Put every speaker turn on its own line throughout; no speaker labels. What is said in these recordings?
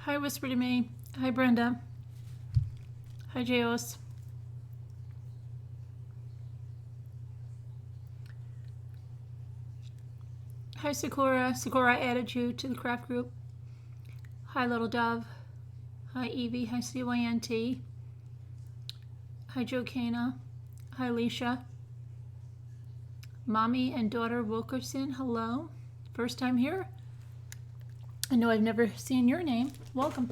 Hi, Whisper to Me. Hi, Brenda. Hi, Jaos. Hi, Sakura. Sakura added you to the craft group. Hi, Little Dove. Hi, Evie. Hi, CYNT. Hi, Joe Kana. Hi, Alicia. Mommy and daughter Wilkerson. Hello. First time here? I know I've never seen your name. Welcome.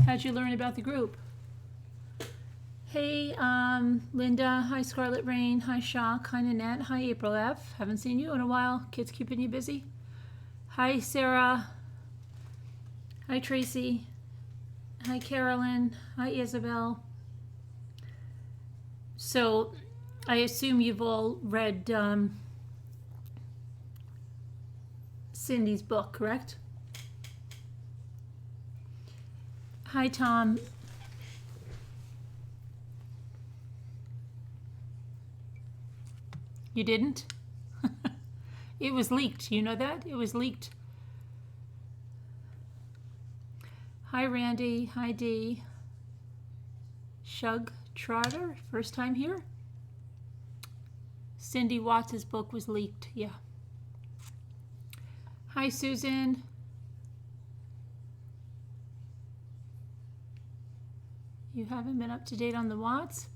How'd you learn about the group? Hey, Linda. Hi, Scarlet Rain. Hi, Shock. Hi, Nanette. Hi, April F. Haven't seen you in a while. Kids keeping you busy? Hi, Sarah. Hi, Tracy. Hi, Carolyn. Hi, Isabel. So, I assume you've all read Cindy's book, correct? Hi, Tom. You didn't? It was leaked. You know that? It was leaked. Hi, Randy. Hi, Dee. Shug Trotter. First time here? Cindy Watts' book was leaked. Yeah. Hi, Susan. You haven't been up to date on the Watts?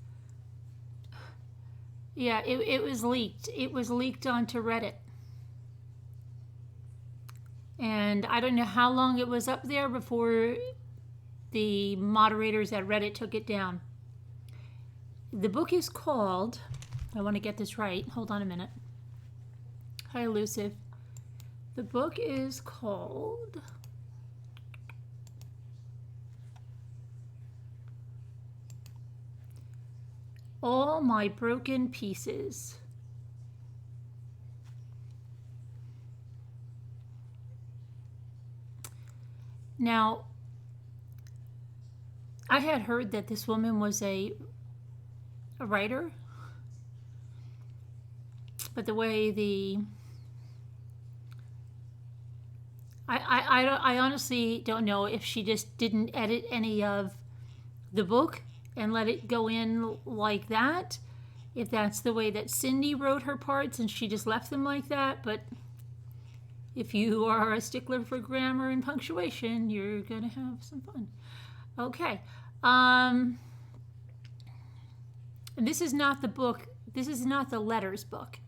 Yeah, it was leaked. It was leaked onto Reddit. And I don't know how long it was up there before the moderators at Reddit took it down. The book is called, I want to get this right. Hold on a minute. Hi, Elusive. The book is called All My Broken Pieces. Now, I had heard that this woman was a writer, but the way I honestly don't know if she just didn't edit any of the book and let it go in like that, if that's the way that Cindy wrote her parts and she just left them like that. But if you are a stickler for grammar and punctuation, you're gonna have some fun. Okay. This is not the book. This is not the letters book.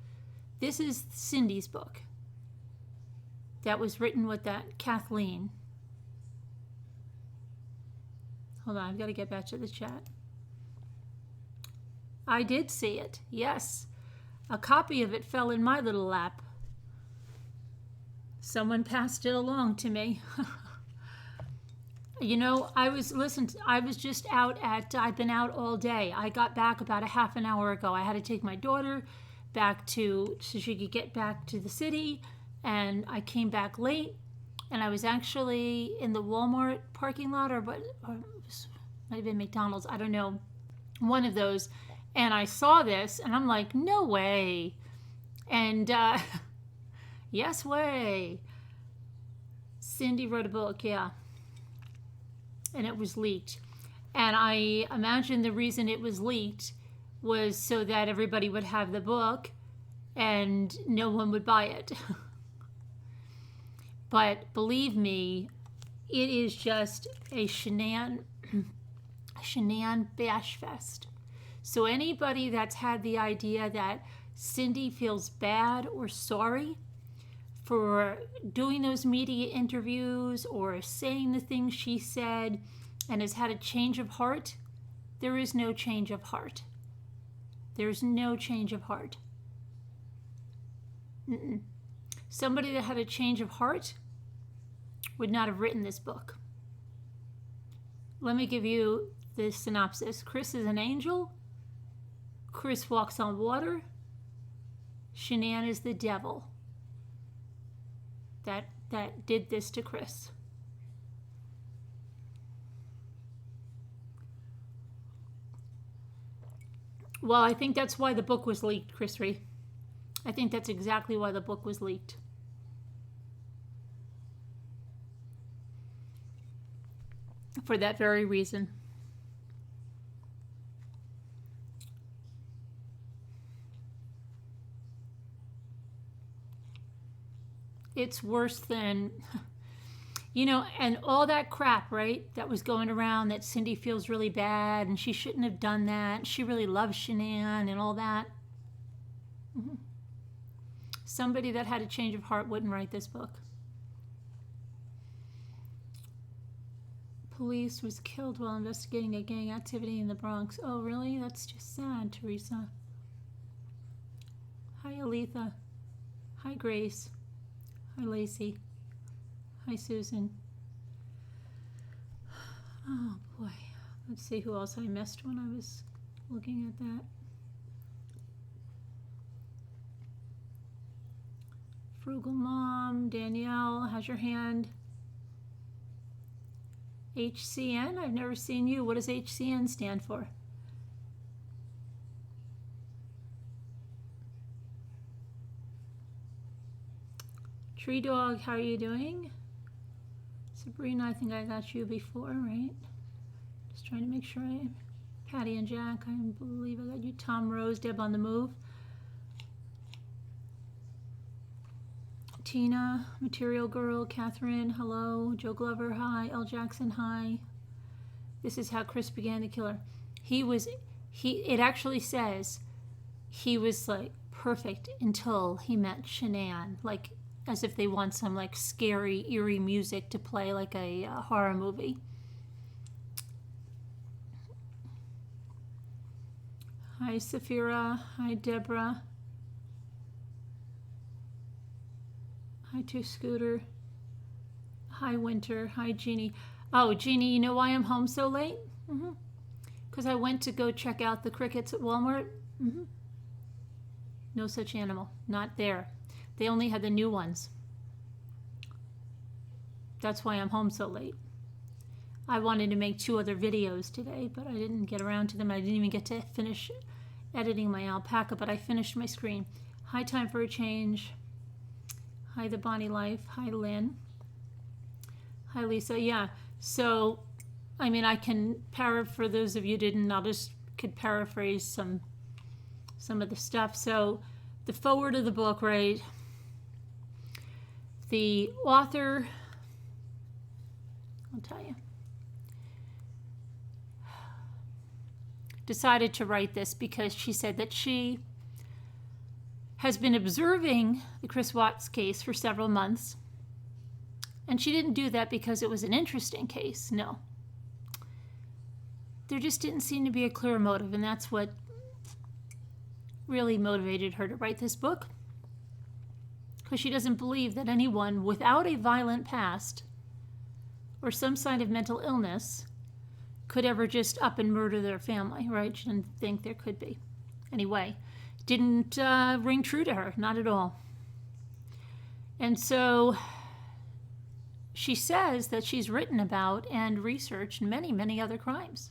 This is Cindy's book that was written with that Kathleen. Hold on, I've got to get back to the chat. I did see it, yes. A copy of it fell in my little lap. Someone passed it along to me. You know, I've been out all day. I got back about a half an hour ago. I had to take my daughter back so she could get back to the city, and I came back late, and I was actually in the Walmart parking lot, or might have been McDonald's, I don't know, one of those, and I saw this, and I'm like, no way. And yes way. Cindy wrote a book, yeah. And it was leaked. And I imagine the reason it was leaked was so that everybody would have the book and no one would buy it. But believe me, it is just a Shanann bash fest. So anybody that's had the idea that Cindy feels bad or sorry for doing those media interviews or saying the things she said and has had a change of heart, there is no change of heart. There's no change of heart. Somebody that had a change of heart would not have written this book. Let me give you the synopsis. Chris is an angel. Chris walks on water. Shanann is the devil that did this to Chris. Well, I think that's why the book was leaked, Chrissy. I think that's exactly why the book was leaked. for that very reason. It's worse than, and all that crap, right, that was going around that Cindy feels really bad and she shouldn't have done that. She really loves Shanann and all that. Somebody that had a change of heart wouldn't write this book. Police was killed while investigating a gang activity in the Bronx. Oh, really? That's just sad, Teresa. Hi, Aletha. Hi, Grace. Hi, Lacey. Hi, Susan. Oh, boy. Let's see who else I missed when I was looking at that. Frugal Mom, Danielle, how's your hand? HCN? I've never seen you. What does HCN stand for? Tree Dog, how are you doing? Sabrina, I think I got you before, right? Just trying to make sure Patty and Jack, I believe I got you. Tom Rose, Deb on the Move. Tina, Material Girl, Catherine, hello. Joe Glover, hi. L. Jackson, hi. This is how Chris began the killer. It actually says he was like perfect until he met Shanann, like as if they want some like scary, eerie music to play like a horror movie. Hi, Safira. Hi, Deborah. Hi, to Scooter. Hi, Winter. Hi, Jeannie. Oh, Jeannie, you know why I'm home so late? Because I went to go check out the crickets at Walmart. No such animal. Not there. They only had the new ones. That's why I'm home so late. I wanted to make 2 other videos today, but I didn't get around to them. I didn't even get to finish editing my alpaca, but I finished my screen. Hi, Time for a Change. Hi, The Bonnie Life. Hi, Lynn. Hi, Lisa. Yeah, so, I mean, I can for those of you who didn't, could paraphrase some of the stuff. So, the forward of the book, right? The author, I'll tell you, decided to write this because she said that she has been observing the Chris Watts case for several months. And she didn't do that because it was an interesting case. No. There just didn't seem to be a clear motive, and that's what really motivated her to write this book. Because she doesn't believe that anyone without a violent past or some sign of mental illness could ever just up and murder their family, right? She didn't think there could be. Anyway, didn't ring true to her, not at all. And so she says that she's written about and researched many, many other crimes.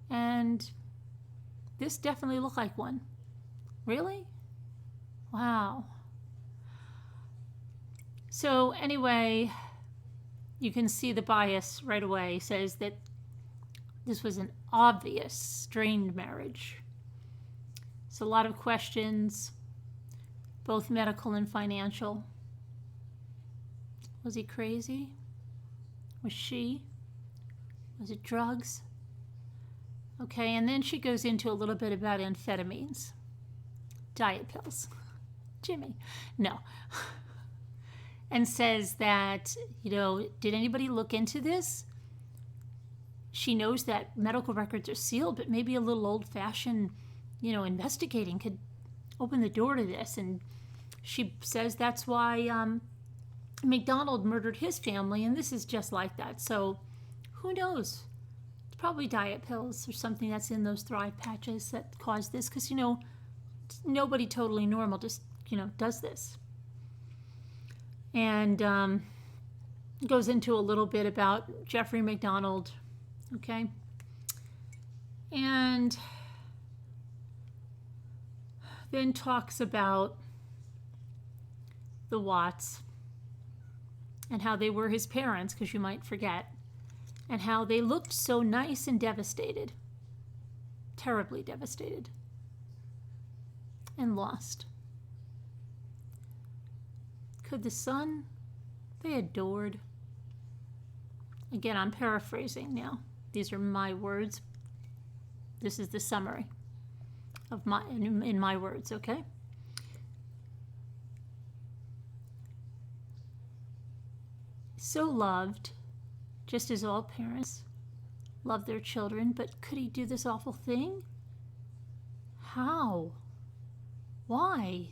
And this definitely looked like one. Really? Wow. So anyway, you can see the bias right away. It says that this was an obvious strained marriage. So a lot of questions, both medical and financial. Was he crazy? Was she? Was it drugs? Okay, and then she goes into a little bit about amphetamines, diet pills. Jimmy, no. And says that, did anybody look into this? She knows that medical records are sealed, but maybe a little old-fashioned, investigating could open the door to this. And she says that's why McDonald murdered his family, and this is just like that. So who knows? It's probably diet pills or something that's in those Thrive patches that caused this, because, nobody totally normal just, does this. And goes into a little bit about Jeffrey McDonald, okay? And then talks about the Watts and how they were his parents, because you might forget. and how they looked so nice and devastated, terribly devastated, and lost. Could the son they adored? Again, I'm paraphrasing now. These are my words. This is the summary of in my words, okay? So loved, just as all parents love their children, but could he do this awful thing? How? Why?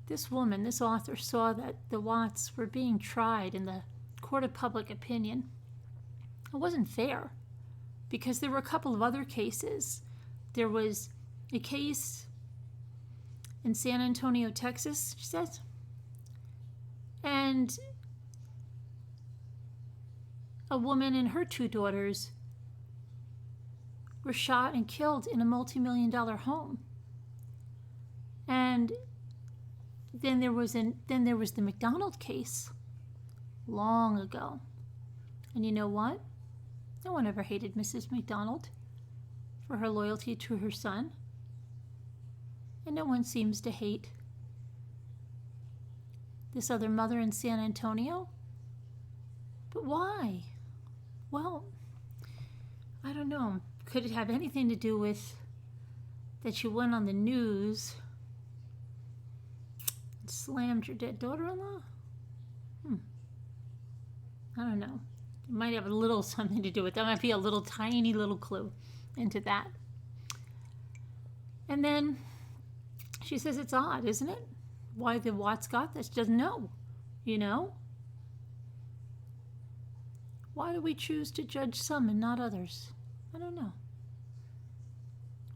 This woman, this author, saw that the Watts were being tried in the court of public opinion. It wasn't fair, because there were a couple of other cases. There was a case in San Antonio, Texas, she says, and a woman and her 2 daughters were shot and killed in a multi-million-dollar home. And then there was the McDonald case long ago. And you know what? No one ever hated Mrs. McDonald for her loyalty to her son. And no one seems to hate this other mother in San Antonio. But why? Well, I don't know. Could it have anything to do with that she went on the news and slammed your dead daughter-in-law? I don't know. It might have a little something to do with that. Might be a little tiny little clue into that. And then she says it's odd, isn't it? Why the Watts got this? Doesn't know, you know? Why do we choose to judge some and not others? I don't know.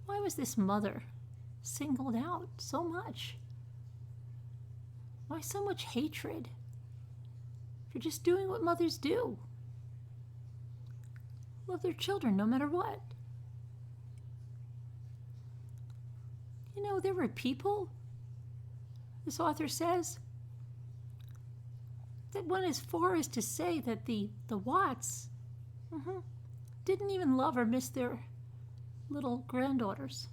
Why was this mother singled out so much? Why so much hatred for just doing what mothers do? Love their children no matter what. You know, there were people, this author says, that went as far as to say that the Watts didn't even love or miss their little granddaughters.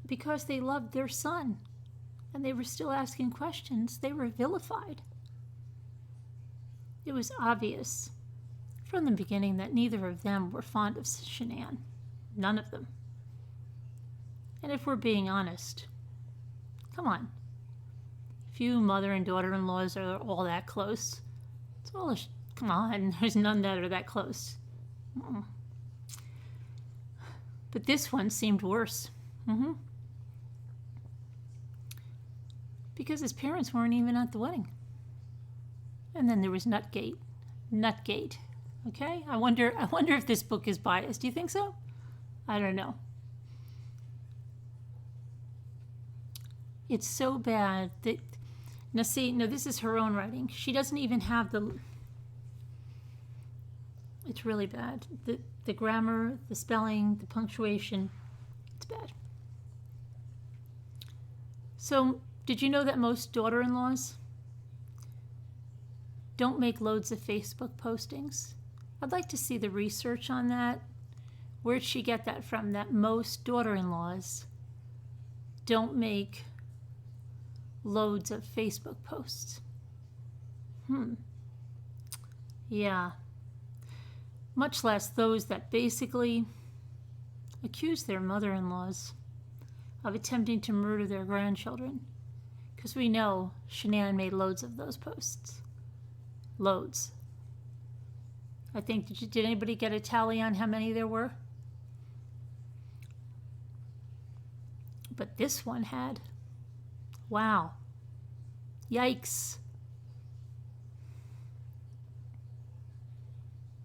Because they loved their son and they were still asking questions, they were vilified. It was obvious from the beginning that neither of them were fond of Shanann. None of them. And if we're being honest, come on. Few mother and daughter-in-laws are all that close. It's all come on, there's none that are that close. But this one seemed worse. Because his parents weren't even at the wedding. And then there was Nutgate. Nutgate. Okay? I wonder if this book is biased. Do you think so? I don't know. It's so bad that... Now see, no, this is her own writing. She doesn't even have the... It's really bad. The grammar, the spelling, the punctuation, it's bad. So, did you know that most daughter-in-laws don't make loads of Facebook postings? I'd like to see the research on that. Where'd she get that from? That most daughter-in-laws don't make loads of Facebook posts. Yeah. Much less those that basically accuse their mother-in-laws of attempting to murder their grandchildren. Because we know Shanann made loads of those posts. Loads. I think, did anybody get a tally on how many there were? But this one had. Wow. Yikes.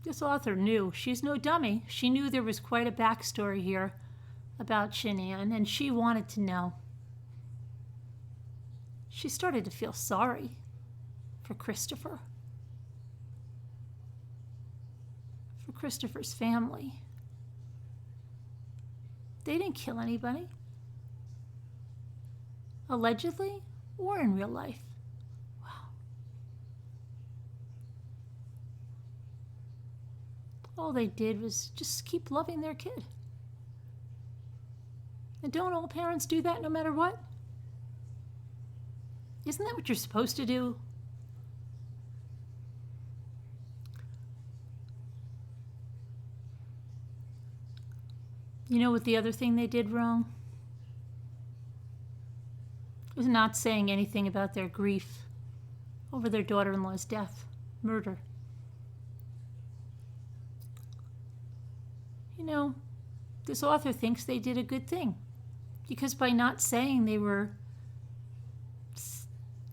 This author knew. She's no dummy. She knew there was quite a backstory here about Shanann, and she wanted to know. She started to feel sorry for Christopher. For Christopher's family. They didn't kill anybody. allegedly, or in real life. Wow. All they did was just keep loving their kid. And don't all parents do that no matter what? Isn't that what you're supposed to do? You know what the other thing they did wrong? Was not saying anything about their grief over their daughter-in-law's death, murder. You know, this author thinks they did a good thing, because by not saying they were,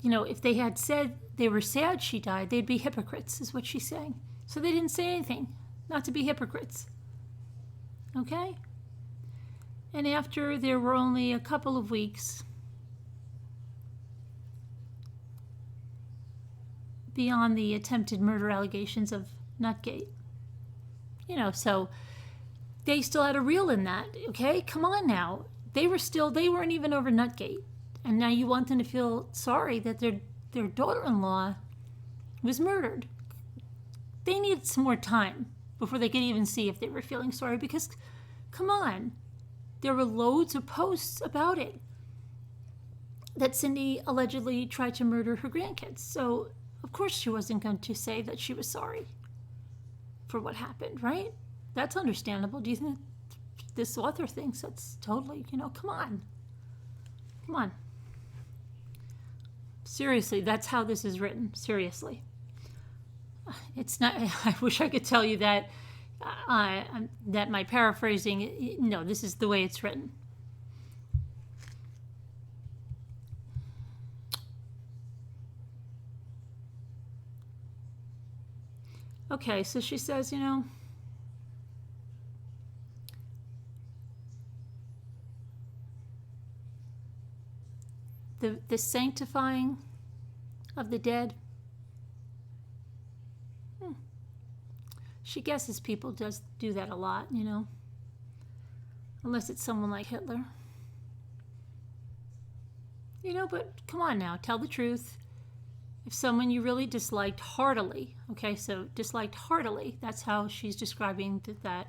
if they had said they were sad she died, they'd be hypocrites, is what she's saying. So they didn't say anything, not to be hypocrites. Okay? And after there were only a couple of weeks beyond the attempted murder allegations of Nutgate, so they still had a reel in that, okay? Come on now. They weren't even over Nutgate. And now you want them to feel sorry that their daughter-in-law was murdered. They needed some more time before they could even see if they were feeling sorry, because, come on, there were loads of posts about it, that Cindy allegedly tried to murder her grandkids. So, of course she wasn't going to say that she was sorry for what happened, right? That's understandable. Do you think this author thinks that's totally, come on. Come on. Seriously, that's how this is written. Seriously. It's not, I wish I could tell you that that my paraphrasing, no, this is the way it's written. Okay, so she says, the sanctifying of the dead. She guesses people do that a lot, unless it's someone like Hitler. But come on now, tell the truth. If someone you really disliked heartily, okay, so disliked heartily, that's how she's describing that,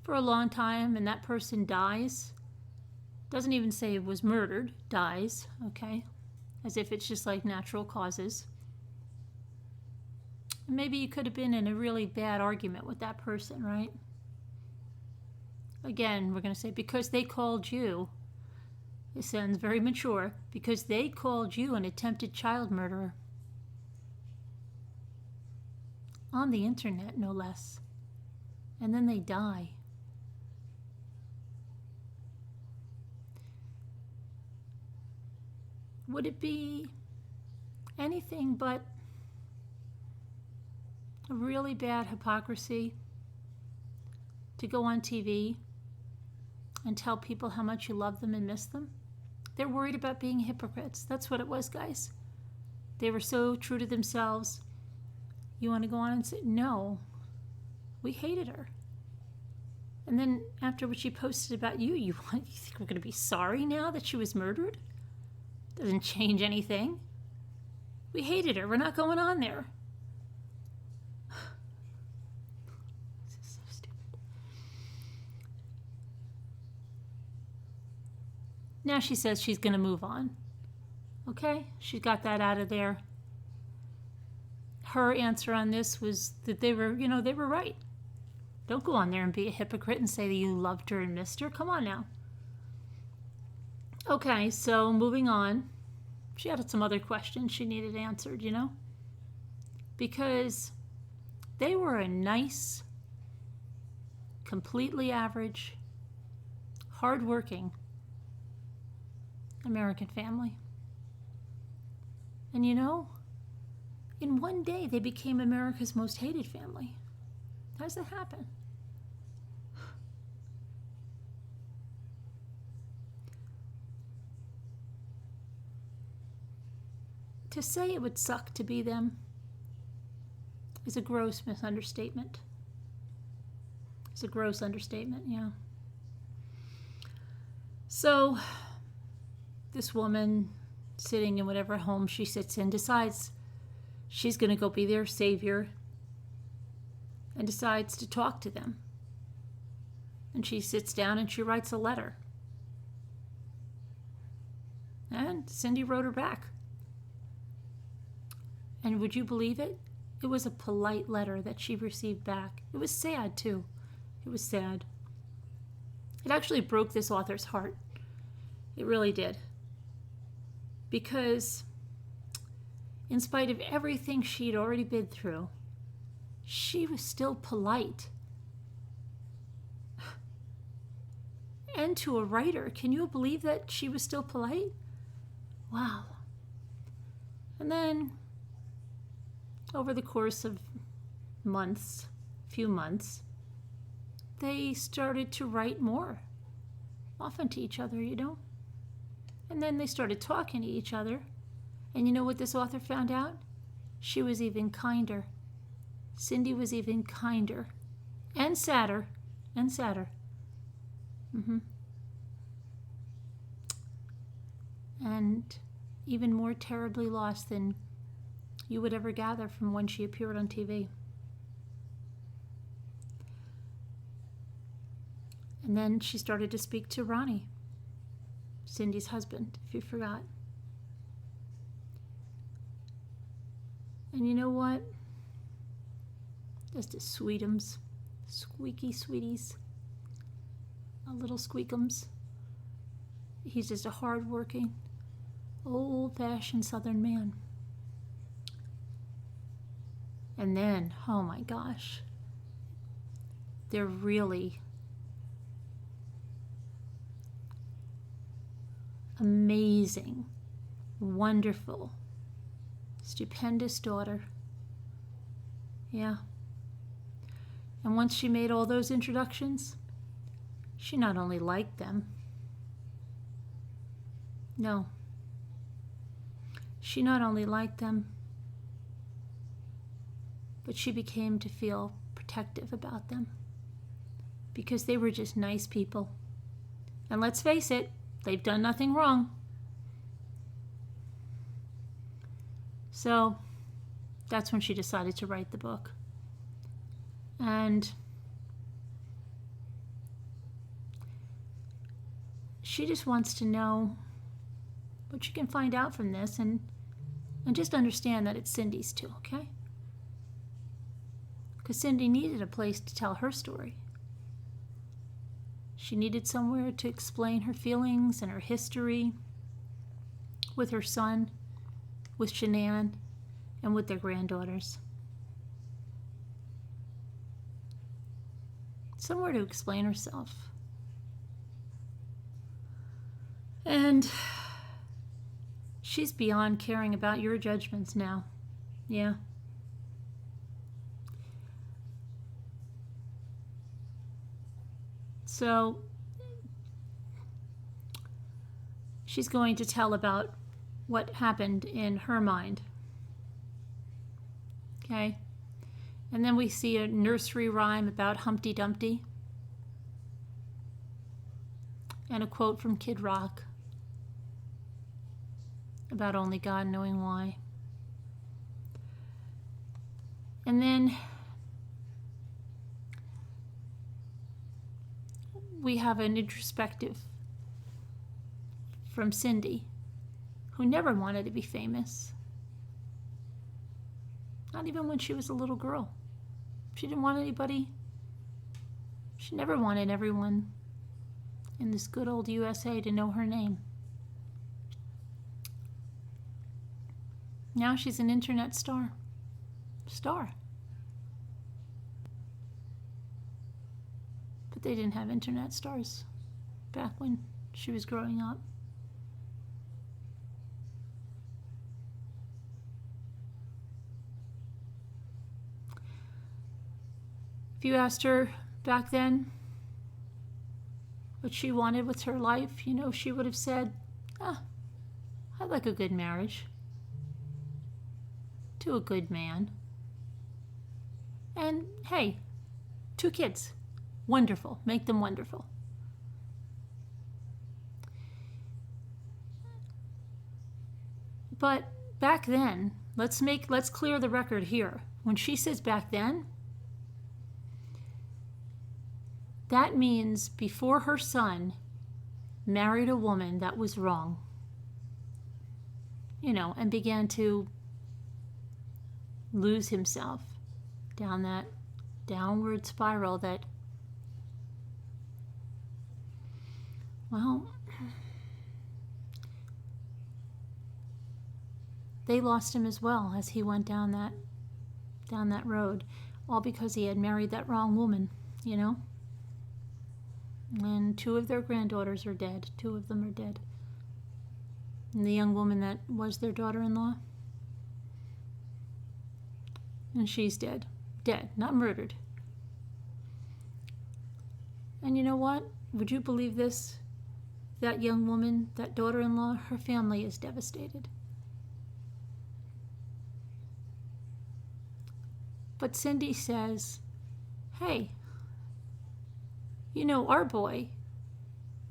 for a long time, and that person dies, doesn't even say it was murdered, dies, okay, as if it's just like natural causes. And maybe you could have been in a really bad argument with that person, right? Again, we're going to say, because they called you, it sounds very mature, because they called you an attempted child murderer. On the internet, no less. And then they die. Would it be anything but a really bad hypocrisy to go on TV and tell people how much you love them and miss them? They're worried about being hypocrites. That's what it was, guys. They were so true to themselves. You want to go on and say, no, we hated her. And then after what she posted about you think we're going to be sorry now that she was murdered? Doesn't change anything. We hated her. We're not going on there. This is so stupid. Now she says she's going to move on. Okay? She got that out of there. Her answer on this was that they were right. Don't go on there and be a hypocrite and say that you loved her and missed her. Come on now. Okay, so moving on. She had some other questions she needed answered, because they were a nice, completely average, hardworking American family. And in one day they became America's most hated family. How does that happen? To say it would suck to be them is a gross misunderstatement. It's a gross understatement, yeah. So this woman, sitting in whatever home she sits in, decides she's going to go be their savior and decides to talk to them. And she sits down and she writes a letter. And Cindy wrote her back. And would you believe it? It was a polite letter that she received back. It was sad, too. It was sad. It actually broke this author's heart. It really did. Because in spite of everything she'd already been through, she was still polite. And to a writer, can you believe that she was still polite? Wow. And then, over the course of months, few months, they started to write more often to each other, you know. And then they started talking to each other. And you know what this author found out? She was even kinder. Cindy was even kinder. And sadder. And sadder. And even more terribly lost than you would ever gather from when she appeared on TV. And then she started to speak to Ronnie, Cindy's husband, if you forgot. And you know what? Just a sweetums, squeaky sweeties, a little squeakums. He's just a hard-working, old-fashioned Southern man. And then, oh my gosh, they're really amazing, wonderful, stupendous daughter. Yeah. And once she made all those introductions, she not only liked them, no, she not only liked them, but she became to feel protective about them because they were just nice people. And let's face it, they've done nothing wrong. So that's when she decided to write the book. And she just wants to know what you can find out from this and just understand that it's Cindy's too, okay? Because Cindy needed a place to tell her story. She needed somewhere to explain her feelings and her history with her son, with Shanann, and with their granddaughters. Somewhere to explain herself. And she's beyond caring about your judgments now. Yeah. So she's going to tell about what happened in her mind. Okay? And then we see a nursery rhyme about Humpty Dumpty and a quote from Kid Rock about only God knowing why. And then we have an introspective from Cindy, who never wanted to be famous. Not even when she was a little girl. She didn't want anybody. She never wanted everyone in this good old USA to know her name. Now she's an internet star. But they didn't have internet stars back when she was growing up. If you asked her back then what she wanted with her life, you know, she would have said, I'd like a good marriage to a good man. And hey, 2 kids. Wonderful. Make them wonderful. But back then, let's clear the record here. When she says back then, that means before her son married a woman that was wrong, and began to lose himself down that downward spiral that, well, they lost him as well as he went down that road, all because he had married that wrong woman, And 2 of their granddaughters are dead. 2 of them are dead. And the young woman that was their daughter-in-law, and she's dead. Dead, not murdered. And you know what? Would you believe this? That young woman, that daughter-in-law, her family is devastated. But Cindy says, hey, our boy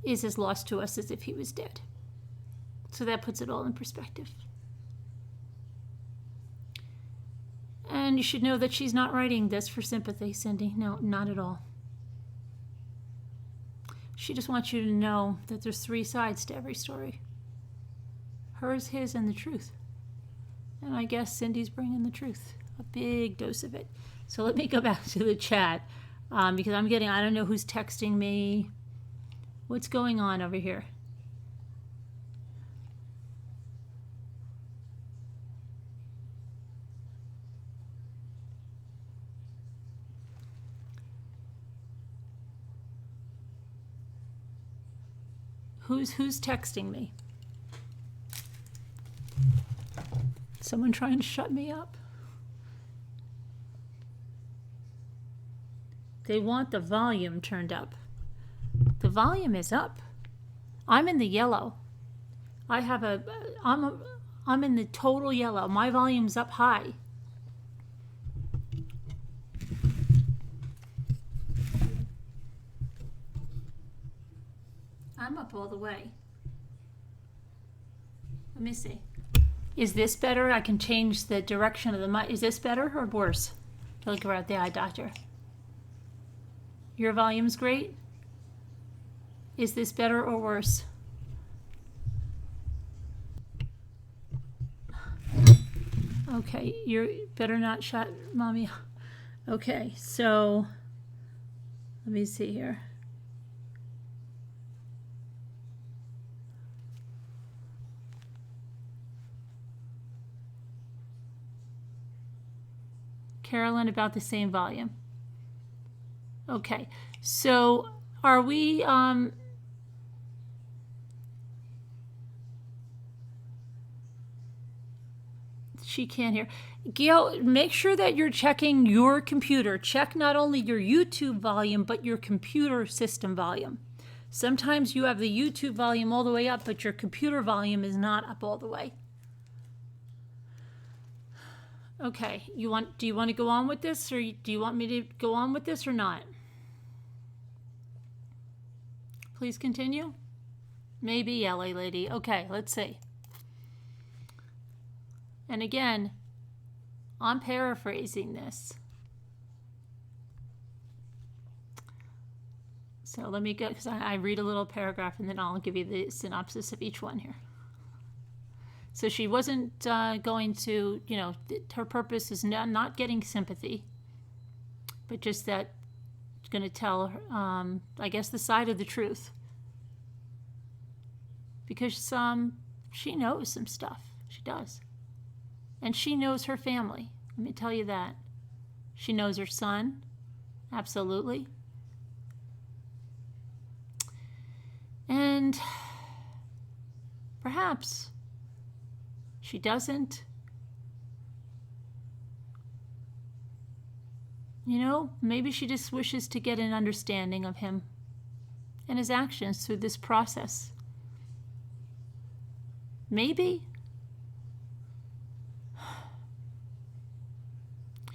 is as lost to us as if he was dead. So that puts it all in perspective. And you should know that she's not writing this for sympathy, Cindy. No, not at all. She just wants you to know that there's 3 sides to every story. Hers, his, and the truth. And I guess Cindy's bringing the truth. A big dose of it. So let me go back to the chat. Because I don't know who's texting me. What's going on over here? Who's texting me? Someone trying to shut me up? They want the volume turned up. The volume is up. I'm in the yellow. I'm in the total yellow. My volume's up high. I'm up all the way. Let me see. Is this better? I can change the direction of the mic. Is this better or worse? Look around the eye doctor. Your volume's great? Is this better or worse? Okay, you better not shut mommy. Okay, so let me see here. Carolyn, about the same volume. Okay, so are we, she can't hear. Gail, make sure that you're checking your computer. Check not only your YouTube volume, but your computer system volume. Sometimes you have the YouTube volume all the way up, but your computer volume is not up all the way. Okay, do you want to go on with this, or do you want me to go on with this or not? Please continue. Maybe, LA lady. Okay, let's see. And again, I'm paraphrasing this. So let me go, because I read a little paragraph and then I'll give you the synopsis of each one here. So she wasn't going to, her purpose is not getting sympathy, but just that she's going to tell, I guess, the side of the truth. Because she knows some stuff. She does. And she knows her family. Let me tell you that. She knows her son. Absolutely. And perhaps she doesn't. Maybe she just wishes to get an understanding of him and his actions through this process. Maybe.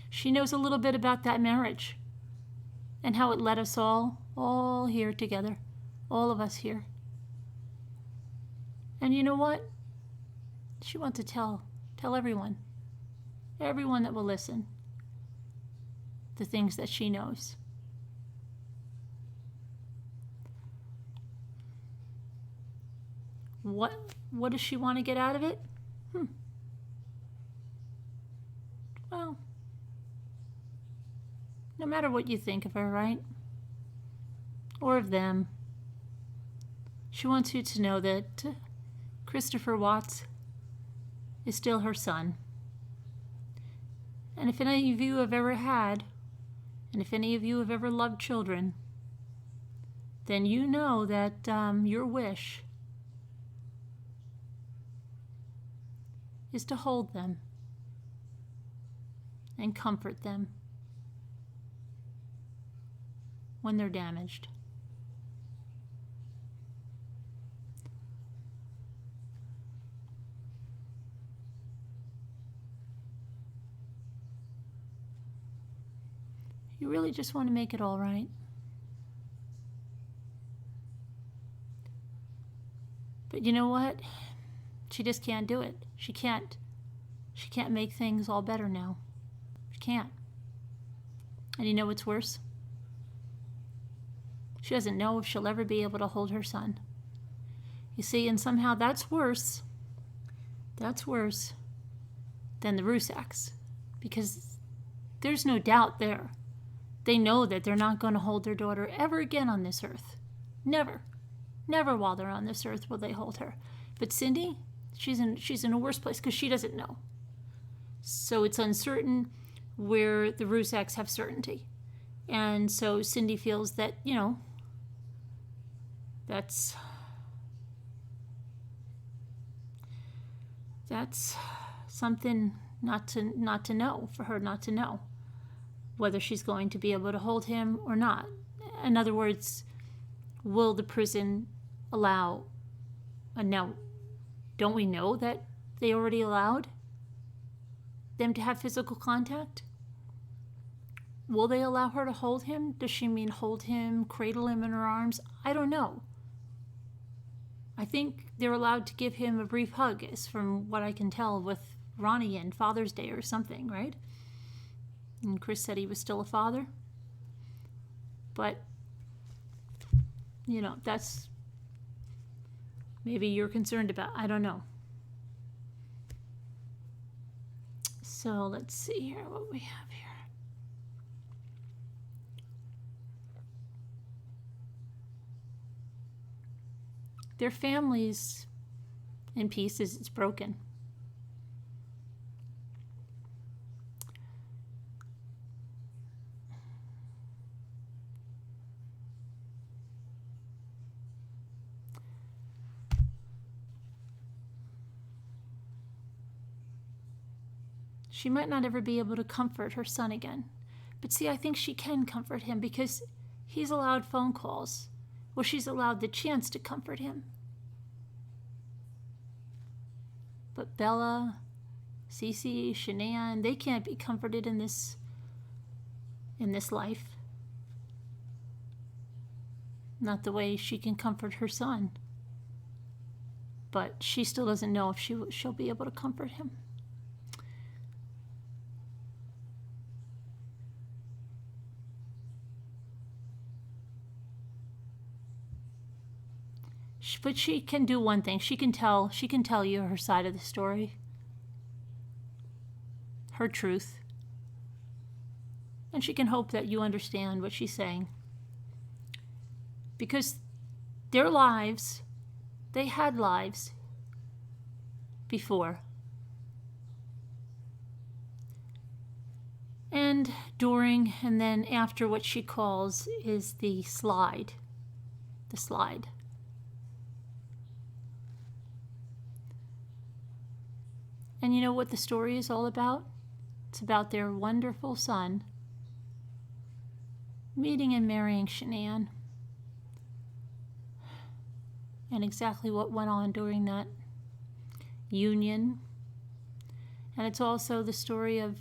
She knows a little bit about that marriage and how it led us all here together, all of us here. And you know what? She wants to tell everyone that will listen, the things that she knows. What does she want to get out of it? Well, no matter what you think of her, right? Or of them, she wants you to know that Christopher Watts is still her son. And if any of you have ever had, and if any of you have ever loved children, then you know that your wish is to hold them and comfort them when they're damaged. You really just want to make it all right. But you know what? She just can't do it. She can't make things all better now. She can't. And you know what's worse? She doesn't know if she'll ever be able to hold her son. You see, and somehow that's worse. That's worse than the Rusaks. Because there's no doubt there. They know that they're not going to hold their daughter ever again on this earth. Never. Never while they're on this earth will they hold her. But Cindy, she's in a worse place because she doesn't know. So it's uncertain where the Rusaks have certainty. And so Cindy feels that, that's something not to know, for her not to know whether she's going to be able to hold him or not. In other words, will the prison allow, now, don't we know that they already allowed them to have physical contact? Will they allow her to hold him? Does she mean hold him, cradle him in her arms? I don't know. I think they're allowed to give him a brief hug, as from what I can tell with Ronnie and Father's Day or something, right? And Chris said he was still a father. But, that's maybe you're concerned about. I don't know. So let's see here what we have here. Their family's in pieces. It's broken. She might not ever be able to comfort her son again. But see, I think she can comfort him because he's allowed phone calls. Well, she's allowed the chance to comfort him. But Bella, Cece, Shanann, they can't be comforted in this life. Not the way she can comfort her son. But she still doesn't know if she'll be able to comfort him. But she can do one thing. She can tell you her side of the story. Her truth. And she can hope that you understand what she's saying. Because their lives, they had lives before. And during and then after what she calls is the slide. The slide. And you know what the story is all about? It's about their wonderful son meeting and marrying Shanann. And exactly what went on during that union. And it's also the story of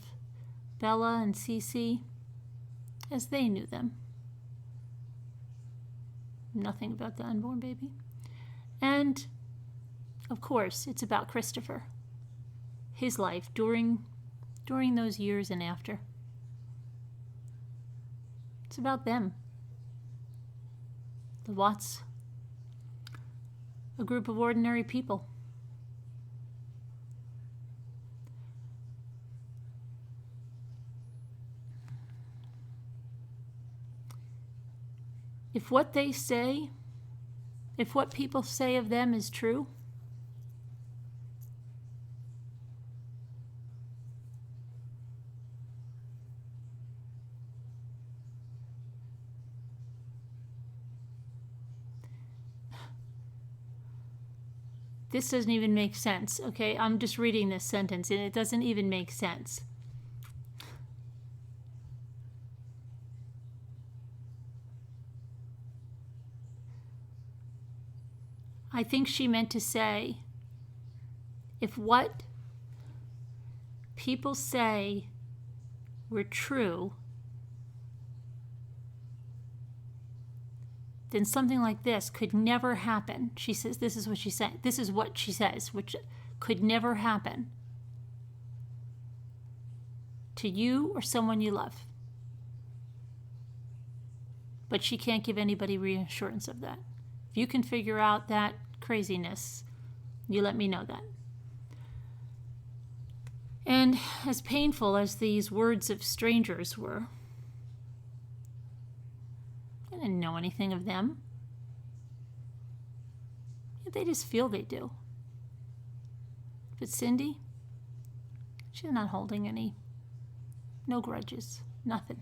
Bella and Cece as they knew them. Nothing about the unborn baby. And, of course, it's about Christopher. his life during those years and after. It's about them. The Watts, a group of ordinary people. If what they say, if what people say of them is true, this doesn't even make sense, okay? I'm just reading this sentence and it doesn't even make sense. I think she meant to say, if what people say were true, then something like this could never happen. She says, this is what she said. This is what she says, which could never happen to you or someone you love. But she can't give anybody reassurance of that. If you can figure out that craziness, you let me know that. And as painful as these words of strangers were, I didn't know anything of them. They just feel they do. But Cindy, she's not holding any, no grudges, nothing.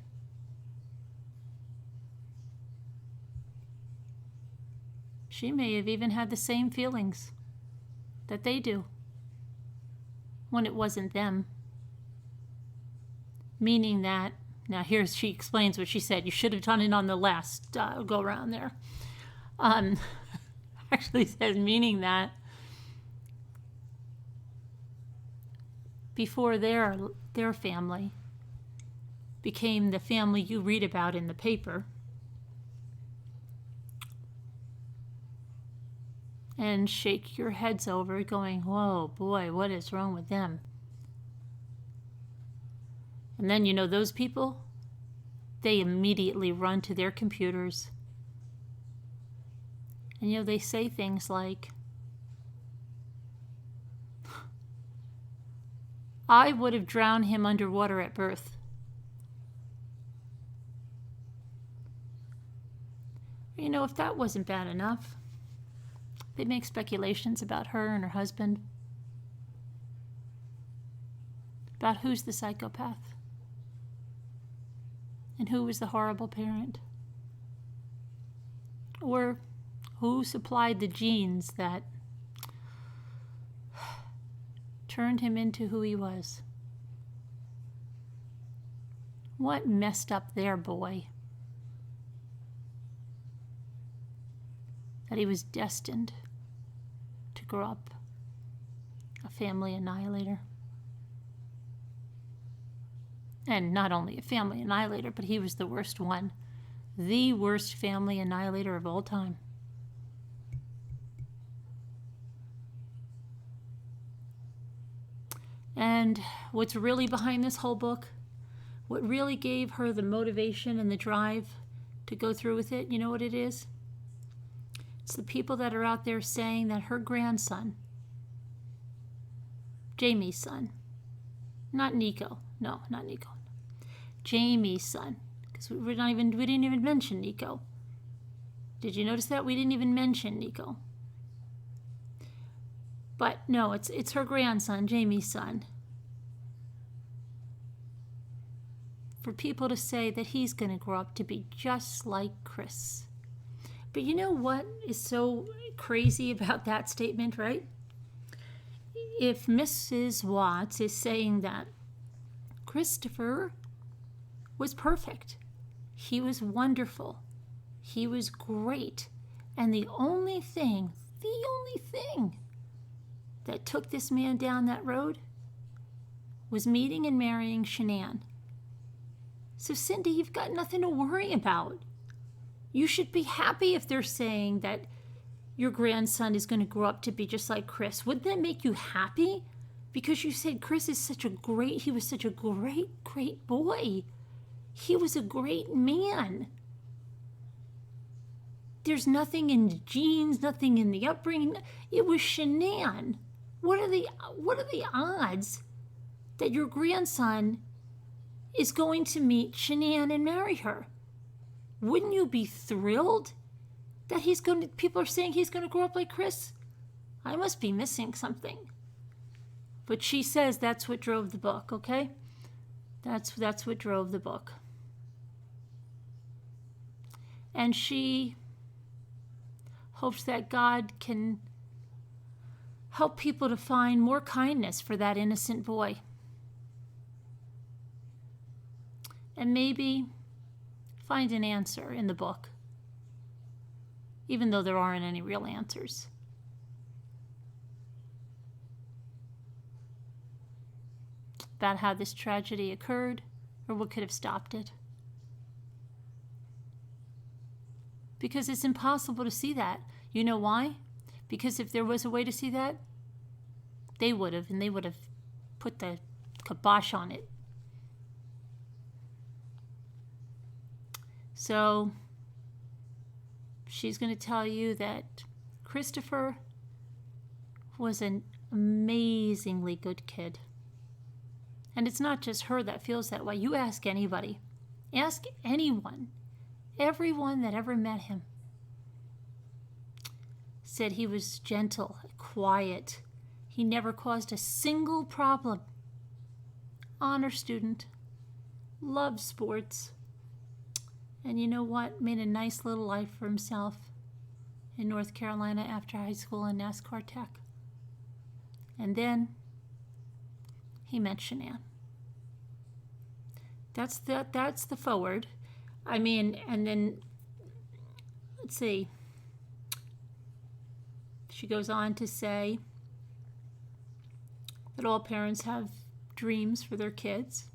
She may have even had the same feelings that they do when it wasn't them. Meaning that, now here she explains what she said. You should have done it on the last go around there. Actually says meaning that before their family became the family you read about in the paper, and shake your heads over going, whoa, boy, what is wrong with them? And then, those people, they immediately run to their computers. And, they say things like, I would have drowned him underwater at birth. If that wasn't bad enough, they make speculations about her and her husband, about who's the psychopath and who was the horrible parent, or who supplied the genes that turned him into who he was. What messed up their boy that he was destined to grow up a family annihilator. And not only a family annihilator, but he was the worst one. The worst family annihilator of all time. And what's really behind this whole book, what really gave her the motivation and the drive to go through with it, you know what it is? It's the people that are out there saying that her grandson, Jamie's son, not Nico, no, not Nico, Jamie's son, because we didn't even mention Nico. Did you notice that? We didn't even mention Nico. But no, it's her grandson, Jamie's son. For people to say that he's going to grow up to be just like Chris. But you know what is so crazy about that statement, right? If Mrs. Watts is saying that Christopher was perfect, he was wonderful, he was great, and the only thing that took this man down that road was meeting and marrying Shanann. So Cindy, you've got nothing to worry about. You should be happy if they're saying that your grandson is going to grow up to be just like Chris. Wouldn't that make you happy Because you said Chris is he was such a great boy. He was a great man. There's nothing in the genes, nothing in the upbringing. It was Shanann. What are the odds that your grandson is going to meet Shanann and marry her? Wouldn't you be thrilled that people are saying he's going to grow up like Chris? I must be missing something. But she says that's what drove the book, okay? That's what drove the book. And she hopes that God can help people to find more kindness for that innocent boy. And maybe find an answer in the book, even though there aren't any real answers. About how this tragedy occurred or what could have stopped it. Because it's impossible to see that. You know why? Because if there was a way to see that, they would have put the kibosh on it. So she's going to tell you that Christopher was an amazingly good kid. And it's not just her that feels that way. You ask anybody. Ask anyone. Everyone that ever met him said he was gentle, quiet. He never caused a single problem. Honor student. Loved sports. And you know what? Made a nice little life for himself in North Carolina after high school in NASCAR Tech. And then he met Shanann. That's the forward. I mean, and then, let's see. She goes on to say that all parents have dreams for their kids.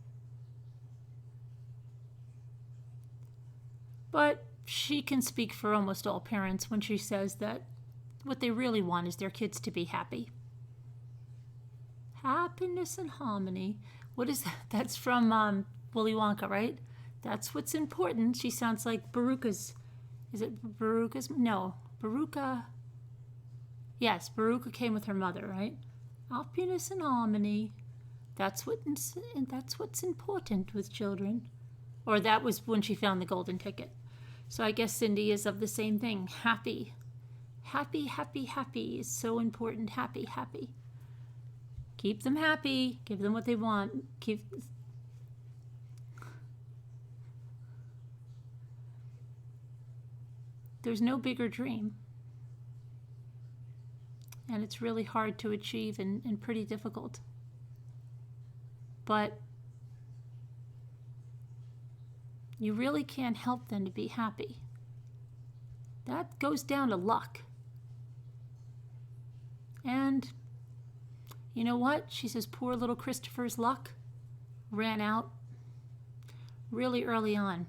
But she can speak for almost all parents when she says that what they really want is their kids to be happy. Happiness and harmony. What is that? That's from Willy Wonka, right? That's what's important. She sounds like Baruka's. Is it Baruka's? No, Baruka. Yes, Baruka came with her mother, right? Happiness and harmony. That's what's important with children. Or that was when she found the golden ticket. So I guess Cindy is of the same thing. Happy. Happy, happy, happy is so important. Happy, happy. Keep them happy. Give them what they want. There's no bigger dream. And it's really hard to achieve and pretty difficult. But you really can't help them to be happy. That goes down to luck. And you know what? She says poor little Christopher's luck ran out really early on.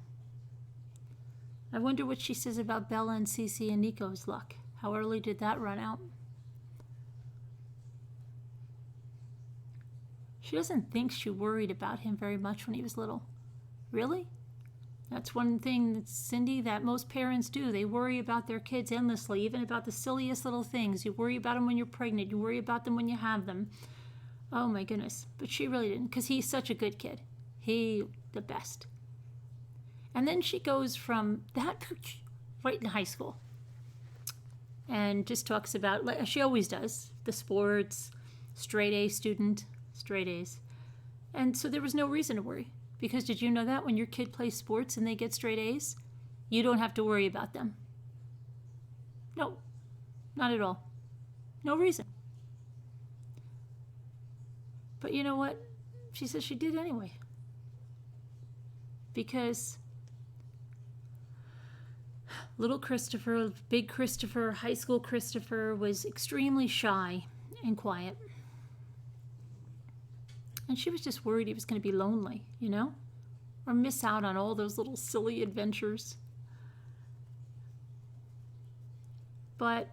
I wonder what she says about Bella and Cece and Nico's luck. How early did that run out? She doesn't think she worried about him very much when he was little. Really? That's one thing, Cindy, that most parents do. They worry about their kids endlessly, even about the silliest little things. You worry about them when you're pregnant. You worry about them when you have them. Oh, my goodness. But she really didn't, because he's such a good kid. He, the best. And then she goes from that right in high school and just talks about, like she always does, the sports, straight A student, straight A's. And so there was no reason to worry. Because did you know that when your kid plays sports and they get straight A's, you don't have to worry about them? No, not at all. No reason. But you know what? She says she did anyway. Because little Christopher, big Christopher, high school Christopher was extremely shy and quiet. And she was just worried he was going to be lonely, you know? Or miss out on all those little silly adventures. But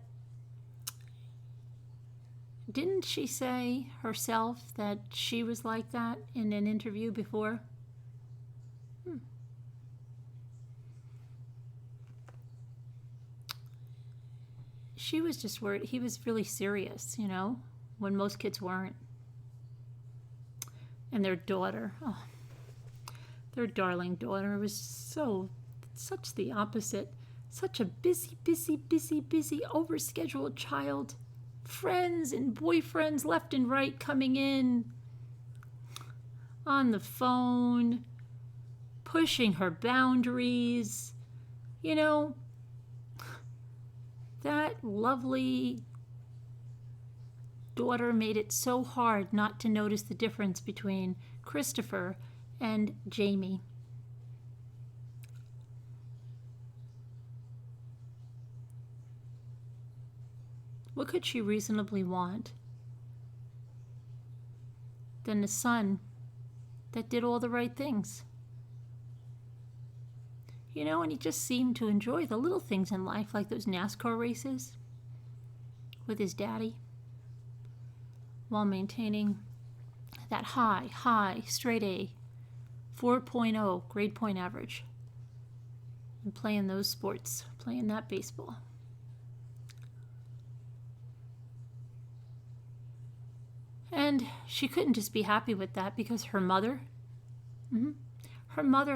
Didn't she say herself that she was like that in an interview before? She was just worried. He was really serious, when most kids weren't. And their daughter, oh, their darling daughter was such the opposite. Such a busy, overscheduled child. Friends and boyfriends left and right coming in. On the phone. Pushing her boundaries. That lovely daughter made it so hard not to notice the difference between Christopher and Jamie. What could she reasonably want than a son that did all the right things? And he just seemed to enjoy the little things in life, like those NASCAR races with his daddy, while maintaining that high, straight A, 4.0 grade point average, and playing those sports, playing that baseball. And she couldn't just be happy with that because her mother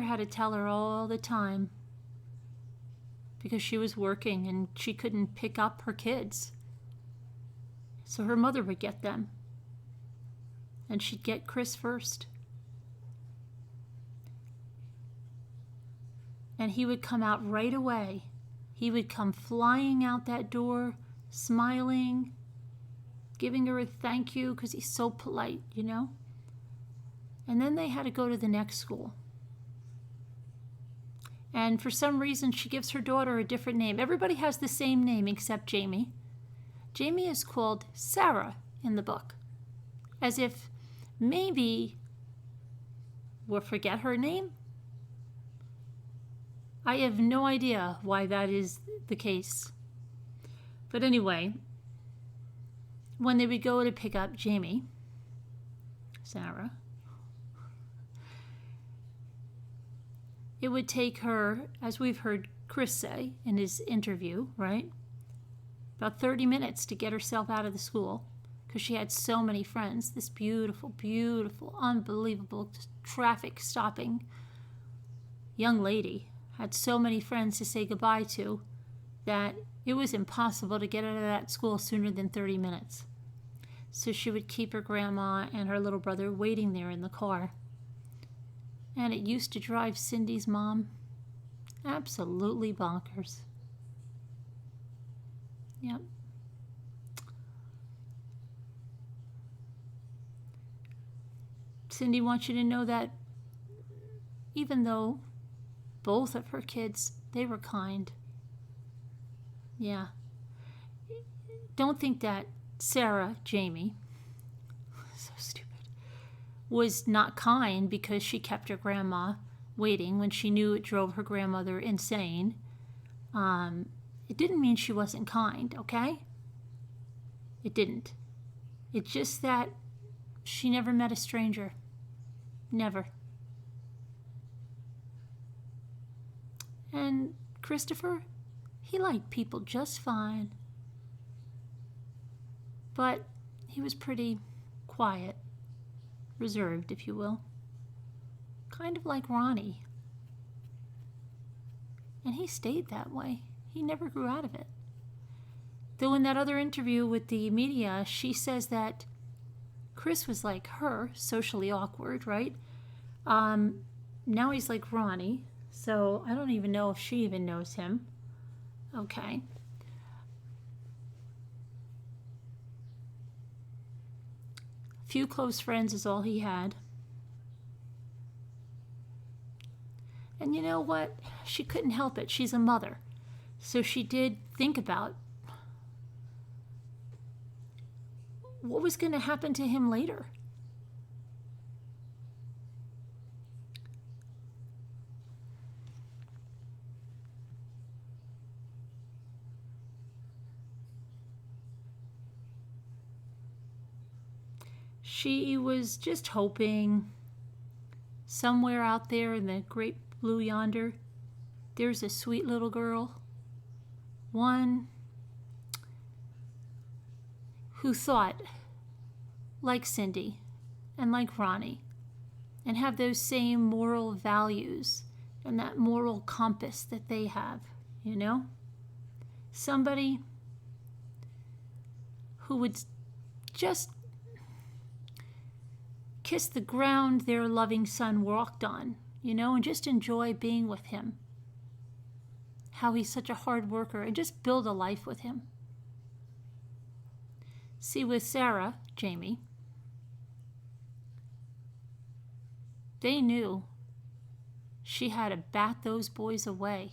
had to tell her all the time because she was working and she couldn't pick up her kids. So her mother would get them. And she'd get Chris first. And he would come out right away. He would come flying out that door, smiling, giving her a thank you because he's so polite, And then they had to go to the next school. And for some reason, she gives her daughter a different name. Everybody has the same name except Jamie. Jamie is called Sarah in the book, as if maybe we'll forget her name. I have no idea why that is the case. But anyway, when they would go to pick up Jamie, Sarah, it would take her, as we've heard Chris say in his interview, right? About 30 minutes to get herself out of the school because she had so many friends. This beautiful, unbelievable, traffic stopping young lady had so many friends to say goodbye to that it was impossible to get out of that school sooner than 30 minutes. So she would keep her grandma and her little brother waiting there in the car. And it used to drive Cindy's mom absolutely bonkers. Yep. Cindy wants you to know that even though both of her kids, they were kind. Yeah. Don't think that Sarah, Jamie, so stupid, was not kind because she kept her grandma waiting when she knew it drove her grandmother insane. It didn't mean she wasn't kind, okay? It didn't. It's just that she never met a stranger. Never. And Christopher, he liked people just fine. But he was pretty quiet. Reserved, if you will. Kind of like Ronnie. And he stayed that way. He never grew out of it. Though in that other interview with the media, she says that Chris was like her, socially awkward, right? Now he's like Ronnie, so I don't even know if she even knows him. Okay. Few close friends is all he had. And you know what? She couldn't help it. She's a mother. So she did think about what was going to happen to him later. She was just hoping somewhere out there in the great blue yonder, there's a sweet little girl, one who thought like Cindy and like Ronnie and have those same moral values and that moral compass that they have, you know? Somebody who would just kiss the ground their loving son walked on, you know, and just enjoy being with him. How he's such a hard worker, and just build a life with him. See, with Sarah, Jamie, they knew she had to bat those boys away.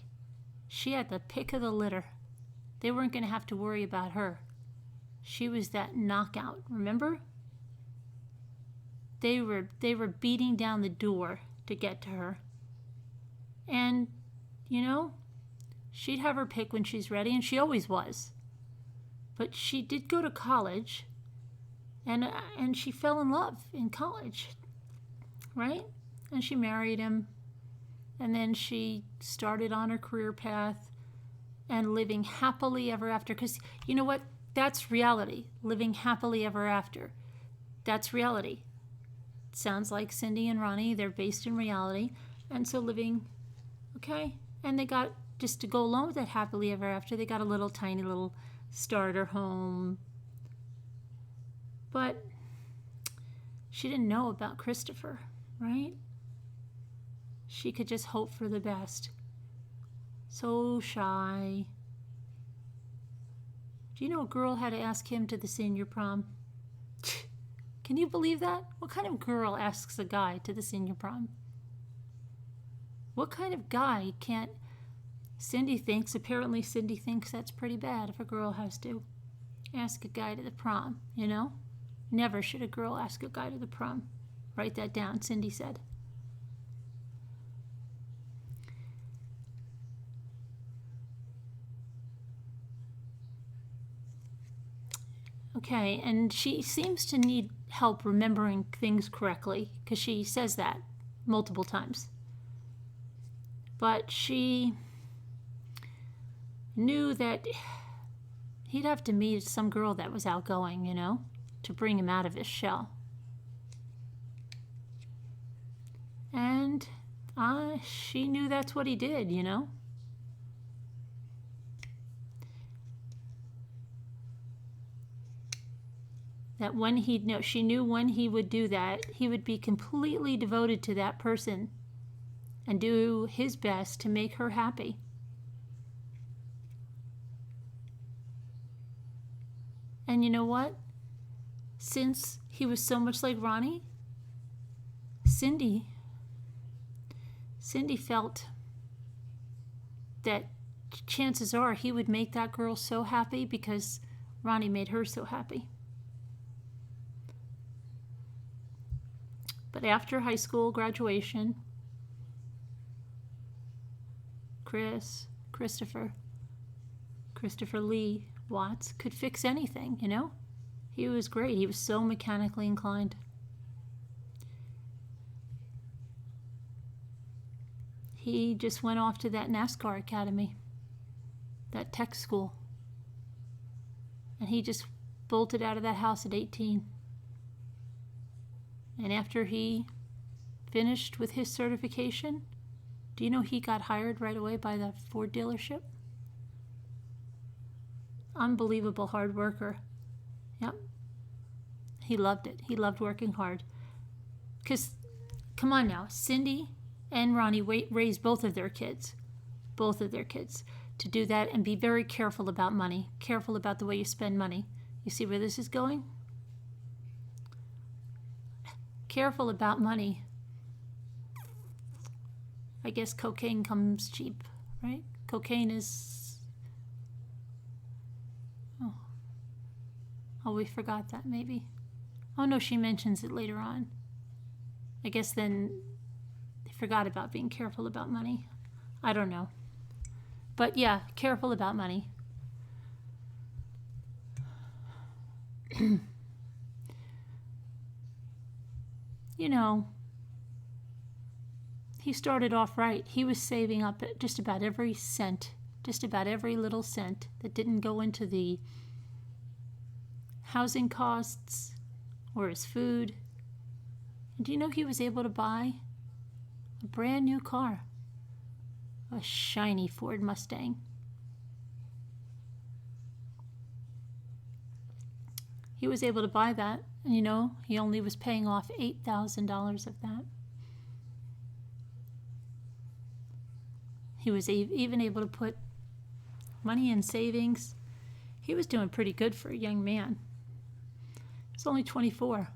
She had the pick of the litter. They weren't going to have to worry about her. She was that knockout, remember? They were beating down the door to get to her. And, you know, she'd have her pick when she's ready, and she always was. But she did go to college, and she fell in love in college, right? And she married him, and then she started on her career path and living happily ever after. Because you know what? That's reality. Living happily ever after. That's reality. Sounds like Cindy and Ronnie. They're based in reality. And so living, okay? And they got, just to go along with that happily ever after, they got a little tiny little starter home. But she didn't know about Christopher, right? She could just hope for the best. So shy. Do you know a girl had to ask him to the senior prom? Can you believe that? What kind of girl asks a guy to the senior prom? What kind of guy can't... Apparently Cindy thinks that's pretty bad if a girl has to ask a guy to the prom, you know? Never should a girl ask a guy to the prom. Write that down, Cindy said. Okay, and she seems to need help remembering things correctly, because she says that multiple times. But she knew that he'd have to meet some girl that was outgoing, you know, to bring him out of his shell. And she knew that's what he did, you know. That when she knew when he would do that, he would be completely devoted to that person and do his best to make her happy. And you know what? Since he was so much like Ronnie, Cindy felt that chances are he would make that girl so happy because Ronnie made her so happy. But after high school graduation, Christopher Lee Watts could fix anything, you know? He was great. He was so mechanically inclined. He just went off to that NASCAR academy, that tech school. And he just bolted out of that house at 18. And after he finished with his certification, do you know he got hired right away by the Ford dealership? Unbelievable hard worker. Yep. He loved it. He loved working hard. Because, come on now, Cindy and Ronnie raised both of their kids. Both of their kids. To do that and be very careful about money. Careful about the way you spend money. You see where this is going? Careful about money. I guess cocaine comes cheap, right? Cocaine is... Oh, we forgot that maybe. Oh no, she mentions it later on. I guess then they forgot about being careful about money. I don't know. But yeah, careful about money. you know, he started off right. He was saving up just about every cent, just about every little cent that didn't go into the housing costs or his food. And do you know he was able to buy a brand new car? A shiny Ford Mustang. He was able to buy that, and you know, he only was paying off $8,000 of that. He was even able to put money in savings. He was doing pretty good for a young man. He was only 24.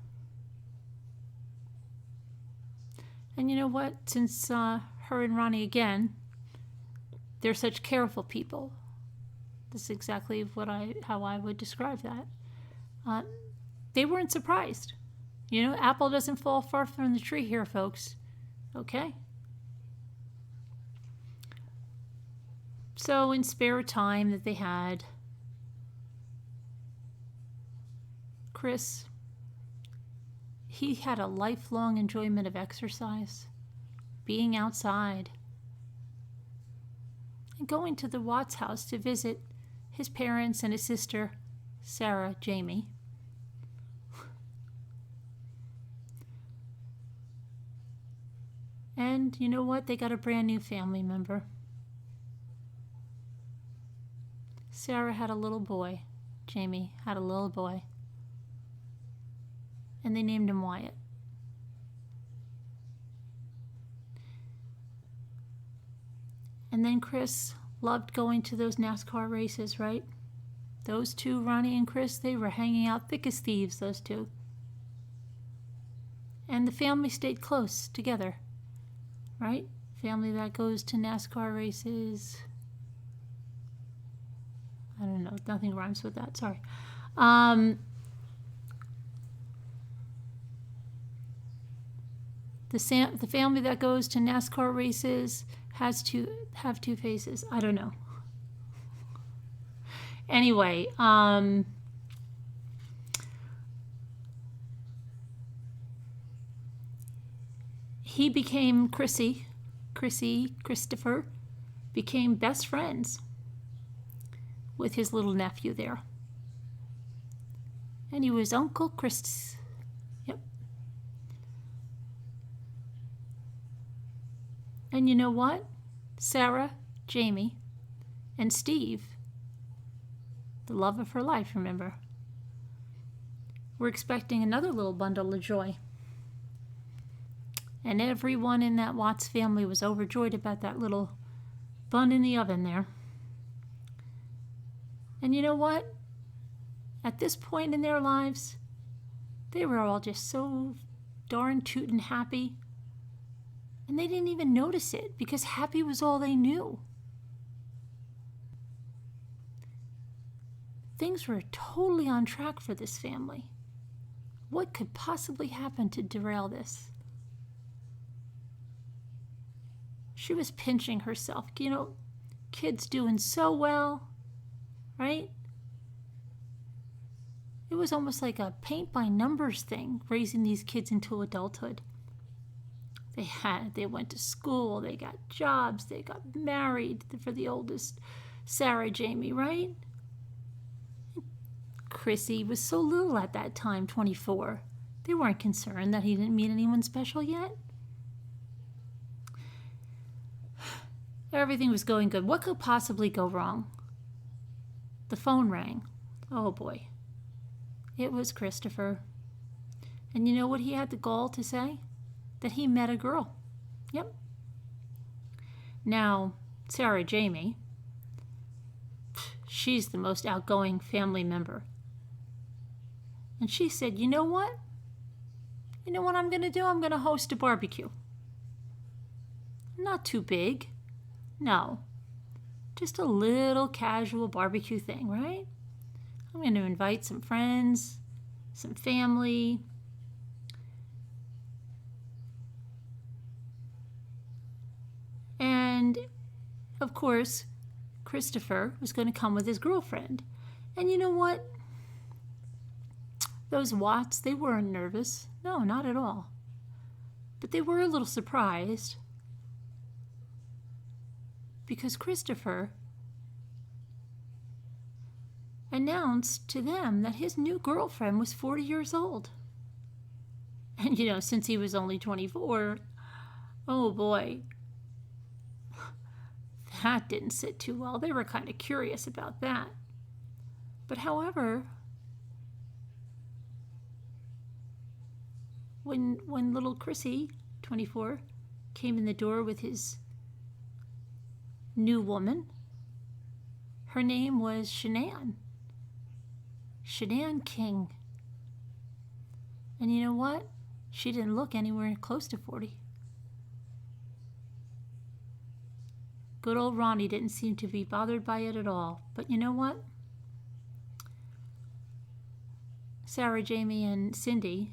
And you know what? Since her and Ronnie, again, they're such careful people. This is exactly how I would describe that. They weren't surprised. You know, apple doesn't fall far from the tree here, folks. Okay? So in spare time that they had, Chris, he had a lifelong enjoyment of exercise, being outside, and going to the Watts house to visit his parents and his sister, Sarah, Jamie. And you know what? They got a brand new family member. Sarah had a little boy. Jamie had a little boy. And they named him Wyatt. And then Chris loved going to those NASCAR races, right? Those two, Ronnie and Chris, they were hanging out thick as thieves, those two. And the family stayed close together, right? Family that goes to NASCAR races. I don't know, nothing rhymes with that, sorry. The family that goes to NASCAR races has to have two faces. I don't know. Anyway, he became Chrissy, Christopher, became best friends with his little nephew there. And he was Uncle Chris. Yep. And you know what? Sarah, Jamie, and Steve, the love of her life, remember, were expecting another little bundle of joy. And everyone in that Watts family was overjoyed about that little bun in the oven there. And you know what? At this point in their lives, they were all just so darn tootin' happy. And they didn't even notice it because happy was all they knew. Things were totally on track for this family. What could possibly happen to derail this? She was pinching herself. You know, kids doing so well, right? It was almost like a paint by numbers thing, raising these kids into adulthood. They went to school, they got jobs, they got married for the oldest, Sarah, Jamie, right? Chrissy was so little at that time, 24. They weren't concerned that he didn't meet anyone special yet. Everything was going good. What could possibly go wrong? The phone rang. Oh boy. It was Christopher. And you know what he had the gall to say? That he met a girl. Yep. Now, Sarah Jamie, she's the most outgoing family member. And she said, you know what? You know what I'm going to do? I'm going to host a barbecue. Not too big. No. Just a little casual barbecue thing, right? I'm going to invite some friends, some family. And, of course, Christopher was going to come with his girlfriend. And you know what? Those Watts, they weren't nervous. No, not at all. But they were a little surprised because Christopher announced to them that his new girlfriend was 40 years old. And, since he was only 24, oh boy, that didn't sit too well. They were kind of curious about that. But however, when little Chrissy, 24, came in the door with his new woman, her name was Shanann. Shanann King. And you know what? She didn't look anywhere close to 40. Good old Ronnie didn't seem to be bothered by it at all. But you know what? Sarah, Jamie, and Cindy,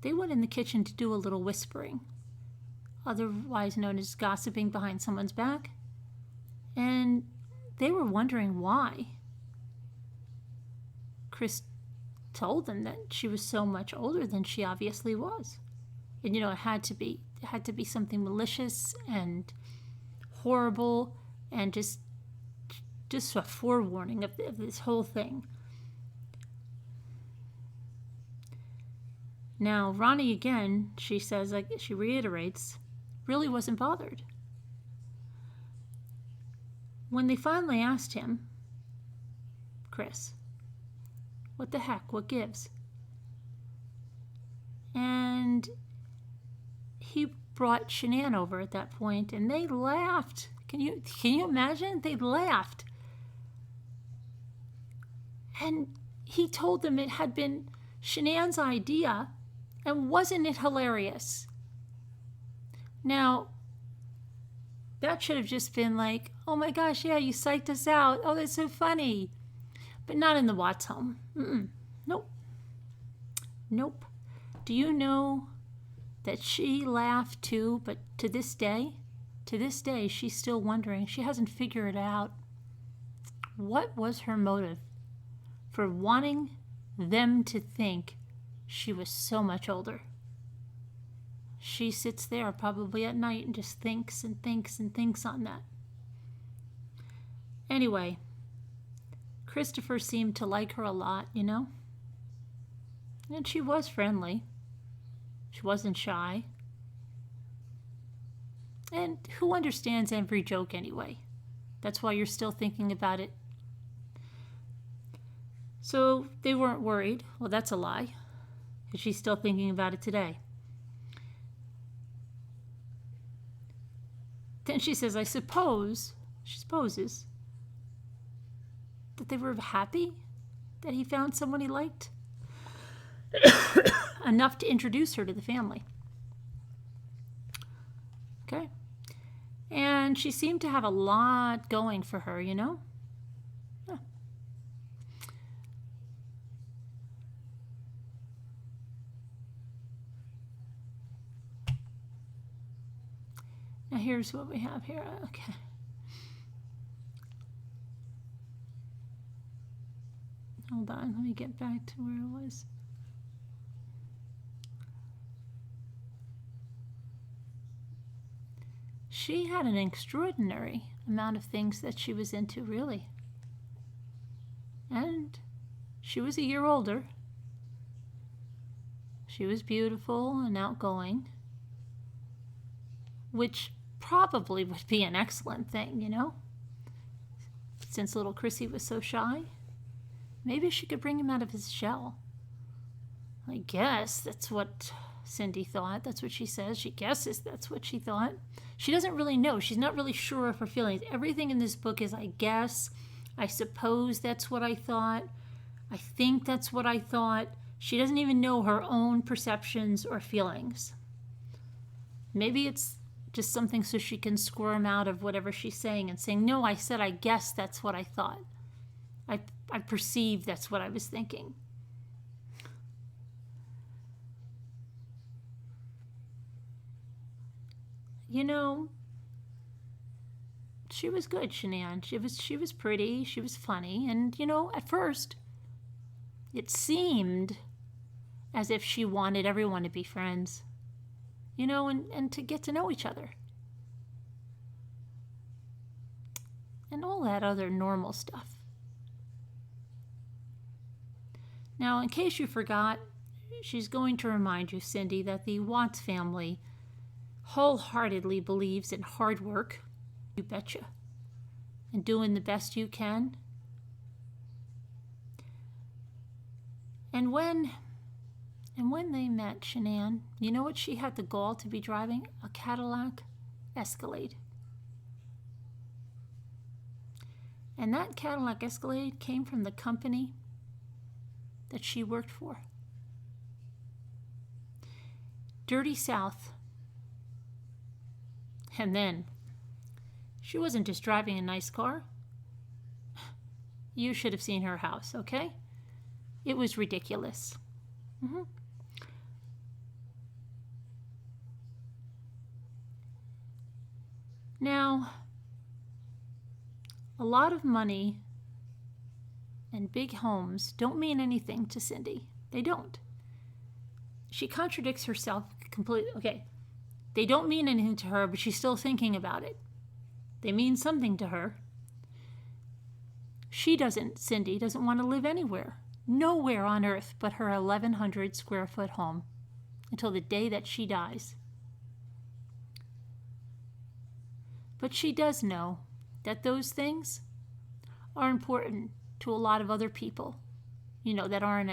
they went in the kitchen to do a little whispering, otherwise known as gossiping behind someone's back. And they were wondering why. Chris told them that she was so much older than she obviously was. And it had to be something malicious and horrible and just a forewarning of this whole thing. Now, Ronnie again, she says, she reiterates, really wasn't bothered. When they finally asked him, Chris, what the heck, what gives? And he brought Shanann over at that point, and they laughed. Can you imagine? They laughed. And he told them it had been Shanann's idea, and wasn't it hilarious? Now, that should have just been like, oh my gosh, yeah, you psyched us out. Oh, that's so funny. But not in the Watts home. Nope. Do you know that she laughed too, but to this day, she's still wondering. She hasn't figured out what was her motive for wanting them to think she was so much older. She sits there probably at night and just thinks and thinks and thinks on that. Anyway, Christopher seemed to like her a lot, And she was friendly. She wasn't shy. And who understands every joke anyway? That's why you're still thinking about it. So they weren't worried. Well, that's a lie. Because she's still thinking about it today. Then she says, she supposes, that they were happy that he found someone he liked enough to introduce her to the family. Okay. And she seemed to have a lot going for her, Yeah. Now here's what we have here. Okay. Hold on, let me get back to where it was. She had an extraordinary amount of things that she was into, really. And she was a year older. She was beautiful and outgoing, which probably would be an excellent thing, Since little Chrissy was so shy. Maybe she could bring him out of his shell. I guess that's what Cindy thought. That's what she says. She guesses that's what she thought. She doesn't really know. She's not really sure of her feelings. Everything in this book is, I guess, I suppose that's what I thought. I think that's what I thought. She doesn't even know her own perceptions or feelings. Maybe it's just something so she can squirm out of whatever she's saying and saying, no, I said, I guess that's what I thought. I perceived that's what I was thinking. She was good, Shanann. She was pretty, she was funny, and at first it seemed as if she wanted everyone to be friends. and to get to know each other. And all that other normal stuff. Now, in case you forgot, she's going to remind you, Cindy, that the Watts family wholeheartedly believes in hard work, you betcha, and doing the best you can. And when they met Shanann, you know what she had the gall to be driving? A Cadillac Escalade. And that Cadillac Escalade came from the company that she worked for. Dirty South. And then, she wasn't just driving a nice car. You should have seen her house, okay? It was ridiculous. Now, a lot of money and big homes don't mean anything to Cindy. They don't. She contradicts herself completely. Okay, they don't mean anything to her, but she's still thinking about it. They mean something to her. Cindy doesn't want to live anywhere. Nowhere on earth but her 1,100 square foot home until the day that she dies. But she does know that those things are important to a lot of other people, that aren't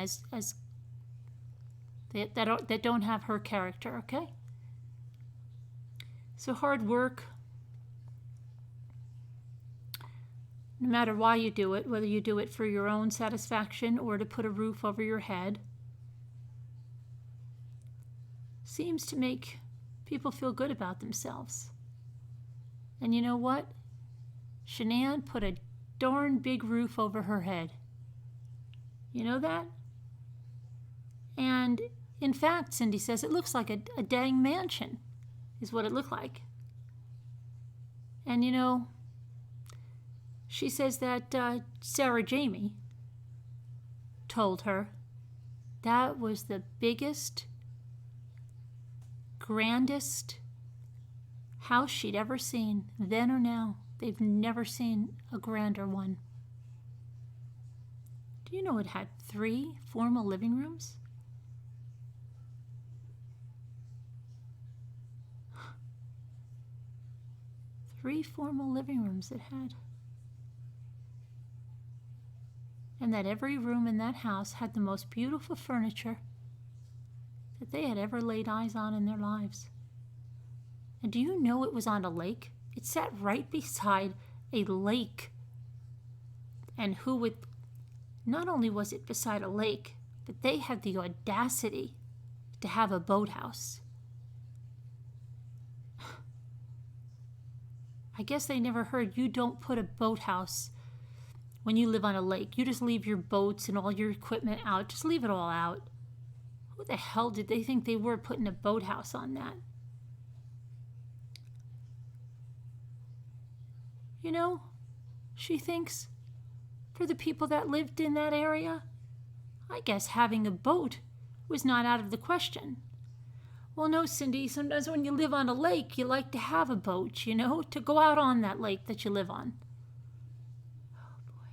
that don't have her character, okay? So hard work, no matter why you do it, whether you do it for your own satisfaction or to put a roof over your head, seems to make people feel good about themselves. And you know what? Shanann put a darn big roof over her head. You know that? And in fact, Cindy says it looks like a dang mansion is what it looked like. And she says that Sarah Jamie told her that was the biggest, grandest house she'd ever seen, then or now. They've never seen a grander one. Do you know it had 3 formal living rooms? Three formal living rooms it had. And that every room in that house had the most beautiful furniture that they had ever laid eyes on in their lives. And do you know it was on a lake? It sat right beside a lake. And not only was it beside a lake, but they had the audacity to have a boathouse. I guess they never heard you don't put a boathouse when you live on a lake. You just leave your boats and all your equipment out. Just leave it all out. Who the hell did they think they were putting a boathouse on that? She thinks for the people that lived in that area, I guess having a boat was not out of the question. Well, no, Cindy, sometimes when you live on a lake, you like to have a boat, to go out on that lake that you live on. Oh, boy.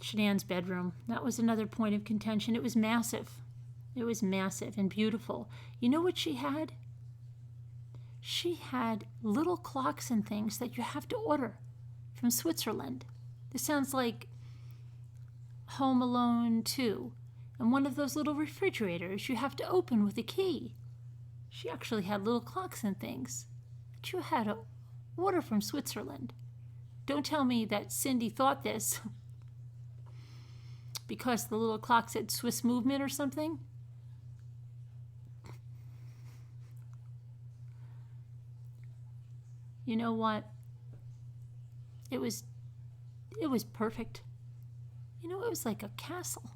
Shanann's bedroom, that was another point of contention. It was massive. It was massive and beautiful. You know what she had? She had little clocks and things that you have to order from Switzerland. This sounds like Home Alone 2. And one of those little refrigerators you have to open with a key. She actually had little clocks and things that you had to order from Switzerland. Don't tell me that Cindy thought this because the little clock said Swiss movement or something. You know what? It was perfect. It was like a castle,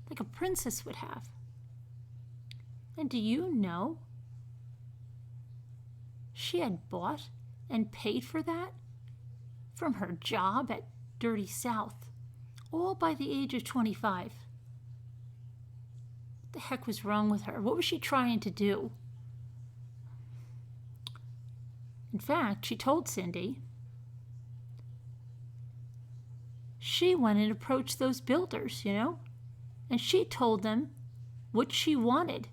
like a princess would have. And do you know she had bought and paid for that from her job at dirty South, all by the age of 25. What the heck was wrong with her? What was she trying to do? In fact, she told Cindy she went and approached those builders, and she told them what she wanted.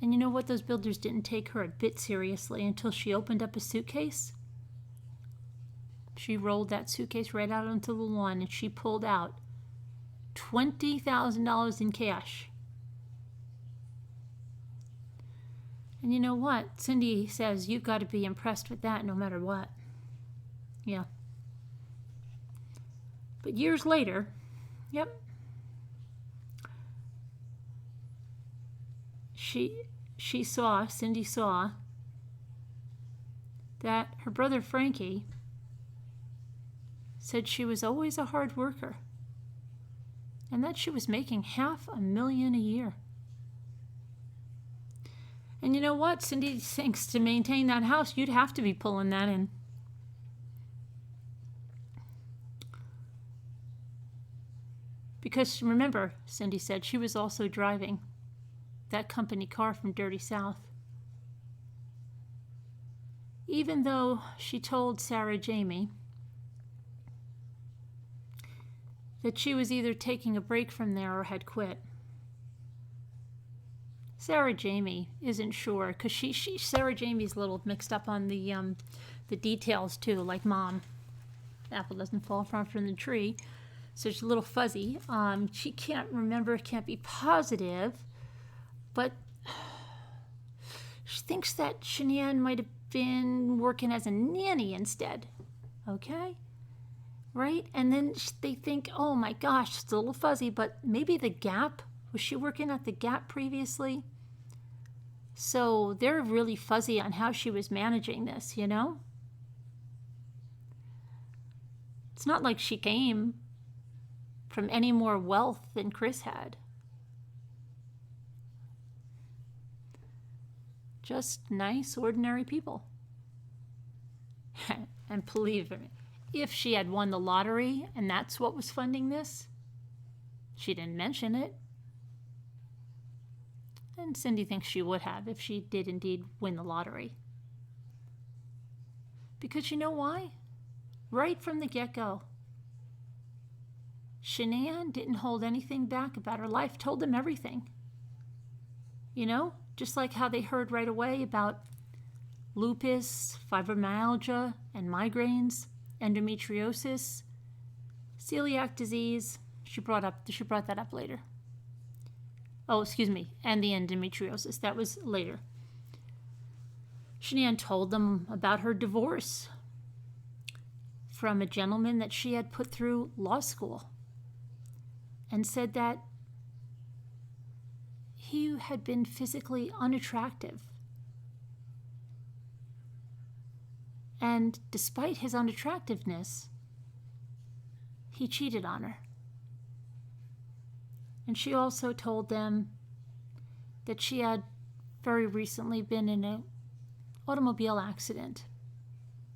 And you know what? Those builders didn't take her a bit seriously until she opened up a suitcase. She rolled that suitcase right out onto the lawn and she pulled out $20,000 in cash. And you know what? Cindy says you've got to be impressed with that no matter what. Yeah. But years later, Cindy saw that her brother Frankie said she was always a hard worker and that she was making $500,000 a year. And you know what? Cindy thinks to maintain that house, you'd have to be pulling that in. Because remember, Cindy said, she was also driving that company car from Dirty South. Even though she told Sarah Jamie that she was either taking a break from there or had quit. Sarah Jamie isn't sure because Sarah Jamie's a little mixed up on the details too, like Mom. The apple doesn't fall far from the tree, so she's a little fuzzy. She can't remember, can't be positive, but she thinks that Shanann might have been working as a nanny instead. Okay? Right? And then they think, oh my gosh, it's a little fuzzy, but maybe the Gap. Was she working at the Gap previously? So they're really fuzzy on how she was managing this, It's not like she came from any more wealth than Chris had. Just nice, ordinary people. And believe me, if she had won the lottery and that's what was funding this, she didn't mention it. And Cindy thinks she would have if she did indeed win the lottery. Because you know why? Right from the get-go, Shanann didn't hold anything back about her life, told them everything. Just like how they heard right away about lupus, fibromyalgia, and migraines, endometriosis, celiac disease. She brought that up later. Oh, excuse me, and the endometriosis. That was later. Shanann told them about her divorce from a gentleman that she had put through law school and said that he had been physically unattractive. And despite his unattractiveness, he cheated on her. And she also told them that she had very recently been in an automobile accident.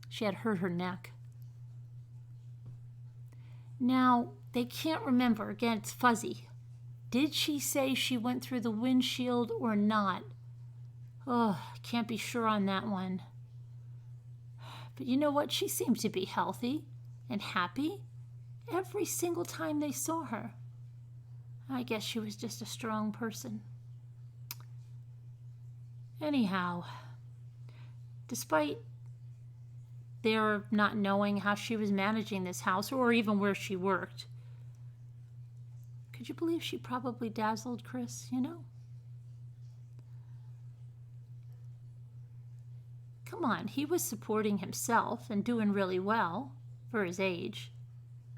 She had hurt her neck. Now, they can't remember. Again, it's fuzzy. Did she say she went through the windshield or not? Oh, I can't be sure on that one. But you know what? She seemed to be healthy and happy every single time they saw her. I guess she was just a strong person. Anyhow, despite their not knowing how she was managing this house or even where she worked, could you believe she probably dazzled Chris, Come on, he was supporting himself and doing really well for his age,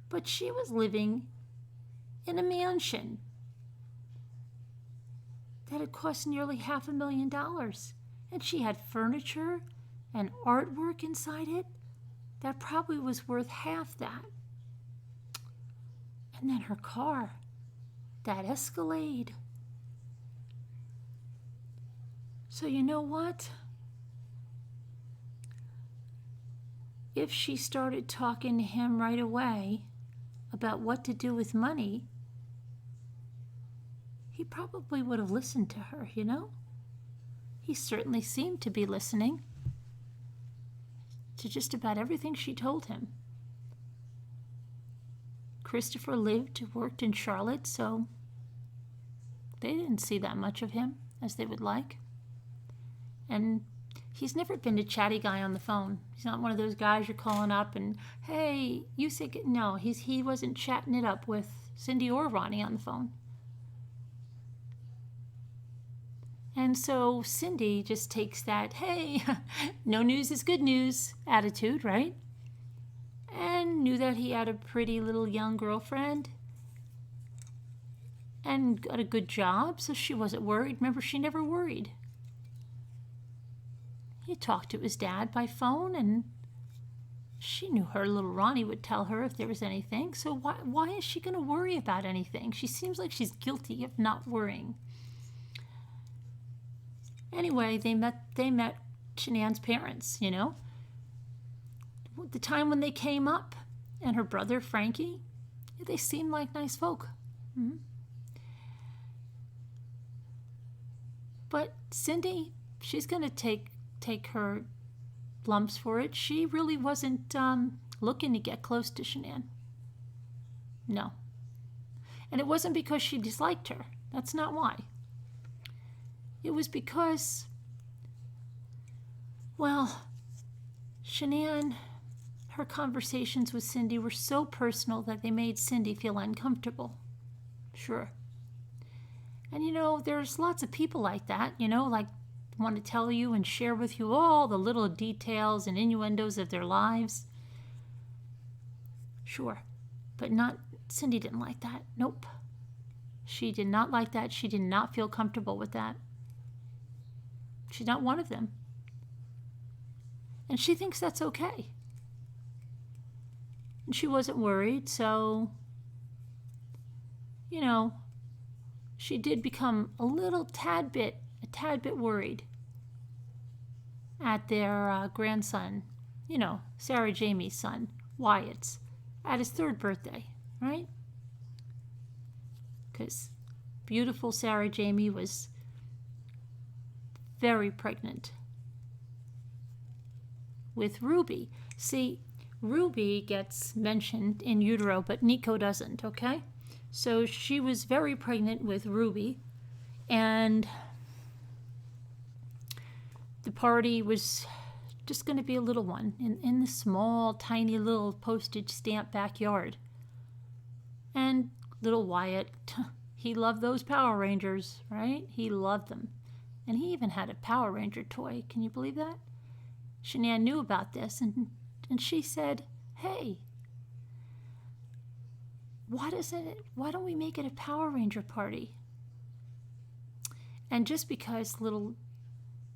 but she was living in a mansion that had cost nearly $500,000, and she had furniture and artwork inside it that probably was worth half that. And then her car, that Escalade. So you know what? if she started talking to him right away about what to do with money, he probably would have listened to her, you know? He certainly seemed to be listening to just about everything she told him. Christopher lived and worked in Charlotte, so they didn't see that much of him as they would like. And he's never been a chatty guy on the phone. He's not one of those guys you're calling up and, hey, you say, no, he wasn't chatting it up with Cindy or Ronnie on the phone. And so Cindy just takes that, hey, no news is good news attitude, right? And knew that he had a pretty little young girlfriend and got a good job, so she wasn't worried. Remember, she never worried. He talked to his dad by phone, and she knew her little Ronnie would tell her if there was anything. So why is she going to worry about anything? She seems like she's guilty of not worrying. Anyway, they met Shanann's parents, you know. The time when they came up, and her brother Frankie, they seemed like nice folk. Mm-hmm. But Cindy, she's going to take her lumps for it. She really wasn't looking to get close to Shanann. No. And it wasn't because she disliked her. That's not why. It was because, well, Shanann, her conversations with Cindy were so personal that they made Cindy feel uncomfortable. Sure. And you know, there's lots of people like that, you know, like want to tell you and share with you all the little details and innuendos of their lives. Sure. But Cindy didn't like that. Nope. She did not like that. She did not feel comfortable with that. She's not one of them. And she thinks that's okay. And she wasn't worried, so, you know, she did become a tad bit worried at their grandson, you know, Sarah Jamie's son, Wyatt's, at his 3rd birthday, right? Because beautiful Sarah Jamie was very pregnant with Ruby. See, Ruby gets mentioned in utero, but Nico doesn't, okay? So she was very pregnant with Ruby, and the party was just going to be a little one in the small, tiny little postage stamp backyard. And little Wyatt, he loved those Power Rangers, right? He loved them. And he even had a Power Ranger toy. Can you believe that? Shanann knew about this, and she said, hey, why don't we make it a Power Ranger party? And just because little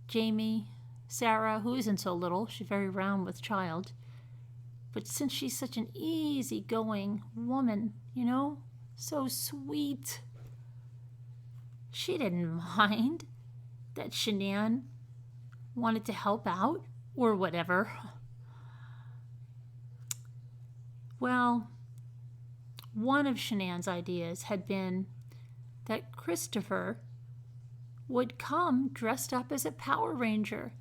Jamie, Sarah, who isn't so little, she's very round with child, but since she's such an easygoing woman, you know, so sweet, she didn't mind that Shanann wanted to help out or whatever. Well, one of Shanann's ideas had been that Christopher would come dressed up as a Power Ranger.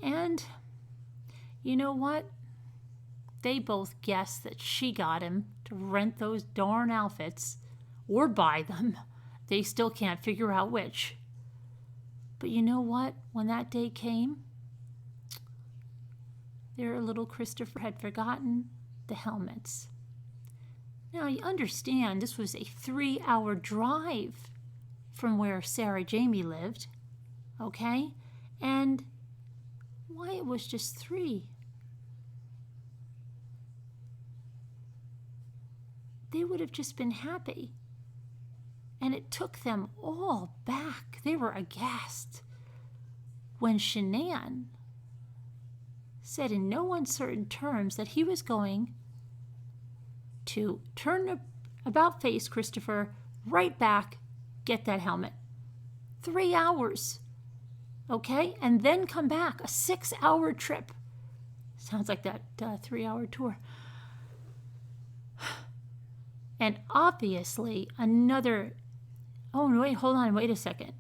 And you know what? They both guessed that she got him to rent those darn outfits or buy them. They still can't figure out which. But you know what? When that day came, their little Christopher had forgotten the helmets. Now, you understand, this was a 3-hour drive from where Sarah Jamie lived, okay? And Wyatt was just 3. They would have just been happy. And it took them all back. They were aghast when Shanann said in no uncertain terms that he was going to turn about face Christopher, right back, get that helmet. 3 hours, okay? And then come back, a 6-hour trip. Sounds like that 3-hour tour. And obviously another, oh wait, hold on, wait a second.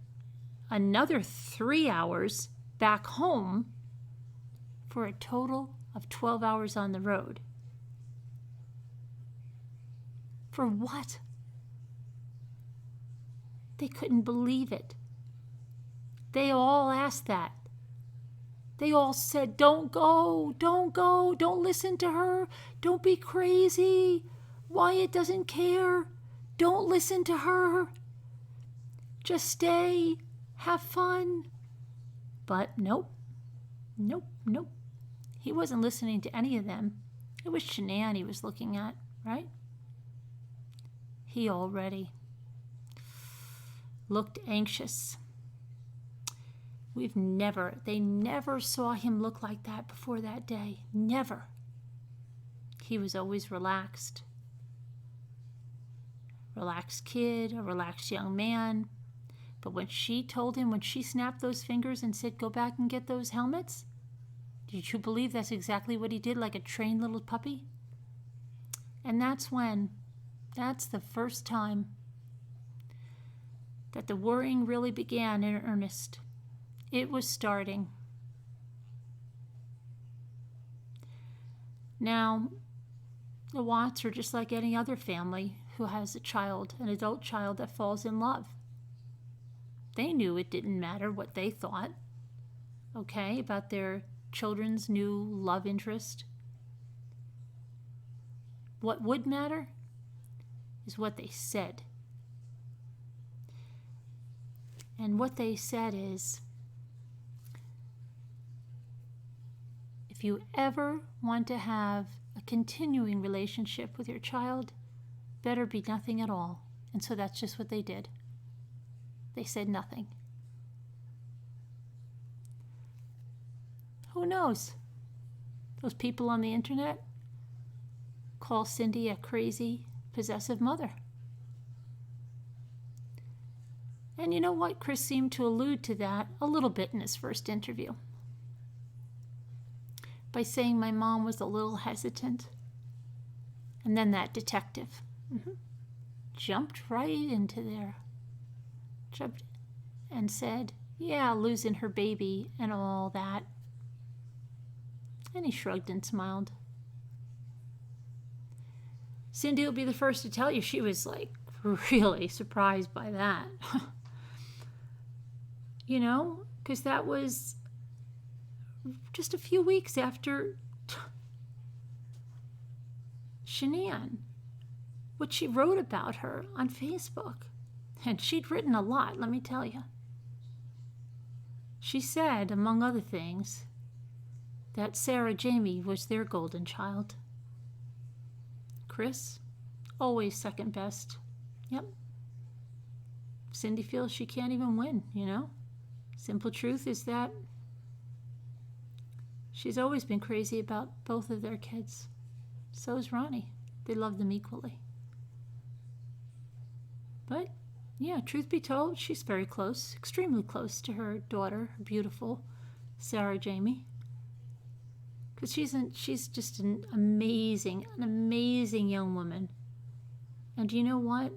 Another 3 hours back home for a total of 12 hours on the road. For what? They couldn't believe it. They all asked that. They all said, don't go, don't listen to her, don't be crazy. Wyatt doesn't care. Don't listen to her. Just stay, have fun. But nope. He wasn't listening to any of them. It was Shanann he was looking at, right? He already looked anxious. They never saw him look like that before that day. Never. He was always relaxed. Relaxed kid, a relaxed young man. But when she told him, when she snapped those fingers and said, go back and get those helmets, did you believe that's exactly what he did, like a trained little puppy? And that's the first time that the worrying really began in earnest. It was starting. Now, the Watts are just like any other family who has a child, an adult child that falls in love. They knew it didn't matter what they thought, okay, about their children's new love interest. What would matter is what they said. And what they said is, if you ever want to have a continuing relationship with your child, better be nothing at all. And so that's just what they did. They said nothing. Who knows? Those people on the internet call Cindy a crazy, possessive mother. And you know what? Chris seemed to allude to that a little bit in his first interview by saying my mom was a little hesitant. And then that detective jumped right into there. Jumped and said, yeah, losing her baby and all that. And he shrugged and smiled. Cindy will be the first to tell you she was like really surprised by that. You know, because that was just a few weeks after Shanann, what she wrote about her on Facebook. And she'd written a lot, let me tell you. She said, among other things, that Sarah Jamie was their golden child. Chris, always second best. Yep. Cindy feels she can't even win, you know? Simple truth is that she's always been crazy about both of their kids. So's Ronnie. They love them equally. But, yeah, truth be told, she's very close, extremely close to her daughter, her beautiful Sarah Jamie. Because she's just an amazing young woman. And you know what?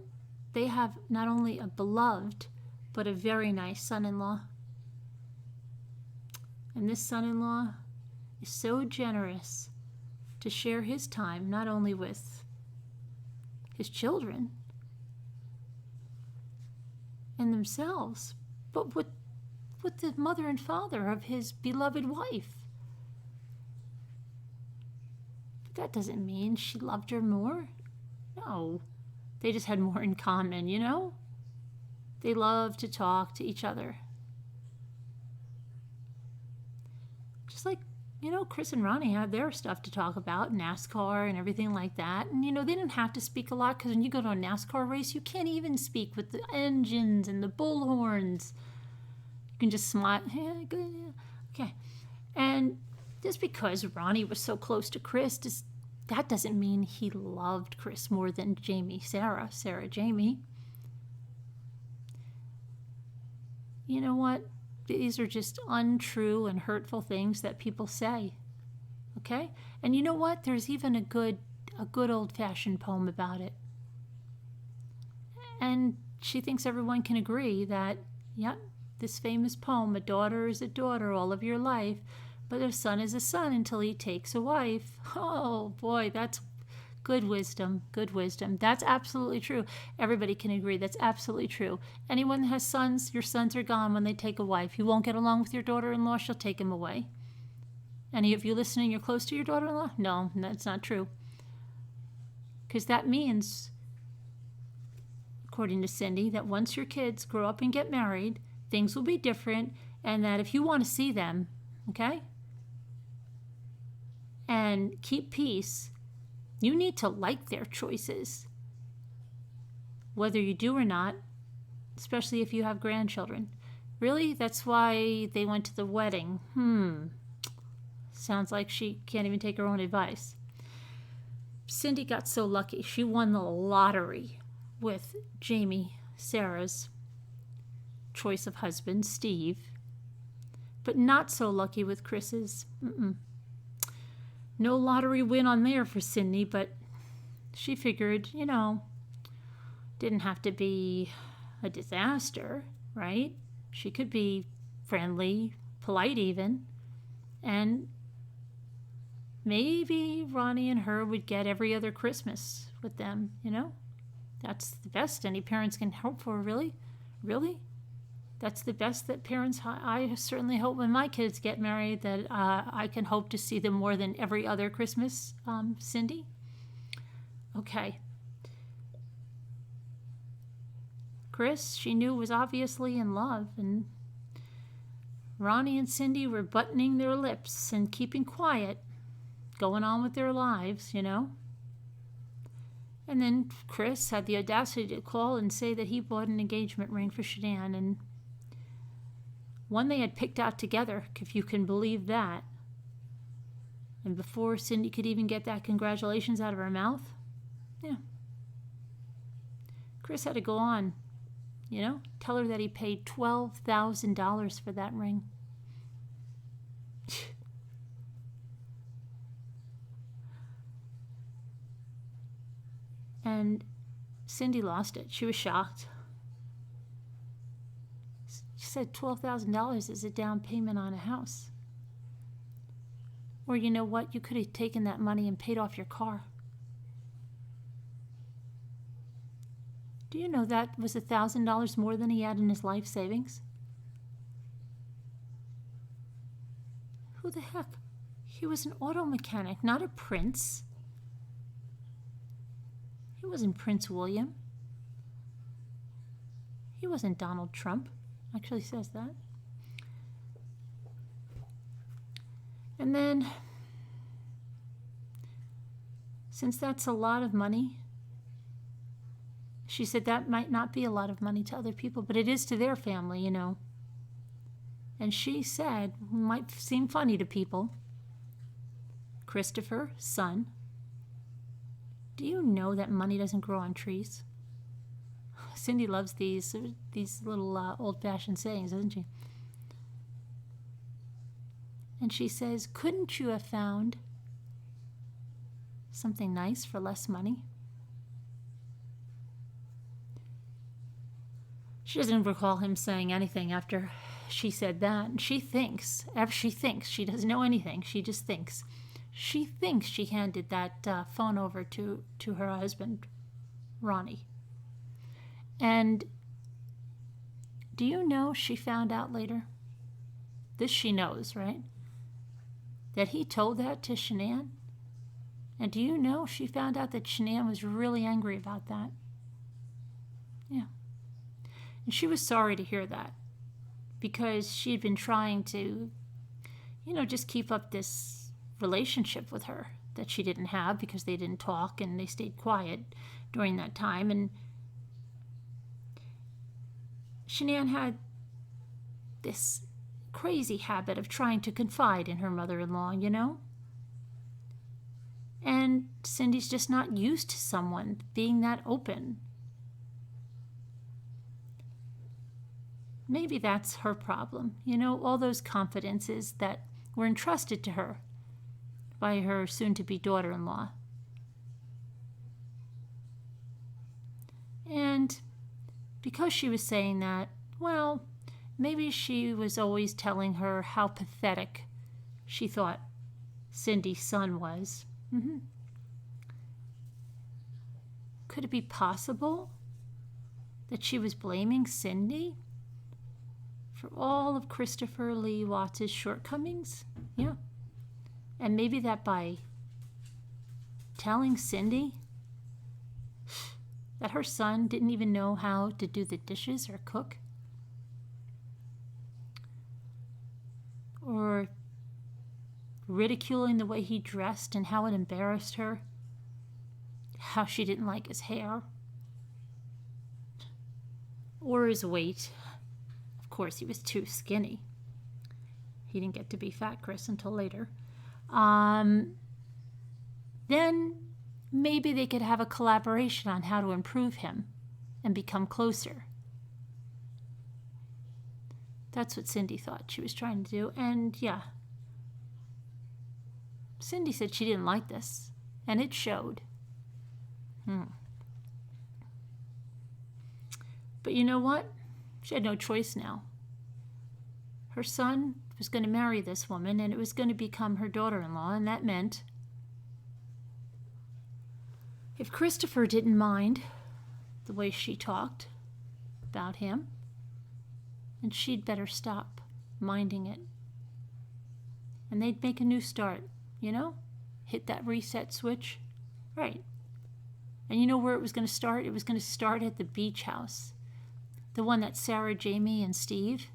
They have not only a beloved, but a very nice son-in-law. And this son-in-law is so generous to share his time not only with his children and themselves, but with the mother and father of his beloved wife. But that doesn't mean she loved her more. No, they just had more in common, you know? They loved to talk to each other. Just like, you know, Chris and Ronnie had their stuff to talk about, NASCAR and everything like that. And, you know, they didn't have to speak a lot because when you go to a NASCAR race, you can't even speak with the engines and the bullhorns. You can just smile. Yeah, good. Yeah. Okay. And just because Ronnie was so close to Chris, that doesn't mean he loved Chris more than Sarah Jamie. You know what? These are just untrue and hurtful things that people say. Okay? And you know what? There's even a good old-fashioned poem about it. And she thinks everyone can agree that, yep, this famous poem, a daughter is a daughter all of your life, but a son is a son until he takes a wife. Oh boy, that's good wisdom, good wisdom. That's absolutely true. Everybody can agree that's absolutely true. Anyone that has sons, your sons are gone when they take a wife. You won't get along with your daughter-in-law, she'll take him away. Any of you listening, you're close to your daughter-in-law? No, that's not true. Because that means, according to Cindy, that once your kids grow up and get married, things will be different, and that if you want to see them, okay, and keep peace, you need to like their choices, whether you do or not, especially if you have grandchildren. Really? That's why they went to the wedding. Sounds like she can't even take her own advice. Cindy got so lucky. She won the lottery with Jamie, Sarah's choice of husband, Steve, but not so lucky with Chris's. No lottery win on there for Cindy, but she figured, didn't have to be a disaster, right? She could be friendly, polite even, and maybe Ronnie and her would get every other Christmas with them, That's the best any parents can hope for, really. Really? That's the best that parents, I certainly hope when my kids get married that I can hope to see them more than every other Christmas, Cindy. Okay. Chris, she knew, was obviously in love, and Ronnie and Cindy were buttoning their lips and keeping quiet, going on with their lives, And then Chris had the audacity to call and say that he bought an engagement ring for Shanann, and one they had picked out together, if you can believe that. And before Cindy could even get that congratulations out of her mouth, Chris had to go on, tell her that he paid $12,000 for that ring. And Cindy lost it. She was shocked. She said $12,000 is a down payment on a house. Or you know what? You could have taken that money and paid off your car. Do you know that was $1,000 more than he had in his life savings? Who the heck? He was an auto mechanic, not a prince. He wasn't Prince William. He wasn't Donald Trump. Actually says that. And then, since that's a lot of money, she said that might not be a lot of money to other people, but it is to their family, And she said, might seem funny to people, Christopher, son, do you know that money doesn't grow on trees? Cindy loves these little old-fashioned sayings, doesn't she? And she says, couldn't you have found something nice for less money? She doesn't recall him saying anything after she said that. And she thinks, she doesn't know anything, she just thinks. She thinks she handed that phone over to her husband, Ronnie. And do you know she found out later? This she knows, right? That he told that to Shanann. And do you know she found out that Shanann was really angry about that? Yeah. And she was sorry to hear that, because she had been trying to, just keep up this relationship with her that she didn't have because they didn't talk and they stayed quiet during that time. And Shanann had this crazy habit of trying to confide in her mother-in-law, And Cindy's just not used to someone being that open. Maybe that's her problem, all those confidences that were entrusted to her by her soon-to-be daughter-in-law. And because she was saying that, well, maybe she was always telling her how pathetic she thought Cindy's son was. Could it be possible that she was blaming Cindy for all of Christopher Lee Watts' shortcomings? Yeah. And maybe that by telling Cindy that her son didn't even know how to do the dishes or cook, or ridiculing the way he dressed and how it embarrassed her, how she didn't like his hair or his weight. Of course, he was too skinny. He didn't get to be Fat Chris until later. Then maybe they could have a collaboration on how to improve him and become closer. That's what Cindy thought she was trying to do. And yeah, Cindy said she didn't like this, and it showed. But you know what? She had no choice now. Her son was going to marry this woman, and it was going to become her daughter-in-law, and that meant if Christopher didn't mind the way she talked about him, then she'd better stop minding it. And they'd make a new start, hit that reset switch. Right. And you know where it was going to start? It was going to start at the beach house. The one that Sarah, Jamie, and Steve,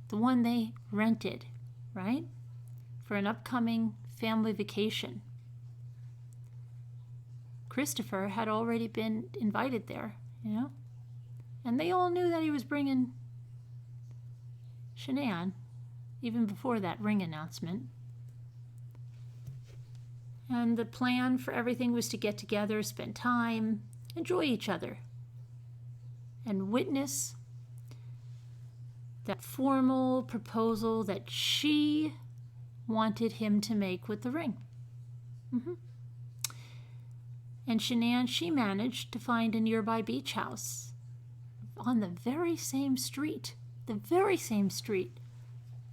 the one they rented, right? For an upcoming family vacation. Christopher had already been invited there, And they all knew that he was bringing Shanann, even before that ring announcement. And the plan for everything was to get together, spend time, enjoy each other, and witness that formal proposal that she wanted him to make with the ring. And Shanann, she managed to find a nearby beach house on the very same street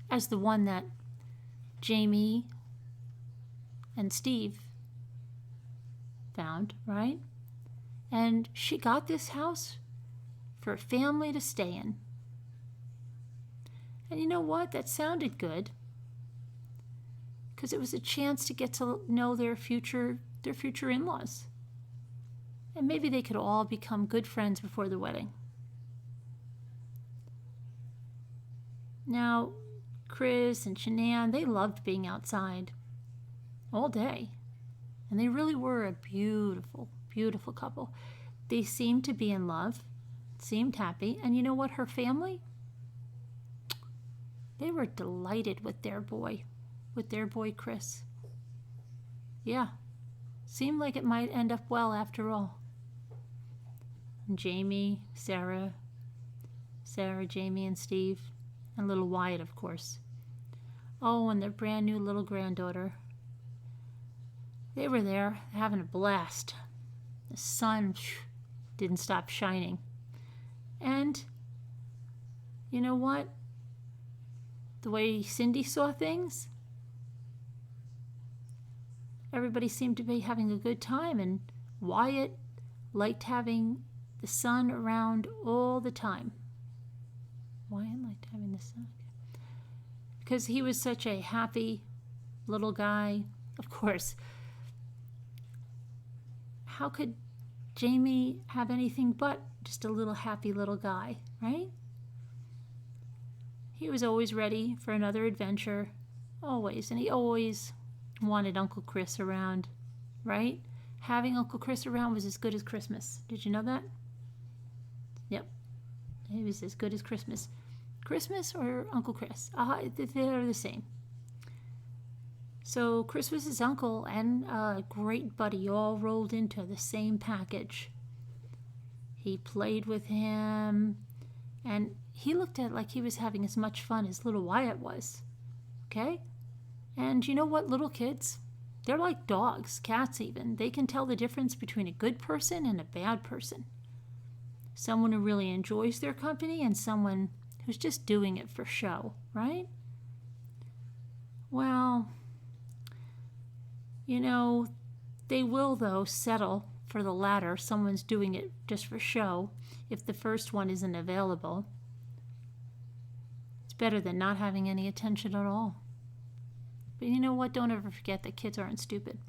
as the one that Jamie and Steve found, right? And she got this house for a family to stay in. And you know what? That sounded good, because it was a chance to get to know their future in-laws. And maybe they could all become good friends before the wedding. Now, Chris and Shanann, they loved being outside all day. And they really were a beautiful, beautiful couple. They seemed to be in love, seemed happy. And you know what? Her family? They were delighted with their boy Chris. Yeah, seemed like it might end up well after all. And Jamie, Sarah, Jamie, and Steve, and little Wyatt, of course. Oh, and their brand new little granddaughter. They were there having a blast. The sun didn't stop shining. And you know what? The way Cindy saw things, everybody seemed to be having a good time, and Wyatt liked having the sun around all the time. Wyatt liked having the sun because he was such a happy little guy. Of course, how could Jamie have anything but just a little happy little guy, right? He was always ready for another adventure, always, and he always wanted Uncle Chris around, right? Having Uncle Chris around was as good as Christmas. Did you know that? Yep, it was as good as Christmas. Christmas or Uncle Chris? They're the same. So Chris was his uncle and a great buddy, all rolled into the same package. He played with him, and he looked at it like he was having as much fun as little Wyatt was. Okay? And you know what, little kids? They're like dogs, cats even. They can tell the difference between a good person and a bad person. Someone who really enjoys their company and someone who's just doing it for show, right? Well, they will, though, settle for the latter. Someone's doing it just for show if the first one isn't available. It's better than not having any attention at all. But you know what? Don't ever forget that kids aren't stupid.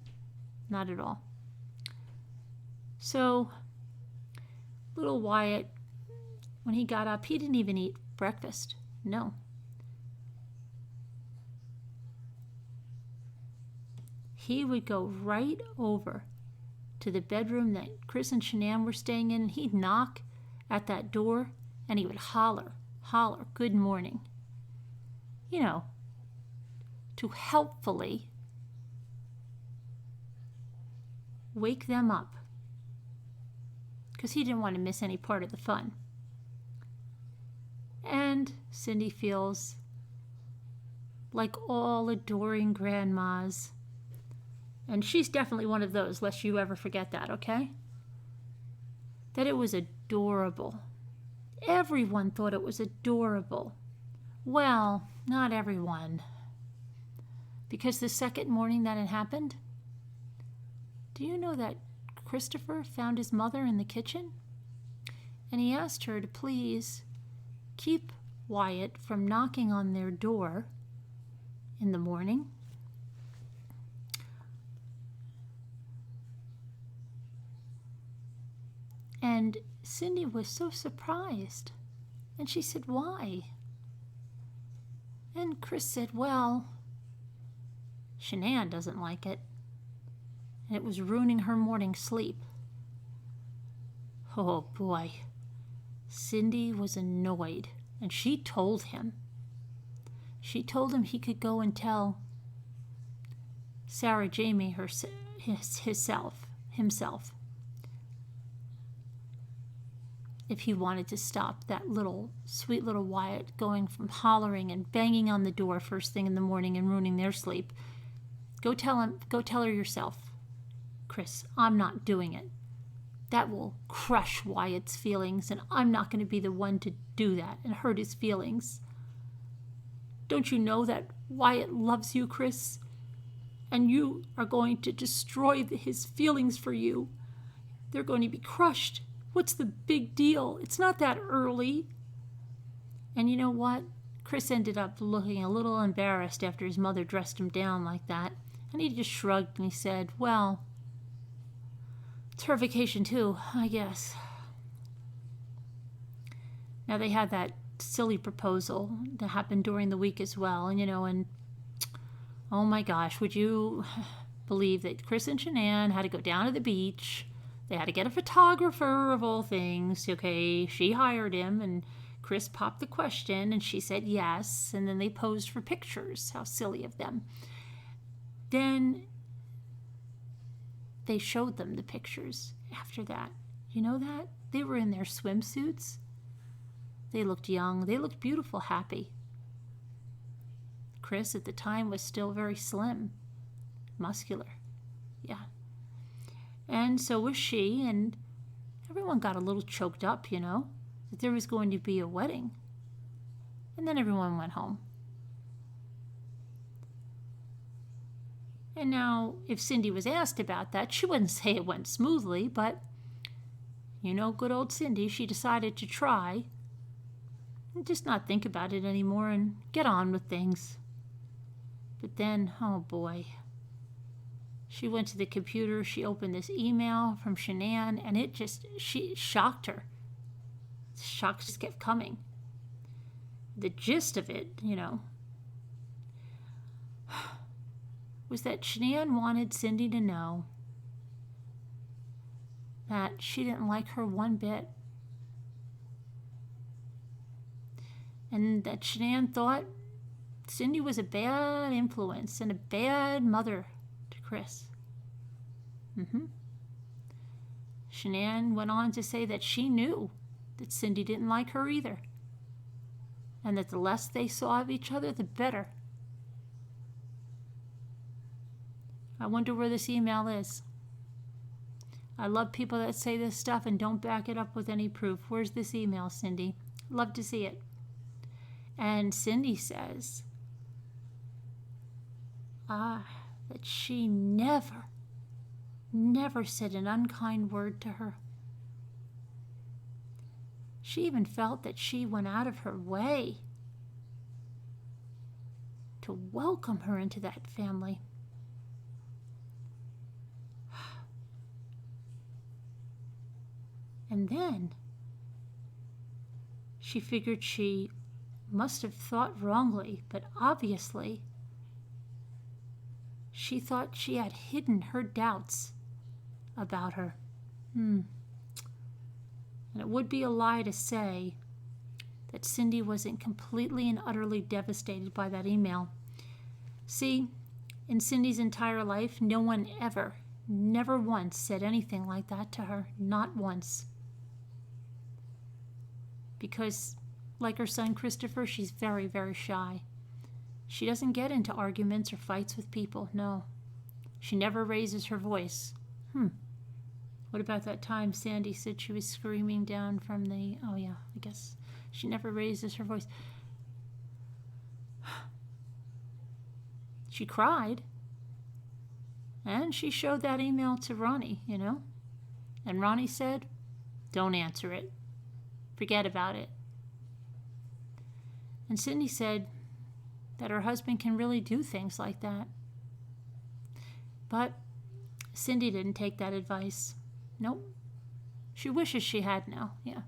Not at all. So, little Wyatt, when he got up, he didn't even eat breakfast. No. He would go right over to the bedroom that Chris and Shanann were staying in, and he'd knock at that door, and he would holler, good morning. To helpfully wake them up, because he didn't want to miss any part of the fun. And Cindy feels like all adoring grandmas, and she's definitely one of those, lest you ever forget that, okay? That it was adorable. Everyone thought it was adorable. Well, not everyone. Because the second morning that it happened, do you know that Christopher found his mother in the kitchen? And he asked her to please keep Wyatt from knocking on their door in the morning. And Cindy was so surprised. And she said, why? And Chris said, well, Shanann doesn't like it. And it was ruining her morning sleep. Oh boy. Cindy was annoyed. And she told him. She told him he could go and tell Sarah Jamie himself. If he wanted to stop that sweet little Wyatt going from hollering and banging on the door first thing in the morning and ruining their sleep. Go tell her yourself. Chris, I'm not doing it. That will crush Wyatt's feelings, and I'm not going to be the one to do that and hurt his feelings. Don't you know that Wyatt loves you, Chris? And you are going to destroy his feelings for you. They're going to be crushed. What's the big deal? It's not that early. And you know what? Chris ended up looking a little embarrassed after his mother dressed him down like that. And he just shrugged and he said, well, it's her vacation too, I guess. Now they had that silly proposal that happened during the week as well. And oh my gosh, would you believe that Chris and Shanann had to go down to the beach? They had to get a photographer of all things. Okay, she hired him, and Chris popped the question, and she said yes, and then they posed for pictures. How silly of them. Then they showed them the pictures after that. You know that? They were in their swimsuits. They looked young. They looked beautiful, happy. Chris at the time was still very slim, muscular. Yeah. And so was she, and everyone got a little choked up, that there was going to be a wedding. And then everyone went home. And now, if Cindy was asked about that, she wouldn't say it went smoothly, but, good old Cindy, she decided to try and just not think about it anymore and get on with things. But then, oh boy. She went to the computer, she opened this email from Shanann, and she shocked her. The shock just kept coming. The gist of it, was that Shanann wanted Cindy to know that she didn't like her one bit. And that Shanann thought Cindy was a bad influence and a bad mother to Chris. Shanann went on to say that she knew that Cindy didn't like her either, and that the less they saw of each other, the better. I wonder where this email is. I love people that say this stuff and don't back it up with any proof. Where's this email, Cindy? Love to see it. And Cindy says, that she never said an unkind word to her. She even felt that she went out of her way to welcome her into that family. And then she figured she must have thought wrongly, but obviously she thought she had hidden her doubts about her. And it would be a lie to say that Cindy wasn't completely and utterly devastated by that email. See, in Cindy's entire life, no one ever, never once said anything like that to her. Not once. Because, like her son Christopher, she's very, very shy. She doesn't get into arguments or fights with people, no. She never raises her voice. What about that time Sandy said she was screaming down from the... Oh yeah, I guess she never raises her voice. She cried. And she showed that email to Ronnie, you know. And Ronnie said, don't answer it. Forget about it. And Cindy said that her husband can really do things like that. But Cindy didn't take that advice. Nope. She wishes she had now, yeah.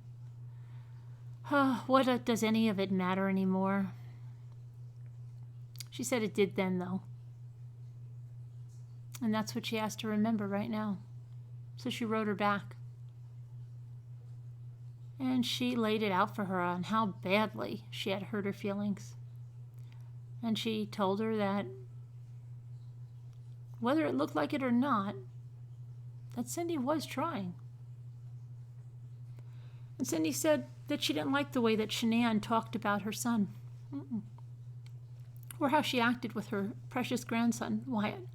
What does any of it matter anymore? She said it did then, though. And that's what she has to remember right now. So she wrote her back. And she laid it out for her on how badly she had hurt her feelings. And she told her that whether it looked like it or not, that Cindy was trying. And Cindy said that she didn't like the way that Shanann talked about her son. Or how she acted with her precious grandson, Wyatt.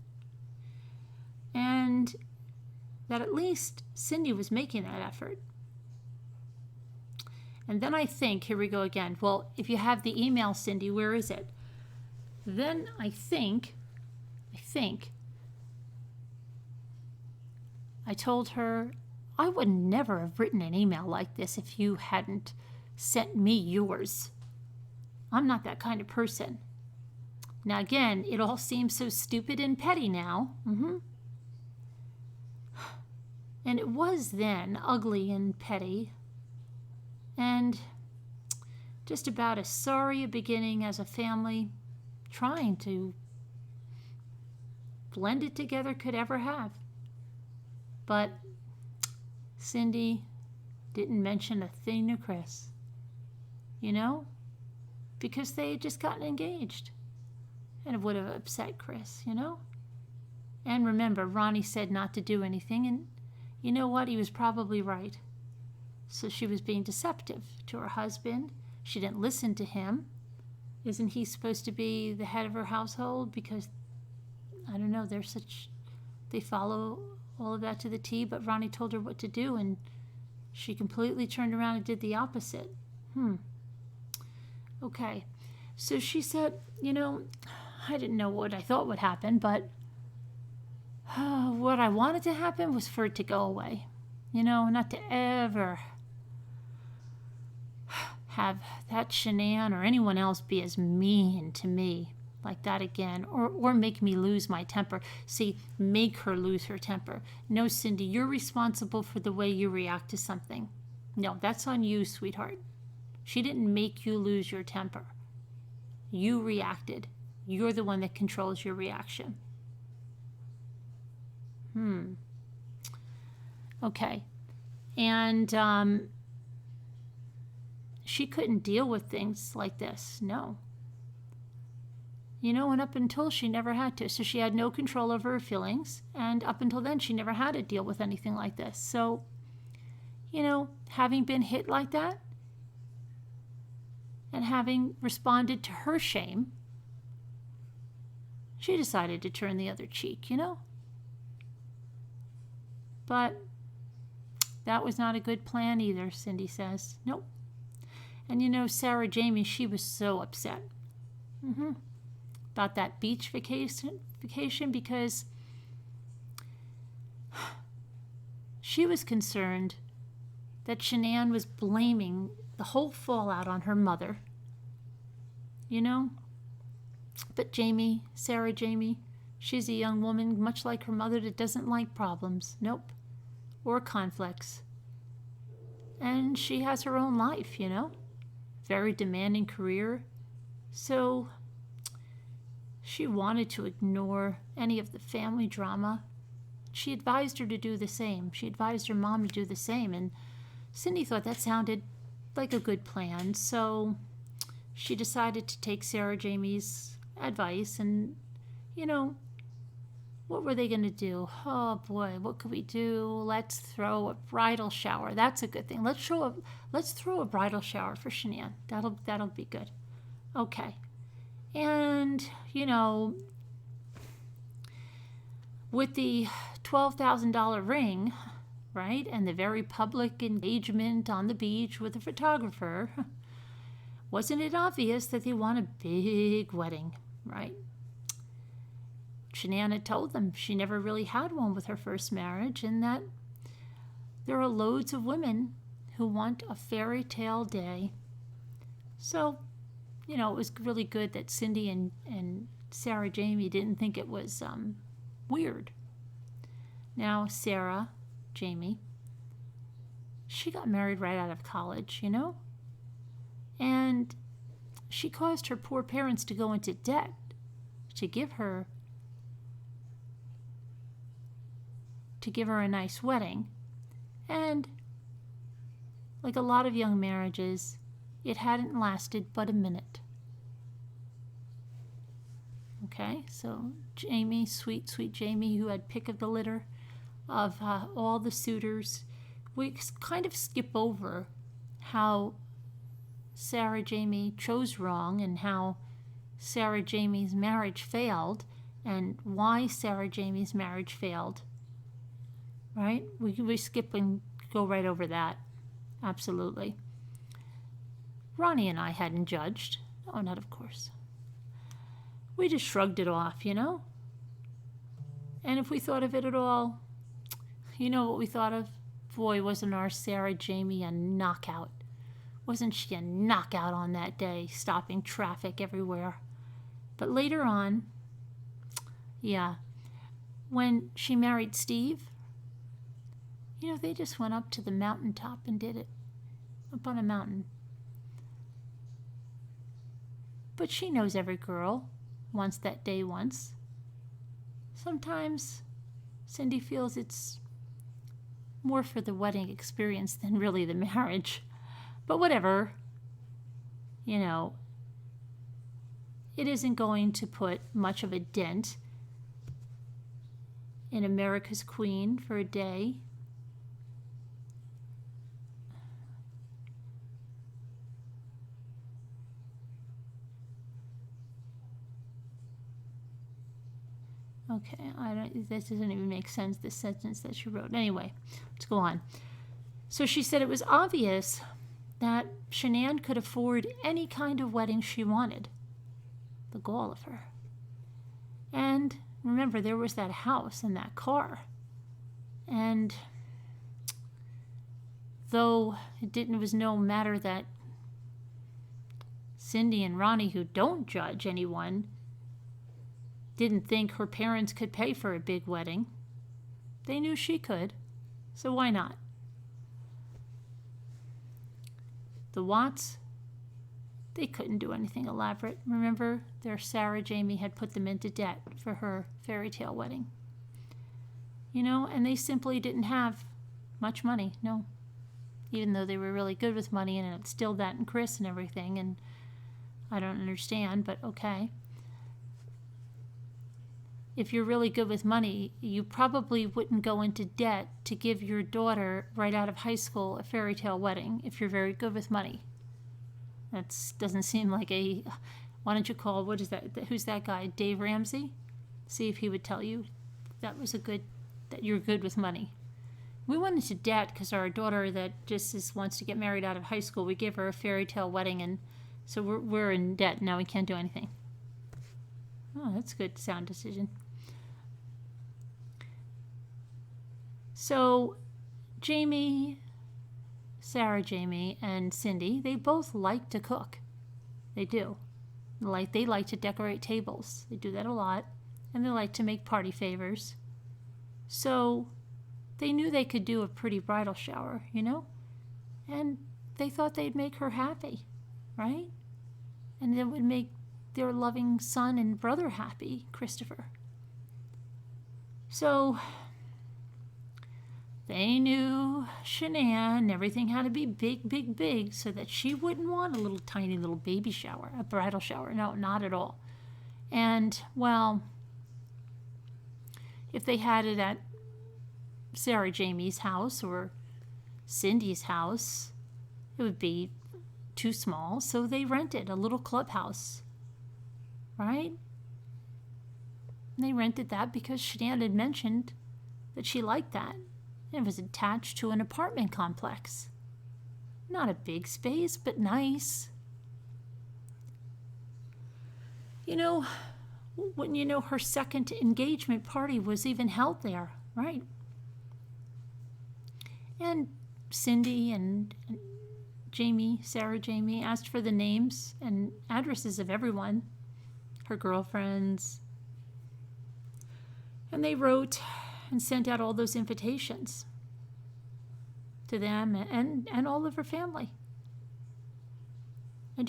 And that at least Cindy was making that effort. And then I think, here we go again, well, if you have the email, Cindy, where is it? Then I think, I told her, I would never have written an email like this if you hadn't sent me yours. I'm not that kind of person. Now again, it all seems so stupid and petty now. And it was then ugly and petty. And just about as sorry a beginning as a family trying to blend it together could ever have. But Cindy didn't mention a thing to Chris, you know, because they had just gotten engaged. And it would have upset Chris, you know. And remember, Ronnie said not to do anything, and you know what? He was probably right. So she was being deceptive to her husband. She didn't listen to him. Isn't he supposed to be the head of her household? Because, I don't know, they follow all of that to the T, but Ronnie told her what to do, and she completely turned around and did the opposite. Okay. So she said, you know, I didn't know what I thought would happen, but what I wanted to happen was for it to go away. You know, not to ever have that Shanann or anyone else be as mean to me like that again, or make me lose my temper. See, make her lose her temper. No, Cindy, you're responsible for the way you react to something. No, that's on you, sweetheart. She didn't make you lose your temper. You reacted. You're the one that controls your reaction. Okay. And she couldn't deal with things like this. No. You know, and up until she never had to. So she had no control over her feelings. And up until then, she never had to deal with anything like this. So, you know, having been hit like that and having responded to her shame, she decided to turn the other cheek, you know? But that was not a good plan either, Cindy says. Nope. And you know, Sarah Jamie, she was so upset about that beach vacation because she was concerned that Shanann was blaming the whole fallout on her mother. You know? But Jamie, Sarah Jamie, she's a young woman, much like her mother, that doesn't like problems. Nope. Or conflicts. And she has her own life, you know? Very demanding career. So she wanted to ignore any of the family drama. She advised her to do the same. She advised her mom to do the same. And Cindy thought that sounded like a good plan. So she decided to take Sarah Jamie's advice and, you know, what were they going to do? Oh boy, what could we do? Let's throw a bridal shower. That's a good thing. Let's throw a bridal shower for Shanann. That'll be good. Okay. And, you know, with the $12,000 ring, right, and the very public engagement on the beach with a photographer, wasn't it obvious that they want a big wedding, right? Shanann had told them she never really had one with her first marriage, and that there are loads of women who want a fairy tale day. So, you know, it was really good that Cindy and Sarah Jamie didn't think it was weird. Now, Sarah Jamie, she got married right out of college, you know? And she caused her poor parents to go into debt to give her a nice wedding. And like a lot of young marriages, it hadn't lasted but a minute. Okay, so Jamie, sweet Jamie, who had pick of the litter of all the suitors, we kind of skip over how Sarah Jamie chose wrong and how Sarah Jamie's marriage failed and why Sarah Jamie's marriage failed. Right? We skip and go right over that. Absolutely. Ronnie and I hadn't judged. Oh, not of course. We just shrugged it off, you know? And if we thought of it at all, you know what we thought of? Boy, wasn't our Sarah Jamie a knockout. Wasn't she a knockout on that day, stopping traffic everywhere? But later on, yeah, when she married Steve, you know, they just went up to the mountaintop and did it. Up on a mountain. But she knows every girl wants that day once. Sometimes Cindy feels it's more for the wedding experience than really the marriage. But whatever. You know, it isn't going to put much of a dent in America's Queen for a day. Okay, this doesn't even make sense, this sentence that she wrote. Anyway, let's go on. So she said it was obvious that Shanann could afford any kind of wedding she wanted. The gall of her. And remember, there was that house and that car. And though it was no matter that Cindy and Ronnie, who don't judge anyone, didn't think her parents could pay for a big wedding, they knew she could, so why not? The Watts, they couldn't do anything elaborate. Remember, their Sarah Jamie had put them into debt for her fairy tale wedding. You know, and they simply didn't have much money, no. Even though they were really good with money and it's still that and Chris and everything, and I don't understand, but okay. If you're really good with money, you probably wouldn't go into debt to give your daughter right out of high school a fairy tale wedding if you're very good with money. That doesn't seem like why don't you call, what is that, who's that guy, Dave Ramsey? See if he would tell you that you're good with money. We went into debt because our daughter that just wants to get married out of high school, we gave her a fairy tale wedding, and so we're in debt now. We can't do anything. Oh, that's a good sound decision. So Sarah, Jamie, and Cindy, they both like to cook. They do. They like to decorate tables. They do that a lot. And they like to make party favors. So they knew they could do a pretty bridal shower, And they thought they'd make her happy, right? And it would make their loving son and brother happy, Christopher. So they knew Shanann, everything had to be big, big, big, so that she wouldn't want a little tiny little baby shower, a bridal shower. No, not at all. And, well, if they had it at Sarah Jamie's house or Cindy's house, it would be too small, so they rented a little clubhouse, right? And they rented that because Shanann had mentioned that she liked that. It was attached to an apartment complex. Not a big space, but nice. Wouldn't you know, her second engagement party was even held there, right? And Cindy and Jamie, Sarah Jamie, asked for the names and addresses of everyone, her girlfriends. And they wrote and sent out all those invitations to them and all of her family. And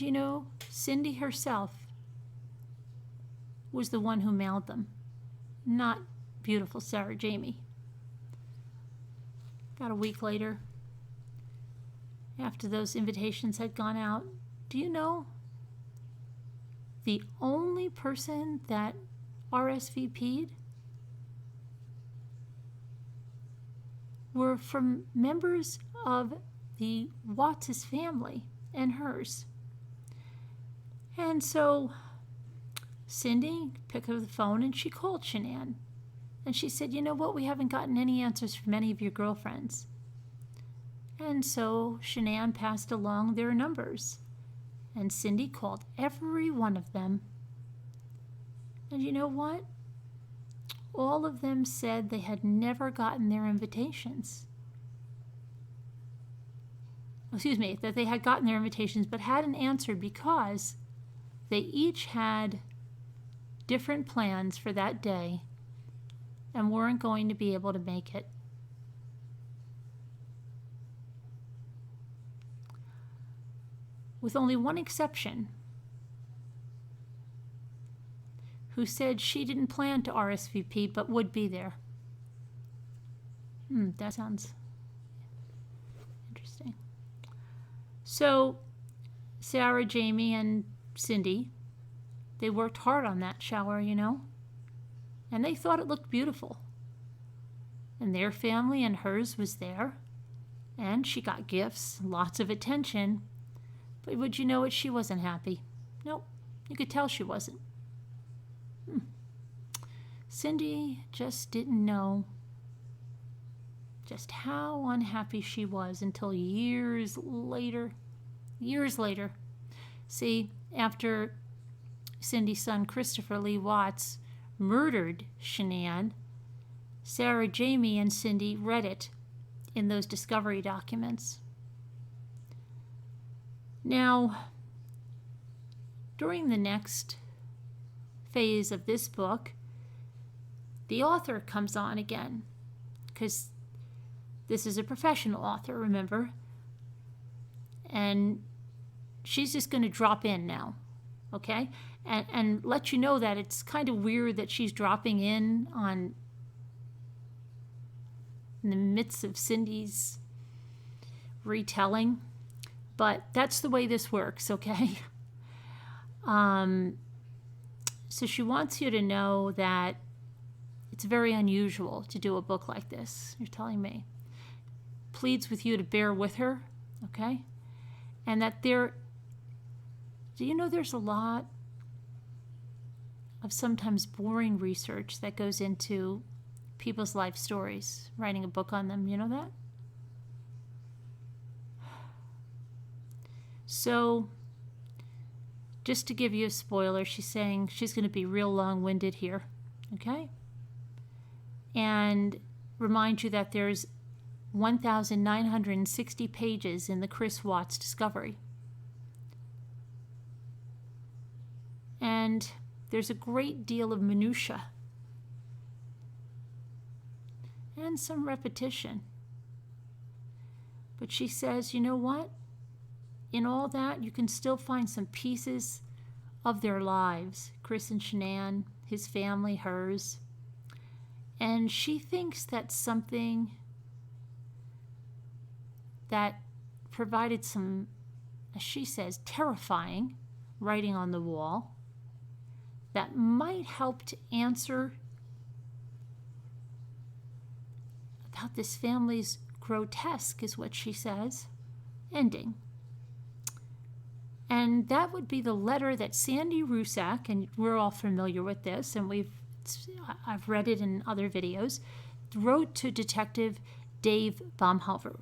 Cindy herself was the one who mailed them, not beautiful Sarah Jamie. About a week later, after those invitations had gone out, do you know the only person that RSVP'd were from members of the Watts' family and hers. And so Cindy picked up the phone and she called Shanann. And she said, you know what, we haven't gotten any answers from any of your girlfriends. And so Shanann passed along their numbers. And Cindy called every one of them. And you know what? All of them said they had never gotten their invitations. That they had gotten their invitations but hadn't answered because they each had different plans for that day and weren't going to be able to make it. With only one exception, who said she didn't plan to RSVP but would be there. That sounds interesting. So Sarah, Jamie, and Cindy, they worked hard on that shower, and they thought it looked beautiful. And their family and hers was there, and she got gifts, lots of attention, but would you know it, she wasn't happy. Nope, you could tell she wasn't. Cindy just didn't know just how unhappy she was until years later. See, after Cindy's son Christopher Lee Watts murdered Shanann, Sarah, Jamie, and Cindy read it in those discovery documents. Now, during the next phase of this book, the author comes on again, because this is a professional author, remember? And she's just going to drop in now, okay? And let you know that it's kind of weird that she's dropping in the midst of Cindy's retelling, but that's the way this works, okay? So she wants you to know that it's very unusual to do a book like this. You're telling me. Pleads with you to bear with her, okay? And that there's a lot of sometimes boring research that goes into people's life stories, writing a book on them. You know that? So, just to give you a spoiler, she's saying she's going to be real long-winded here, okay? And remind you that there's 1,960 pages in the Chris Watts discovery. And there's a great deal of minutia and some repetition. But she says, you know what? In all that, you can still find some pieces of their lives. Chris and Shanann, his family, hers. And she thinks that's something that provided some, as she says, terrifying writing on the wall that might help to answer about this family's grotesque, is what she says, ending. And that would be the letter that Sandy Rusak, and we're all familiar with this, and I've read it in other videos, wrote to Detective Dave Baumhofer,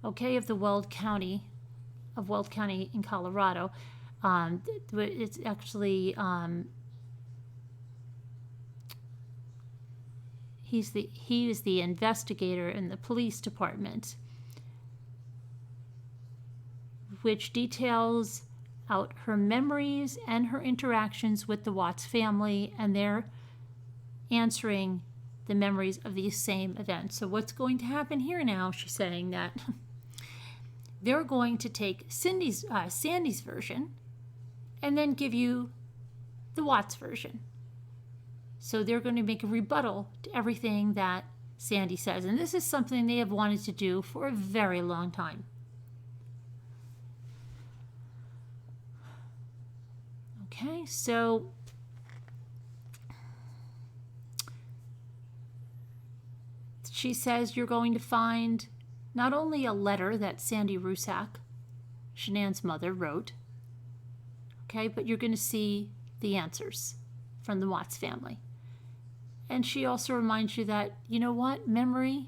okay, of Weld County in Colorado. It's actually he is the investigator in the police department, which details out her memories and her interactions with the Watts family, and they're answering the memories of these same events. So what's going to happen here now, she's saying that they're going to take Sandy's version and then give you the Watts version. So they're going to make a rebuttal to everything that Sandy says. And this is something they have wanted to do for a very long time. Okay, so she says you're going to find not only a letter that Sandy Rusak, Shanann's mother, wrote, okay, but you're going to see the answers from the Watts family. And she also reminds you that, you know what, memory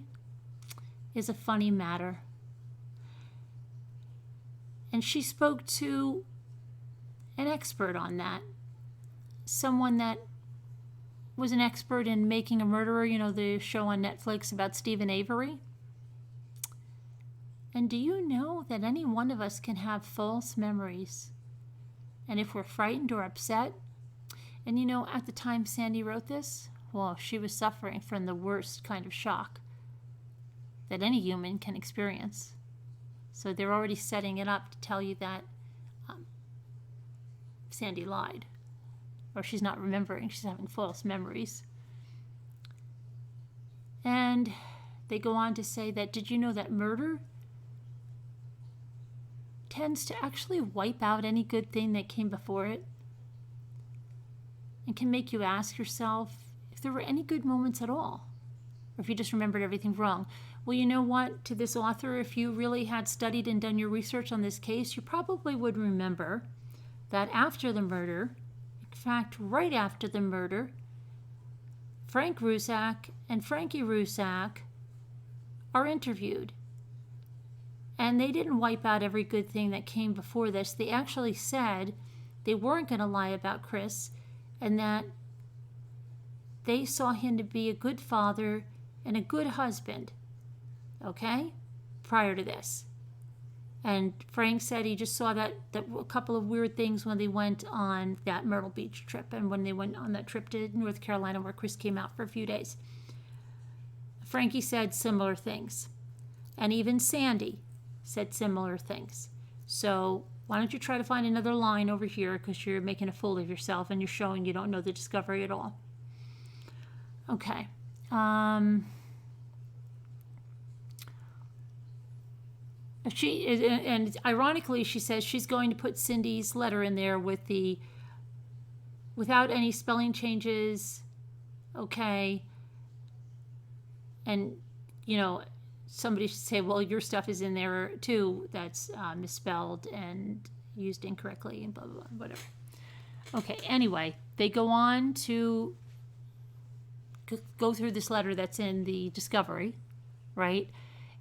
is a funny matter. And she spoke to an expert on that, someone that was an expert in Making a Murderer, you know, the show on Netflix about Stephen Avery. And do you know that any one of us can have false memories? And if we're frightened or upset, and you know, at the time Sandy wrote this, well, she was suffering from the worst kind of shock that any human can experience. So they're already setting it up to tell you that Sandy lied, or she's not remembering, she's having false memories. And they go on to say that, did you know that murder tends to actually wipe out any good thing that came before it, and can make you ask yourself if there were any good moments at all, or if you just remembered everything wrong. Well, you know what, to this author, if you really had studied and done your research on this case, you probably would remember that after the murder, in fact, right after the murder, Frank Rusak and Frankie Rusak are interviewed. And they didn't wipe out every good thing that came before this. They actually said they weren't going to lie about Chris, and that they saw him to be a good father and a good husband, okay, prior to this. And Frank said he just saw that a couple of weird things when they went on that Myrtle Beach trip, and when they went on that trip to North Carolina where Chris came out for a few days. Frankie said similar things. And even Sandy said similar things. So why don't you try to find another line over here, because you're making a fool of yourself and you're showing you don't know the discovery at all. Okay. And ironically, she says she's going to put Cindy's letter in there without any spelling changes, okay? And, you know, somebody should say, well, your stuff is in there too that's misspelled and used incorrectly and blah, blah, blah, whatever. Okay, anyway, they go on to go through this letter that's in the discovery, right?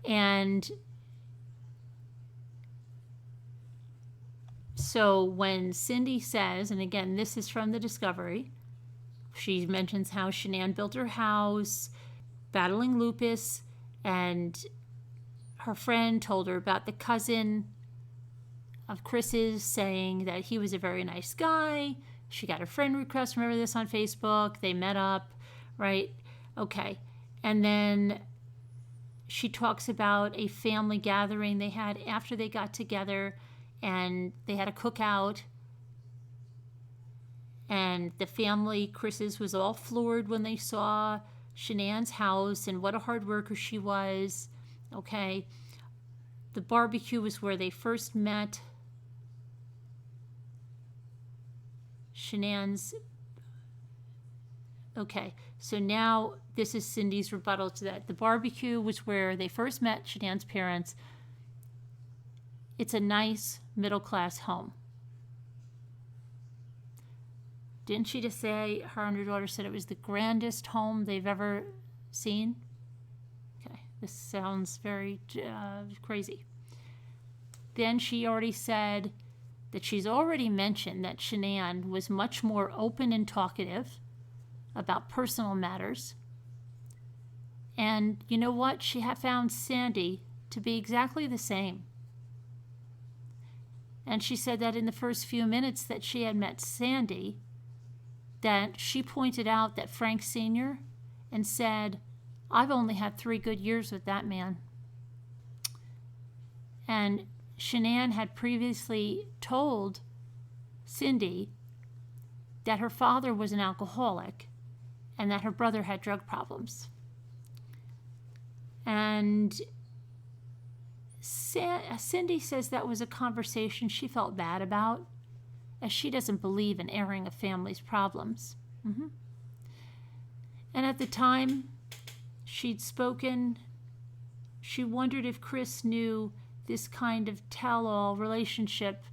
And so when Cindy says, and again, this is from the discovery, she mentions how Shanann built her house, battling lupus, and her friend told her about the cousin of Chris's saying that he was a very nice guy. She got a friend request, remember this, on Facebook. They met up, right? Okay. And then she talks about a family gathering they had after they got together, and they had a cookout. And the family, Chris's, was all floored when they saw Shanann's house and what a hard worker she was. Okay. The barbecue was where they first met Shanann's. Okay, so now this is Cindy's rebuttal to that. The barbecue was where they first met Shanann's parents. It's a nice middle-class home. Didn't she just say, her and her daughter said it was the grandest home they've ever seen? Okay, this sounds very crazy. Then she already said that she's already mentioned that Shanann was much more open and talkative about personal matters. And you know what? She had found Sandy to be exactly the same. And she said that in the first few minutes that she had met Sandy, that she pointed out that Frank Sr. and said, I've only had 3 good years with that man. And Shanann had previously told Cindy that her father was an alcoholic and that her brother had drug problems. And Cindy says that was a conversation she felt bad about, as she doesn't believe in airing a family's problems. And at the time she'd spoken, she wondered if Chris knew this kind of tell-all relationship,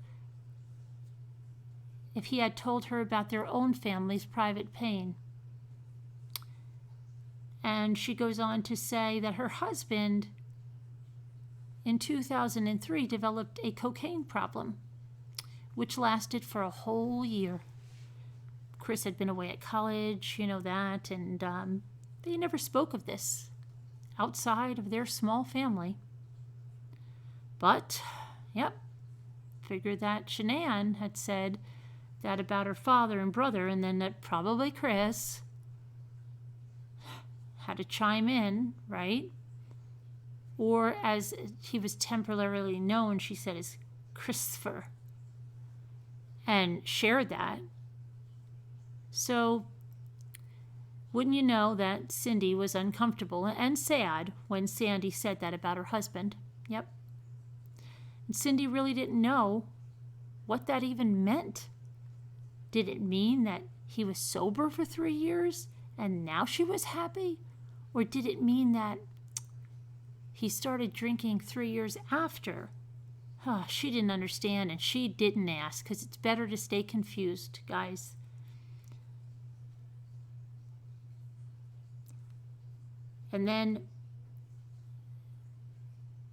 if he had told her about their own family's private pain. And she goes on to say that her husband in 2003 developed a cocaine problem, which lasted for a whole year. Chris had been away at college, you know that, and they never spoke of this outside of their small family. But, yep, figured that Shanann had said that about her father and brother, and then that probably Chris had to chime in, right? Or as he was temporarily known, she said, as Christopher, and shared that. So, wouldn't you know that Cindy was uncomfortable and sad when Sandy said that about her husband? Yep. And Cindy really didn't know what that even meant. Did it mean that he was sober for 3 years and now she was happy? Or did it mean that he started drinking 3 years after? She didn't understand, and she didn't ask, because it's better to stay confused, guys. And then,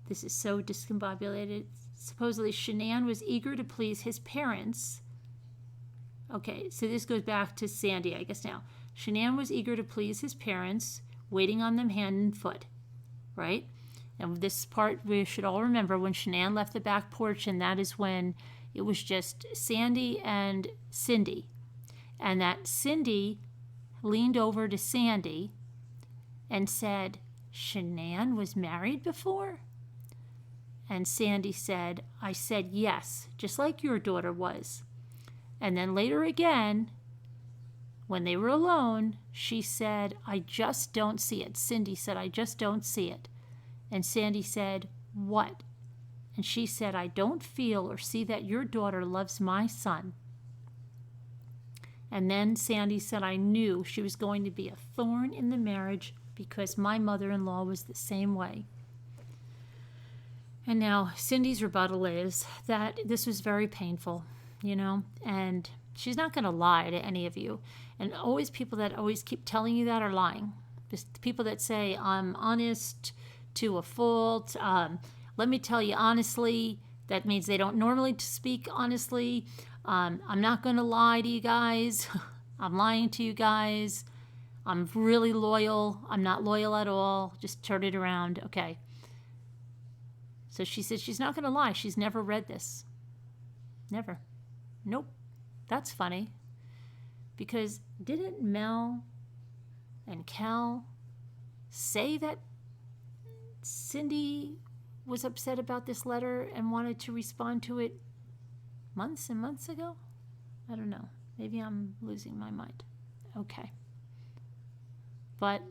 this is so discombobulated. Supposedly, Shanann was eager to please his parents. Okay, so this goes back to Sandy, I guess now. Shanann was eager to please his parents, waiting on them hand and foot, right? And this part we should all remember, when Shanann left the back porch, and that is when it was just Sandy and Cindy. And that Cindy leaned over to Sandy and said, Shanann was married before? And Sandy said, I said yes, just like your daughter was. And then later again, when they were alone, she said, I just don't see it. Cindy said, I just don't see it. And Sandy said, what? And she said, I don't feel or see that your daughter loves my son. And then Sandy said, I knew she was going to be a thorn in the marriage because my mother-in-law was the same way. And now Cindy's rebuttal is that this was very painful, you know, and she's not going to lie to any of you. And always people that always keep telling you that are lying. Just people that say, I'm honest to a fault. Let me tell you honestly. That means they don't normally speak honestly. I'm not going to lie to you guys. I'm lying to you guys. I'm really loyal. I'm not loyal at all. Just turn it around. Okay. So she said she's not going to lie. She's never read this. Never. Nope. That's funny. Because didn't Mel and Cal say that Cindy was upset about this letter and wanted to respond to it months and months ago? I don't know. Maybe I'm losing my mind. Okay. But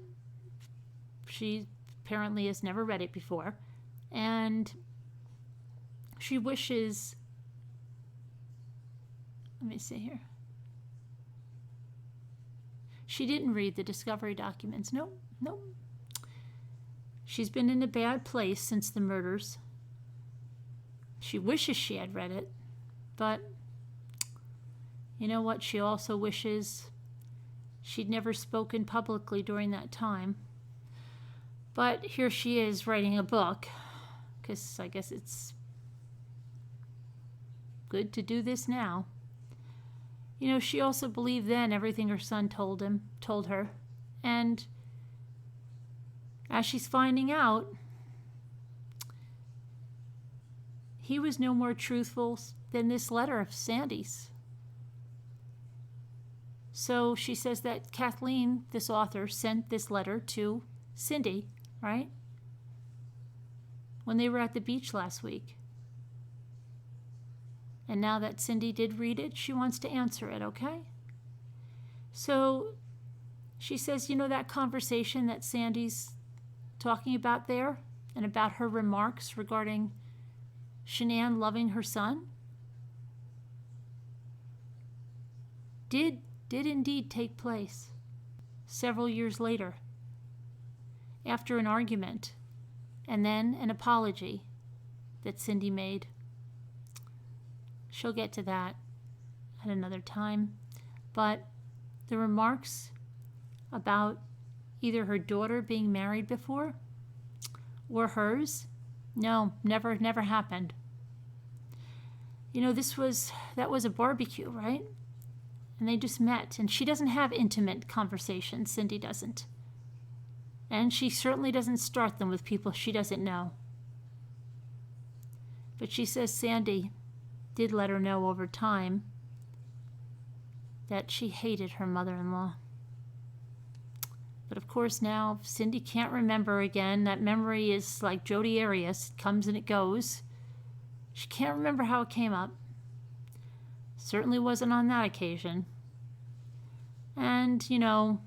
she apparently has never read it before. And she wishes, let me see here. She didn't read the discovery documents. Nope. She's been in a bad place since the murders. She wishes she had read it, but you know what? She also wishes she'd never spoken publicly during that time. But here she is writing a book, because I guess it's good to do this now. You know, she also believed then everything her son told her. And as she's finding out, he was no more truthful than this letter of Sandy's. So she says that Kathleen, this author, sent this letter to Cindy, right? When they were at the beach last week. And now that Cindy did read it, she wants to answer it, okay? So she says, you know that conversation that Sandy's talking about there, and about her remarks regarding Shanann loving her son, did indeed take place several years later, after an argument and then an apology that Cindy made. She'll get to that at another time. But the remarks about either her daughter being married before or hers, no, never happened. You know, that was a barbecue, right? And they just met. And she doesn't have intimate conversations. Cindy doesn't. And she certainly doesn't start them with people she doesn't know. But she says Sandy did let her know over time that she hated her mother-in-law. But of course now Cindy can't remember again. That memory is like Jodi Arias. It comes and it goes. She can't remember how it came up. Certainly wasn't on that occasion. And, you know,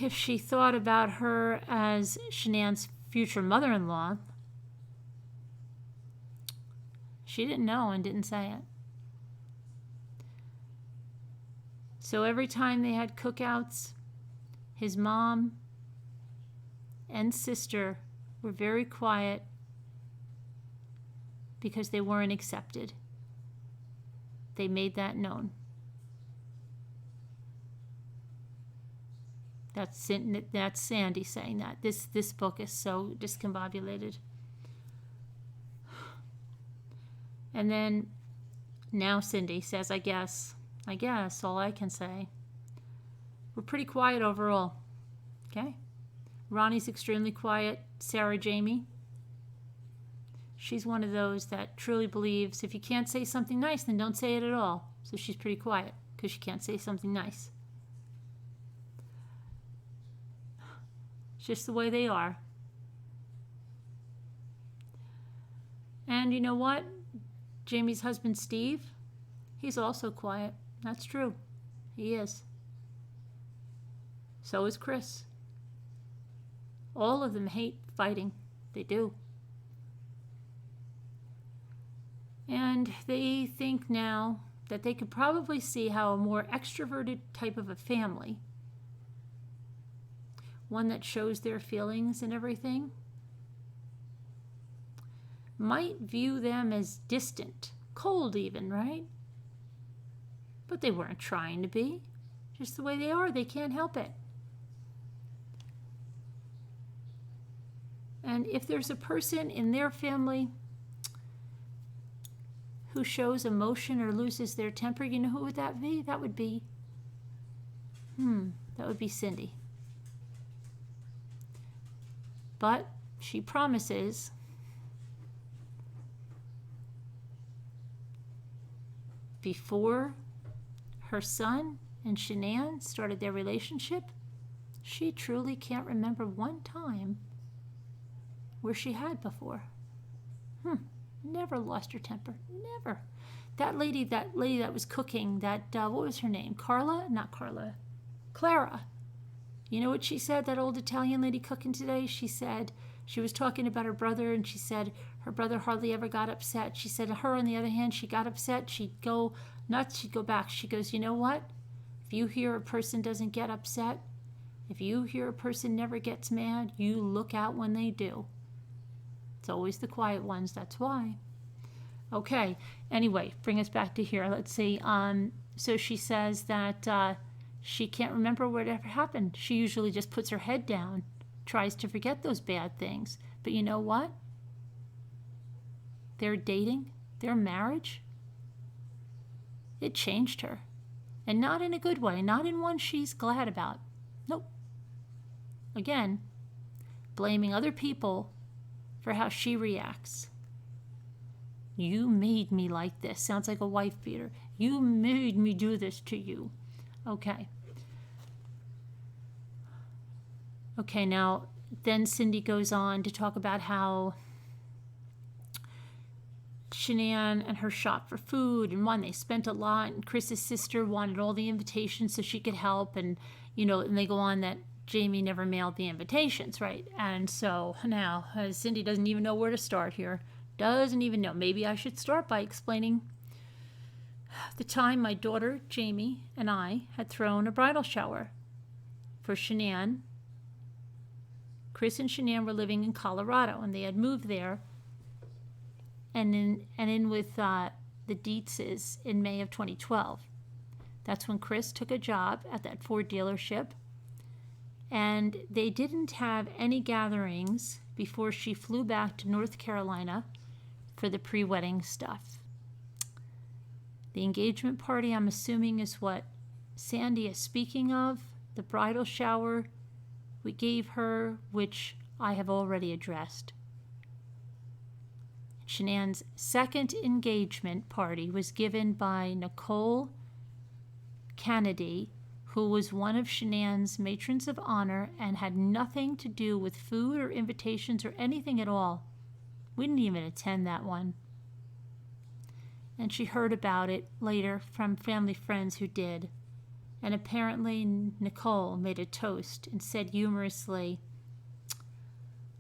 if she thought about her as Shanann's future mother-in-law, she didn't know and didn't say it. So every time they had cookouts, his mom and sister were very quiet because they weren't accepted. They made that known. That's Sandy saying that. This book is so discombobulated. And then now Cindy says, I guess, all I can say. We're pretty quiet overall. Okay? Ronnie's extremely quiet. Sarah Jamie, she's one of those that truly believes if you can't say something nice, then don't say it at all. So she's pretty quiet because she can't say something nice. It's just the way they are. And you know what? Jamie's husband, Steve, he's also quiet. That's true. He is. So is Chris. All of them hate fighting. They do. And they think now that they could probably see how a more extroverted type of a family, one that shows their feelings and everything, might view them as distant, cold even, right? But they weren't trying to be. Just the way they are, they can't help it. And if there's a person in their family who shows emotion or loses their temper, you know who would that be? That would be Cindy. But she promises before her son and Shanann started their relationship, she truly can't remember one time where she had before. Never lost her temper. Never. That lady that was cooking, what was her name? Not Carla. Clara. You know what she said, that old Italian lady cooking today? She said, she was talking about her brother, and she said her brother hardly ever got upset. She said her, on the other hand, she got upset, she'd go nuts, she'd go back. She goes, you know what? If you hear a person doesn't get upset, if you hear a person never gets mad, you look out when they do. It's always the quiet ones, that's why. Okay, anyway, bring us back to here. Let's see. So she says that she can't remember whatever happened. She usually just puts her head down, tries to forget those bad things. But you know what? Their dating, their marriage, it changed her. And not in a good way, not in one she's glad about. Nope. Again, blaming other people for how she reacts. You made me like this. Sounds like a wife beater. You made me do this to you. Okay. Okay, now, then Cindy goes on to talk about how Shanann and her shop for food, and they spent a lot, and Chris's sister wanted all the invitations so she could help, and, and they go on that Jamie never mailed the invitations, right? And so now Cindy doesn't even know where to start here. Doesn't even know. Maybe I should start by explaining the time my daughter Jamie and I had thrown a bridal shower for Shanann. Chris and Shanann were living in Colorado, and they had moved there and in with the Dietzes in May of 2012. That's when Chris took a job at that Ford dealership, and they didn't have any gatherings before she flew back to North Carolina for the pre-wedding stuff. The engagement party, I'm assuming, is what Sandy is speaking of. The bridal shower we gave her, which I have already addressed. Shanann's second engagement party was given by Nicole Kennedy, who was one of Shanann's matrons of honor and had nothing to do with food or invitations or anything at all. We didn't even attend that one. And she heard about it later from family friends who did. And apparently Nicole made a toast and said humorously,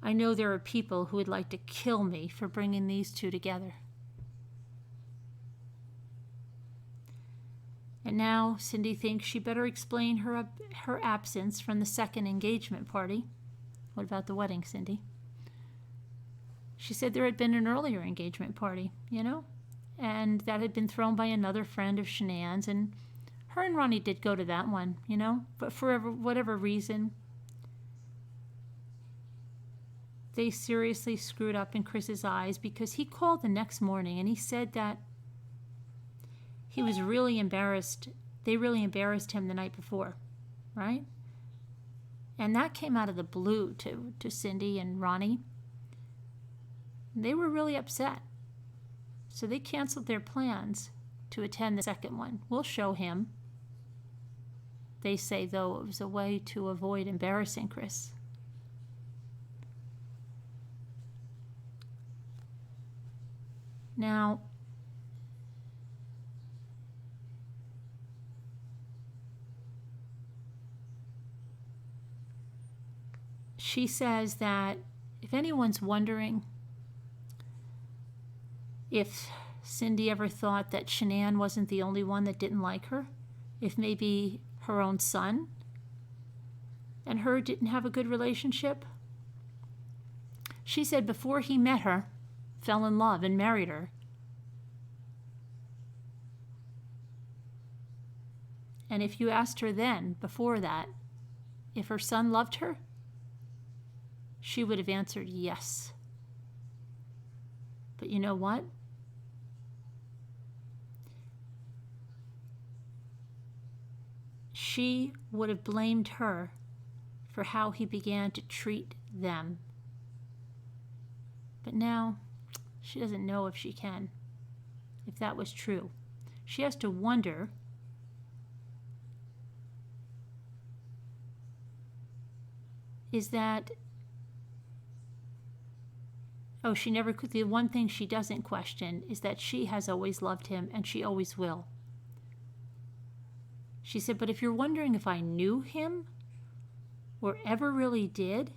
I know there are people who would like to kill me for bringing these two together. And now Cindy thinks she better explain her absence from the second engagement party. What about the wedding, Cindy? She said there had been an earlier engagement party, and that had been thrown by another friend of Shanann's, and her and Ronnie did go to that one, but for whatever reason, they seriously screwed up in Chris's eyes, because he called the next morning and he said that he was really embarrassed. They really embarrassed him the night before, right? And that came out of the blue to Cindy and Ronnie. They were really upset. So they canceled their plans to attend the second one. We'll show him. They say, though, it was a way to avoid embarrassing Chris. Now, she says that if anyone's wondering if Cindy ever thought that Shanann wasn't the only one that didn't like her, if maybe her own son and her didn't have a good relationship, she said before he met her, fell in love and married her, And if you asked her then, before that, if her son loved her, she would have answered yes. But you know what? She would have blamed her for how he began to treat them. But now, she doesn't know if she can, if that was true. She has to wonder, is that, she never could. The one thing she doesn't question is that she has always loved him, and she always will. She said, but if you're wondering if I knew him or ever really did,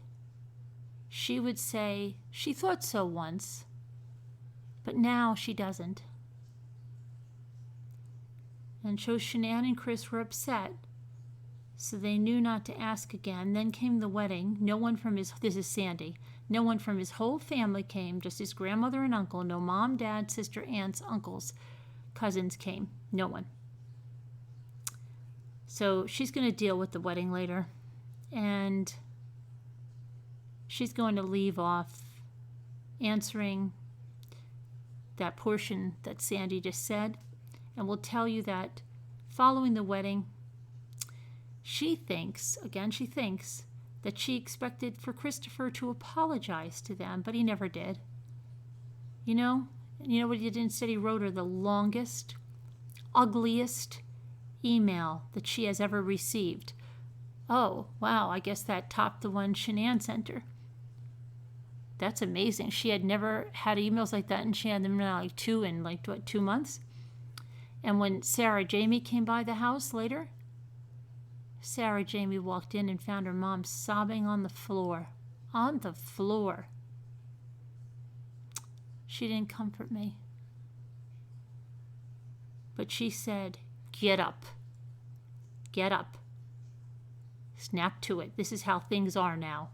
she would say she thought so once, but now she doesn't. And so Shanann and Chris were upset, so they knew not to ask again. Then came the wedding. No one from this is Sandy, no one from his whole family came, just his grandmother and uncle. No mom, dad, sister, aunts, uncles, cousins came. No one. So she's going to deal with the wedding later, and she's going to leave off answering that portion that Sandy just said, and will tell you that following the wedding, she thinks that she expected for Christopher to apologize to them, but he never did. You know what he did instead? He wrote her the longest, ugliest email that she has ever received. Oh, wow, I guess that topped the one Shanann sent her. That's amazing. She had never had emails like that, and she had them now like 2 months. And when Sarah Jamie came by the house later, Sarah Jamie walked in and found her mom sobbing on the floor. On the floor. She didn't comfort me. But she said, get up. Get up. Snap to it. This is how things are now.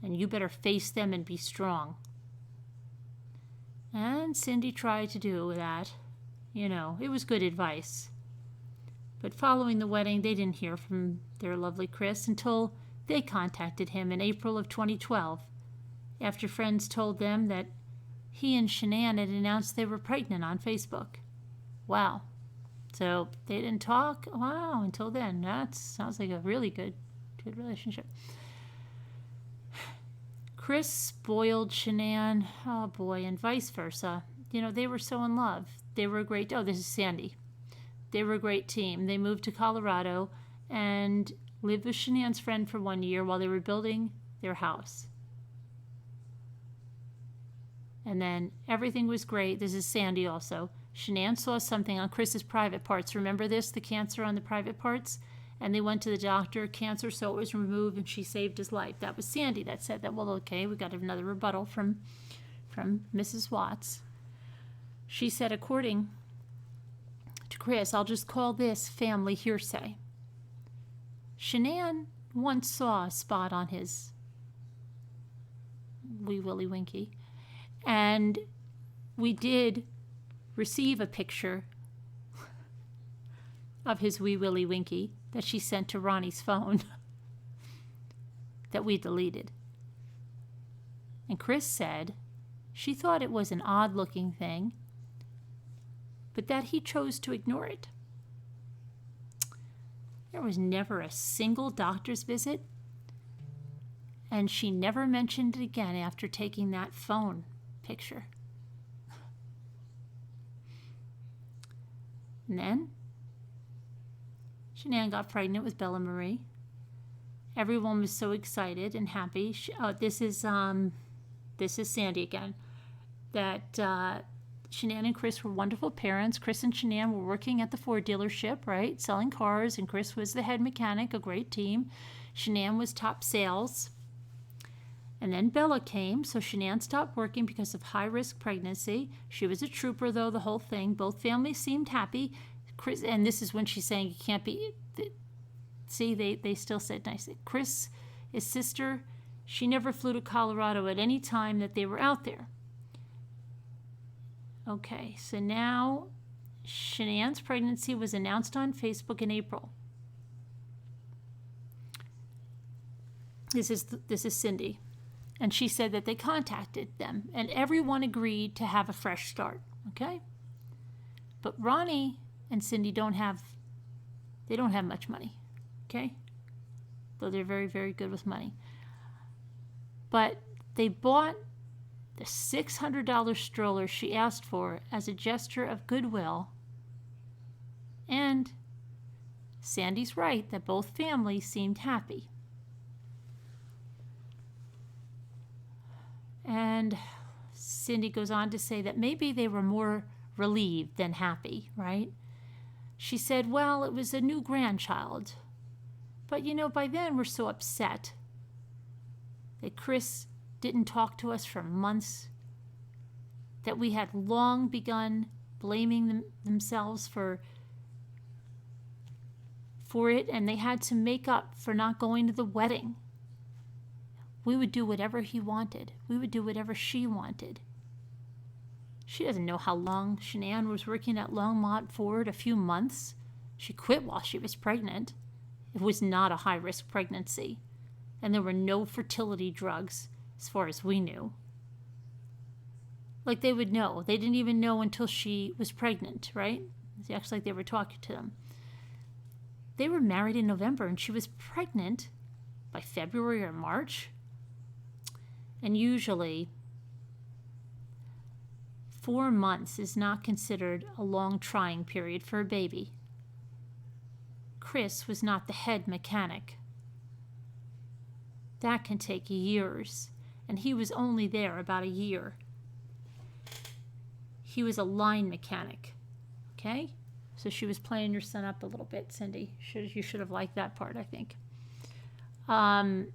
And you better face them and be strong. And Cindy tried to do that. It was good advice. But following the wedding, they didn't hear from their lovely Chris until they contacted him in April of 2012, after friends told them that he and Shanann had announced they were pregnant on Facebook. Wow. So they didn't talk, until then. That sounds like a really good relationship. Chris spoiled Shanann, oh boy, and vice versa. They were so in love. They were a great, this is Sandy. They were a great team. They moved to Colorado and lived with Shanann's friend for 1 year while they were building their house. And then everything was great. This is Sandy also. Shanann saw something on Chris's private parts. Remember this, the cancer on the private parts? And they went to the doctor, cancer, so it was removed, and she saved his life. That was Sandy that said that. Well, okay, we got another rebuttal from Mrs. Watts. She said, according to Chris, I'll just call this family hearsay. Shanann once saw a spot on his wee willy winky, and we did receive a picture of his wee willy winky that she sent to Ronnie's phone that we deleted. And Chris said she thought it was an odd-looking thing, but that he chose to ignore it. There was never a single doctor's visit, and she never mentioned it again after taking that phone picture. And then Shanann got pregnant with Bella Marie. Everyone was so excited and happy. This is Sandy again. That Shanann and Chris were wonderful parents. Chris and Shanann were working at the Ford dealership, right, selling cars, and Chris was the head mechanic, a great team. Shanann was top sales. And then Bella came, so Shanann stopped working because of high-risk pregnancy. She was a trooper, though, the whole thing. Both families seemed happy. Chris, and this is when she's saying you can't be... See, they still said nice. Chris, his sister, she never flew to Colorado at any time that they were out there. Okay, so now Shanann's pregnancy was announced on Facebook in April. This is Cindy. And she said that they contacted them and everyone agreed to have a fresh start. Okay? But Ronnie and Cindy don't have much money. Okay? Though they're very, very good with money. But they bought the $600 stroller she asked for as a gesture of goodwill. And Sandy's right that both families seemed happy. And Cindy goes on to say that maybe they were more relieved than happy, right? She said, well, it was a new grandchild. But, by then we're so upset that Chris didn't talk to us for months, that we had long begun blaming themselves for it, and they had to make up for not going to the wedding. We would do whatever he wanted. We would do whatever she wanted. She doesn't know how long Shanann was working at Longmont Ford, a few months. She quit while she was pregnant. It was not a high-risk pregnancy, and there were no fertility drugs, as far as we knew. Like they would know. They didn't even know until she was pregnant, right? It's actually like they were talking to them. They were married in November, and she was pregnant by February or March. And usually, 4 months is not considered a long trying period for a baby. Chris was not the head mechanic. That can take years, and he was only there about a year. He was a line mechanic, okay? So she was playing your son up a little bit, Cindy. You should have liked that part, I think. And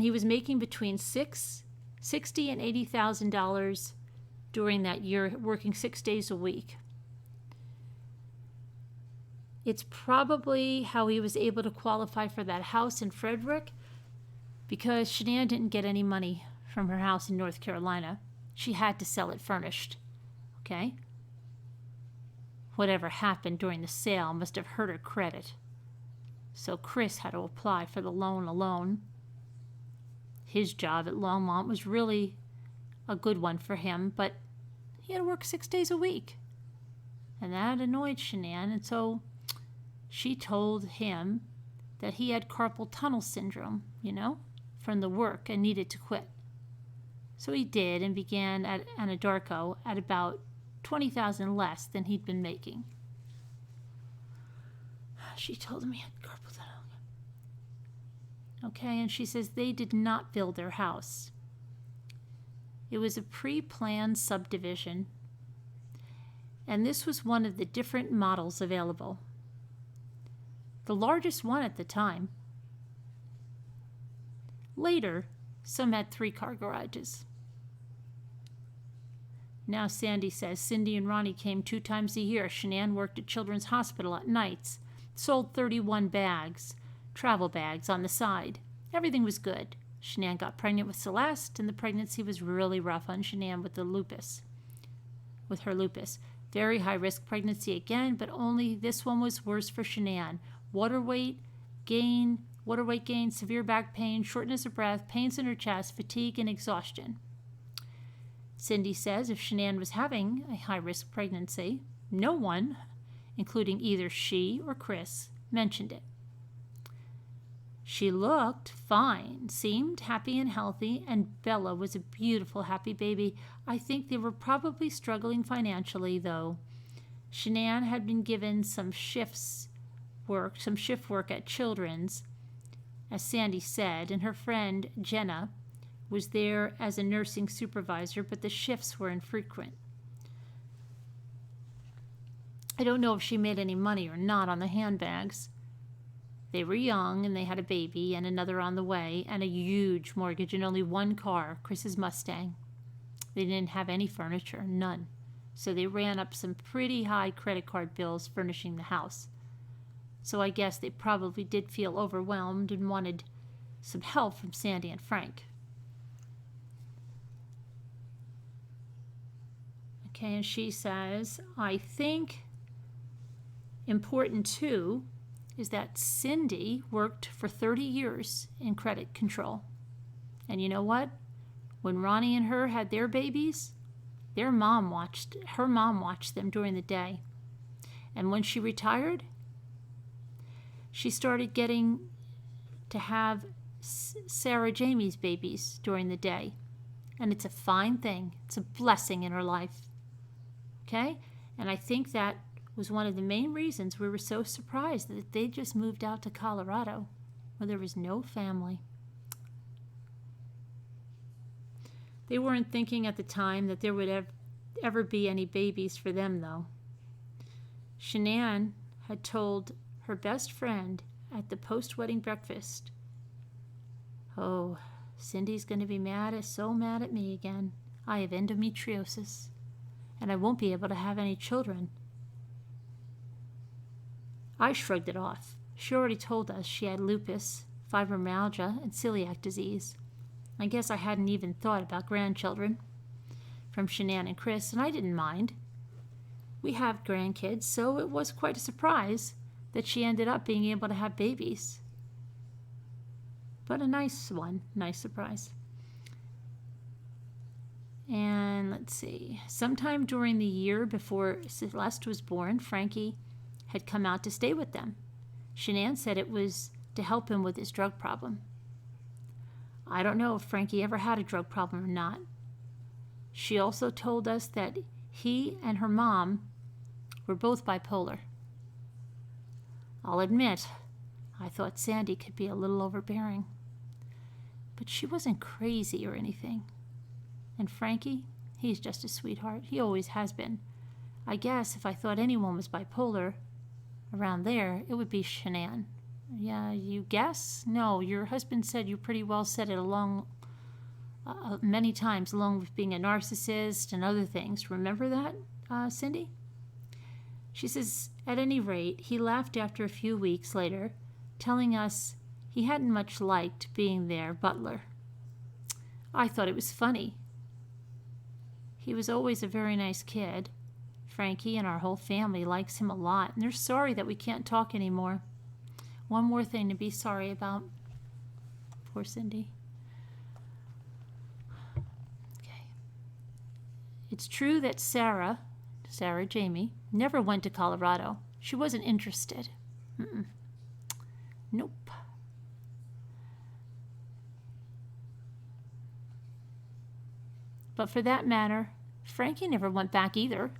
he was making between $60,000 and $80,000 during that year, working 6 days a week. It's probably how he was able to qualify for that house in Frederick, because Shanann didn't get any money from her house in North Carolina. She had to sell it furnished. Okay? Whatever happened during the sale must have hurt her credit. So Chris had to apply for the loan alone. His job at Longmont was really a good one for him, but he had to work 6 days a week. And that annoyed Shanann, and so she told him that he had carpal tunnel syndrome, from the work and needed to quit. So he did and began at Anadarko at about $20,000 less than he'd been making. She told him he had carpal tunnel. Okay, and she says they did not build their house. It was a pre-planned subdivision, and this was one of the different models available. The largest one at the time. Later, some had 3-car garages. Now Sandy says Cindy and Ronnie came 2 times a year. Shanann worked at Children's Hospital at nights, sold 31 bags, travel bags on the side. Everything was good. Shanann got pregnant with Celeste, and the pregnancy was really rough on Shanann with her lupus. Very high-risk pregnancy again, but only this one was worse for Shanann. Water weight gain, severe back pain, shortness of breath, pains in her chest, fatigue, and exhaustion. Cindy says if Shanann was having a high-risk pregnancy, no one, including either she or Chris, mentioned it. She looked fine, seemed happy and healthy, and Bella was a beautiful, happy baby. I think they were probably struggling financially, though. Shanann had been given some shift work at Children's, as Sandy said, and her friend Jenna was there as a nursing supervisor, but the shifts were infrequent. I don't know if she made any money or not on the handbags. They were young, and they had a baby and another on the way, and a huge mortgage and only 1 car, Chris's Mustang. They didn't have any furniture, none. So they ran up some pretty high credit card bills furnishing the house. So I guess they probably did feel overwhelmed and wanted some help from Sandy and Frank. Okay, and she says, I think important too is that Cindy worked for 30 years in credit control. And you know what? When Ronnie and her had their babies, her mom watched them during the day. And when she retired, she started getting to have Sarah Jamie's babies during the day. And it's a fine thing. It's a blessing in her life. Okay? And I think that was one of the main reasons we were so surprised that they just moved out to Colorado, where there was no family. They weren't thinking at the time that there would ever be any babies for them, though. Shanann had told her best friend at the post-wedding breakfast, "Oh, Cindy's going to be so mad at me again. I have endometriosis, and I won't be able to have any children." I shrugged it off. She already told us she had lupus, fibromyalgia, and celiac disease. I guess I hadn't even thought about grandchildren from Shanann and Chris, and I didn't mind. We have grandkids, so it was quite a surprise that she ended up being able to have babies. But a nice surprise. And let's see, sometime during the year before Celeste was born, Frankie had come out to stay with them. Shanann said it was to help him with his drug problem. I don't know if Frankie ever had a drug problem or not. She also told us that he and her mom were both bipolar. I'll admit, I thought Sandy could be a little overbearing. But she wasn't crazy or anything. And Frankie, he's just a sweetheart. He always has been. I guess if I thought anyone was bipolar around there, it would be Shanann. Yeah, you guess? No, your husband said you pretty well said it along many times, along with being a narcissist and other things. Remember that, Cindy? She says, at any rate, he left after a few weeks later, telling us he hadn't much liked being their butler. I thought it was funny. He was always a very nice kid. Frankie and our whole family likes him a lot, and they're sorry that we can't talk anymore. One more thing to be sorry about. Poor Cindy. Okay. It's true that Sarah Jamie, never went to Colorado. She wasn't interested. Nope. But for that matter, Frankie never went back either.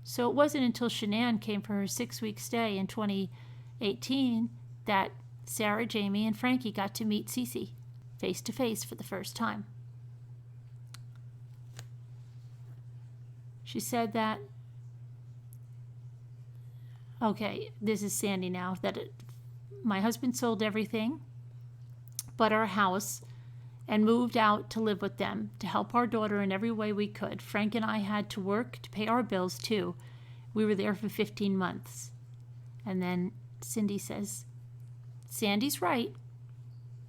So it wasn't until Shanann came for her 6-week stay in 2018 that Sarah, Jamie, and Frankie got to meet Cece face to face for the first time. She said that, okay, this is Sandy now, that my husband sold everything but our house and moved out to live with them to help our daughter in every way we could. Frank and I had to work to pay our bills too. We were there for 15 months. And then Cindy says, Sandy's right.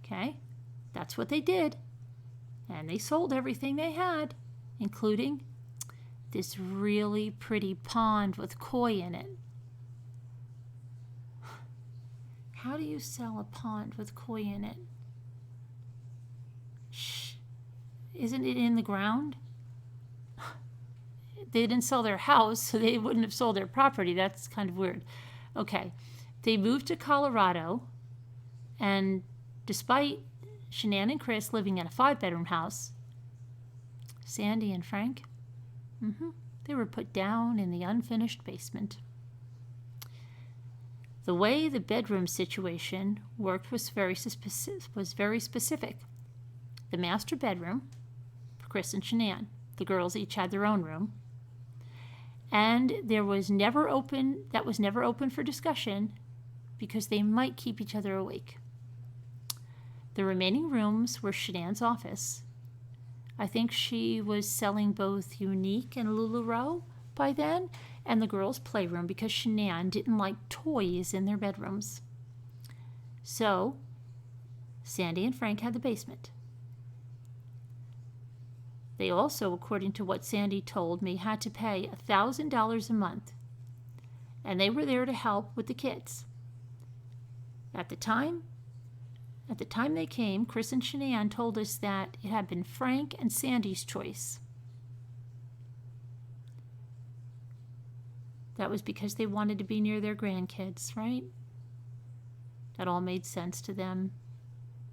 Okay, that's what they did. And they sold everything they had, including this really pretty pond with koi in it. How do you sell a pond with koi in it? Shh. Isn't it in the ground? They didn't sell their house, so they wouldn't have sold their property. That's kind of weird. Okay. They moved to Colorado, and despite Shanann and Chris living in a 5-bedroom house, Sandy and Frank, they were put down in the unfinished basement. The way the bedroom situation worked was very specific. The master bedroom for Chris and Shanann. The girls each had their own room. And that was never open for discussion because they might keep each other awake. The remaining rooms were Shanann's office. I think she was selling both Unique and LuLaRoe by then, and the girls' playroom because Shanann didn't like toys in their bedrooms. So, Sandy and Frank had the basement. They also, according to what Sandy told me, had to pay $1,000 a month. And they were there to help with the kids. At the time they came, Chris and Shanann told us that it had been Frank and Sandy's choice. That was because they wanted to be near their grandkids, right? That all made sense to them.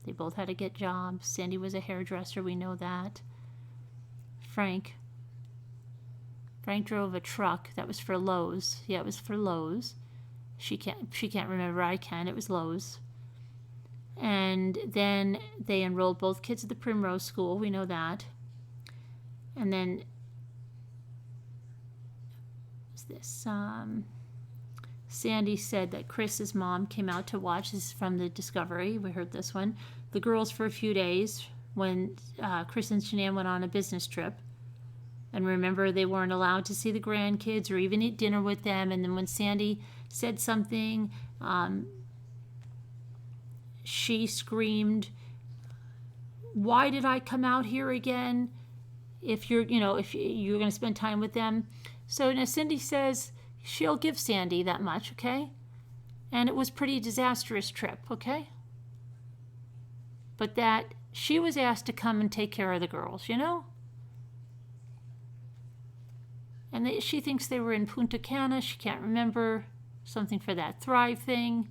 They both had to get jobs. Sandy was a hairdresser, we know that. Frank drove a truck that was for Lowe's. Yeah, it was for Lowe's. She can't remember. I can. It was Lowe's. And then they enrolled both kids at the Primrose School. We know that. And then this Sandy said that Chris's mom came out to watch. This is from the Discovery. We heard this one. The girls for a few days when Chris and Shanann went on a business trip. And remember, they weren't allowed to see the grandkids or even eat dinner with them. And then when Sandy said something, she screamed, "Why did I come out here again? If you're going to spend time with them." So now Cindy says she'll give Sandy that much, okay? And it was a pretty disastrous trip, okay? But that she was asked to come and take care of the girls, And she thinks they were in Punta Cana. She can't remember. Something for that Thrive thing.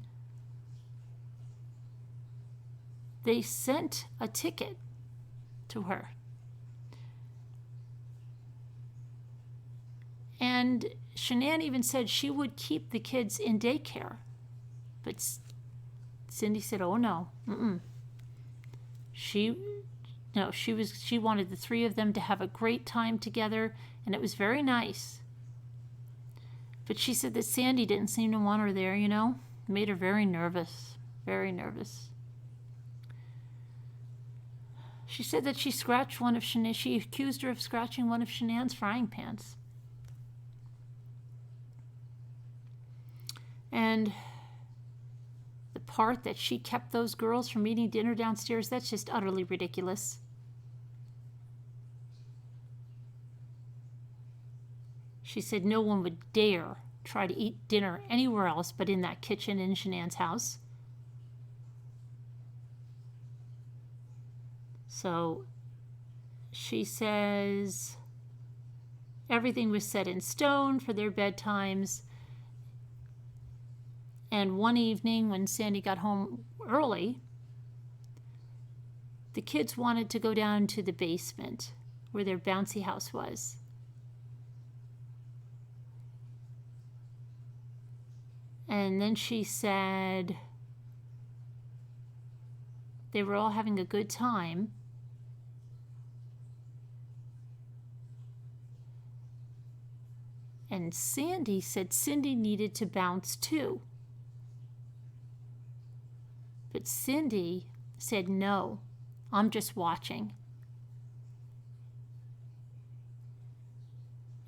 They sent a ticket to her. And Shanann even said she would keep the kids in daycare. But Cindy said, "Oh, no. She wanted the three of them to have a great time together, and it was very nice." But she said that Sandy didn't seem to want her there, It made her very nervous, very nervous. She said that she accused her of scratching one of Shanann's frying pans. And the part that she kept those girls from eating dinner downstairs, that's just utterly ridiculous. She said no one would dare try to eat dinner anywhere else but in that kitchen in Shanann's house. So she says everything was set in stone for their bedtimes. And one evening when Sandy got home early, the kids wanted to go down to the basement where their bouncy house was. And then she said they were all having a good time. And Sandy said Cindy needed to bounce too. But Cindy said, "No, I'm just watching."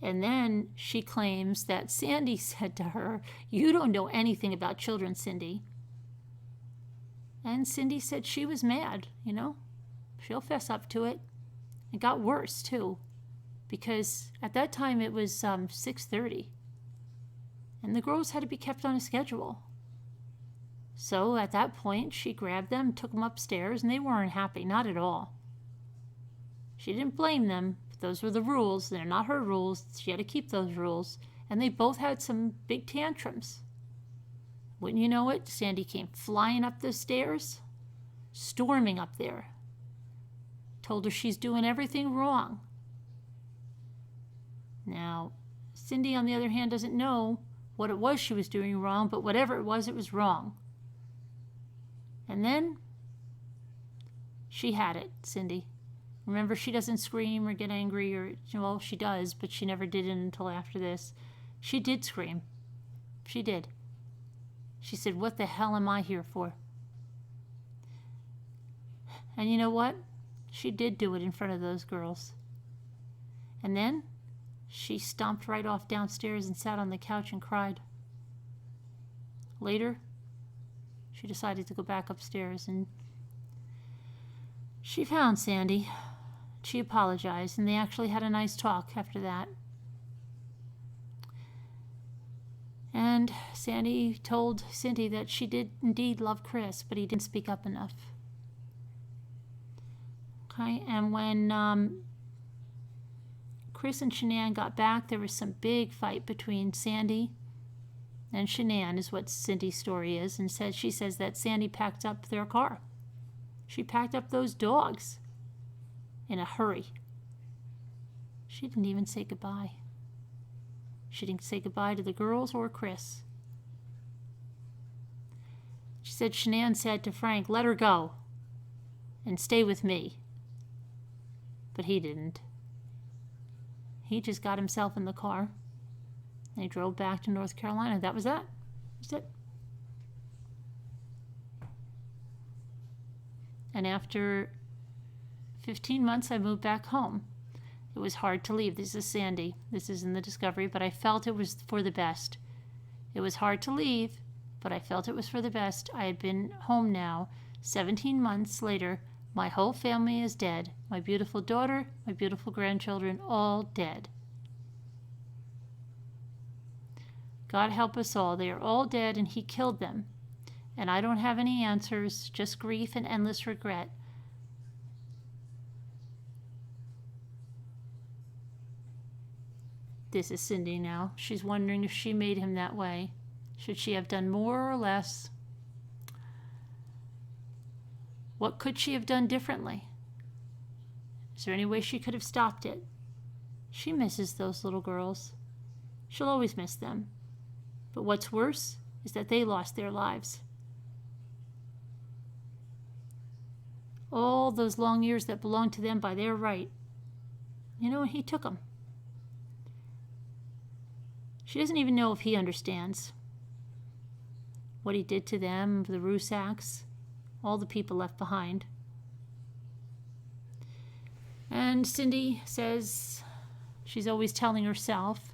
And then she claims that Sandy said to her, "You don't know anything about children, Cindy." And Cindy said she was mad, She'll fess up to it. It got worse, too, because at that time it was 6:30. And the girls had to be kept on a schedule. So at that point, she grabbed them, took them upstairs, and they weren't happy, not at all. She didn't blame them, but those were the rules. They're not her rules. She had to keep those rules. And they both had some big tantrums. Wouldn't you know it, Sandy came flying up the stairs, storming up there. Told her she's doing everything wrong. Now, Cindy, on the other hand, doesn't know what it was she was doing wrong, but whatever it was wrong. And then she had it, Cindy. Remember, she doesn't scream or get angry, or, well, she does, but she never did it until after this. She did scream. She did. She said, "What the hell am I here for?" And you know what? She did do it in front of those girls. And then she stomped right off downstairs and sat on the couch and cried. Later, she decided to go back upstairs, and she found Sandy, She apologized, and they actually had a nice talk after that. And Sandy told Cindy that she did indeed love Chris, but he didn't speak up enough. Okay, and when Chris and Shanann got back, there was some big fight between Sandy and Shanann, is what Cindy's story is, and she says that Sandy packed up their car. She packed up those dogs in a hurry. She didn't even say goodbye. She didn't say goodbye to the girls or Chris. She said Shanann said to Frank, "Let her go and stay with me." But he didn't. He just got himself in the car and he drove back to North Carolina. That was that. That's it. And after 15 months, I moved back home. It was hard to leave. This is Sandy. This is in the Discovery, but I felt it was for the best. It was hard to leave, but I felt it was for the best. I had been home now. 17 months later, my whole family is dead. My beautiful daughter, my beautiful grandchildren, all dead. God help us all. They are all dead, and He killed them. And I don't have any answers, just grief and endless regret. This is Cindy now. She's wondering if she made him that way. Should she have done more or less? What could she have done differently? Is there any way she could have stopped it? She misses those little girls. She'll always miss them. But what's worse is that they lost their lives. All those long years that belonged to them by their right. You know, He took them. She doesn't even know if He understands what He did to them, the Rusacks, all the people left behind. And Cindy says she's always telling herself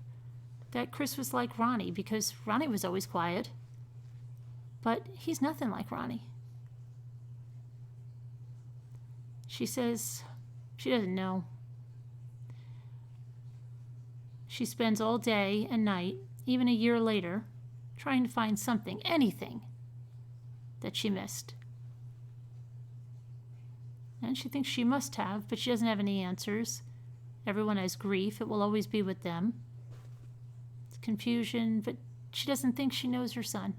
that Chris was like Ronnie, because Ronnie was always quiet. But he's nothing like Ronnie. She says she doesn't know. She spends all day and night, even a year later, trying to find something, anything, that she missed. And she thinks she must have, but she doesn't have any answers. Everyone has grief. It will always be with them. It's confusion, but she doesn't think she knows her son.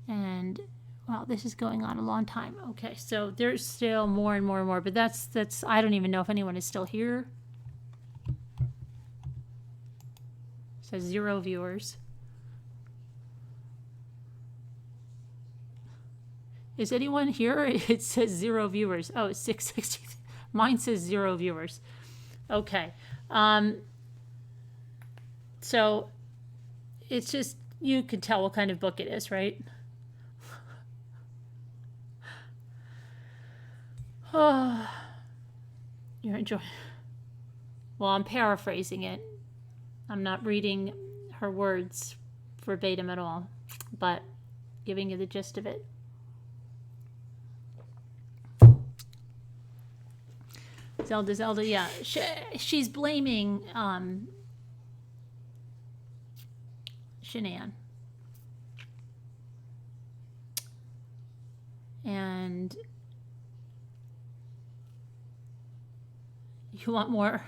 And well, this is going on a long time. Okay, so there's still more and more and more, but that's I don't even know if anyone is still here. It says 0 viewers. Is anyone here? It says 0 viewers. Oh, it's 660. Mine says 0 viewers. Okay. So it's just, you can tell what kind of book it is, right? Oh, you're enjoying. Well, I'm paraphrasing it. I'm not reading her words verbatim at all, but giving you the gist of it. Zelda, yeah. She's blaming Shanann. And you want more?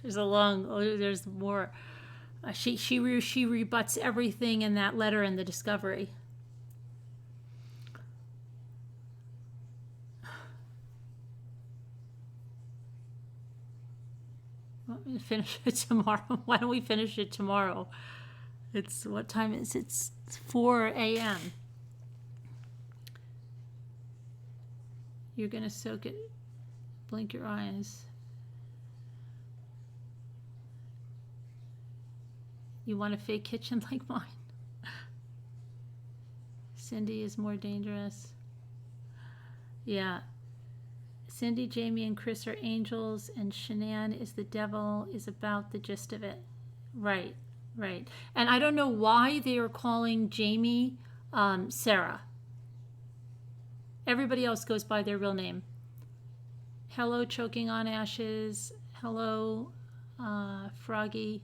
There's more. She rebuts everything in that letter in the Discovery. Want me to finish it tomorrow? Why don't we finish it tomorrow? It's, what time is it? It's 4 a.m. You're gonna soak it. Blink your eyes. You want a fake kitchen like mine? Cindy is more dangerous. Yeah. Cindy, Jamie, and Chris are angels, and Shanann is the devil, is about the gist of it. Right, right. And I don't know why they are calling Jamie Sarah. Everybody else goes by their real name. Hello, Choking on Ashes. Hello, Froggy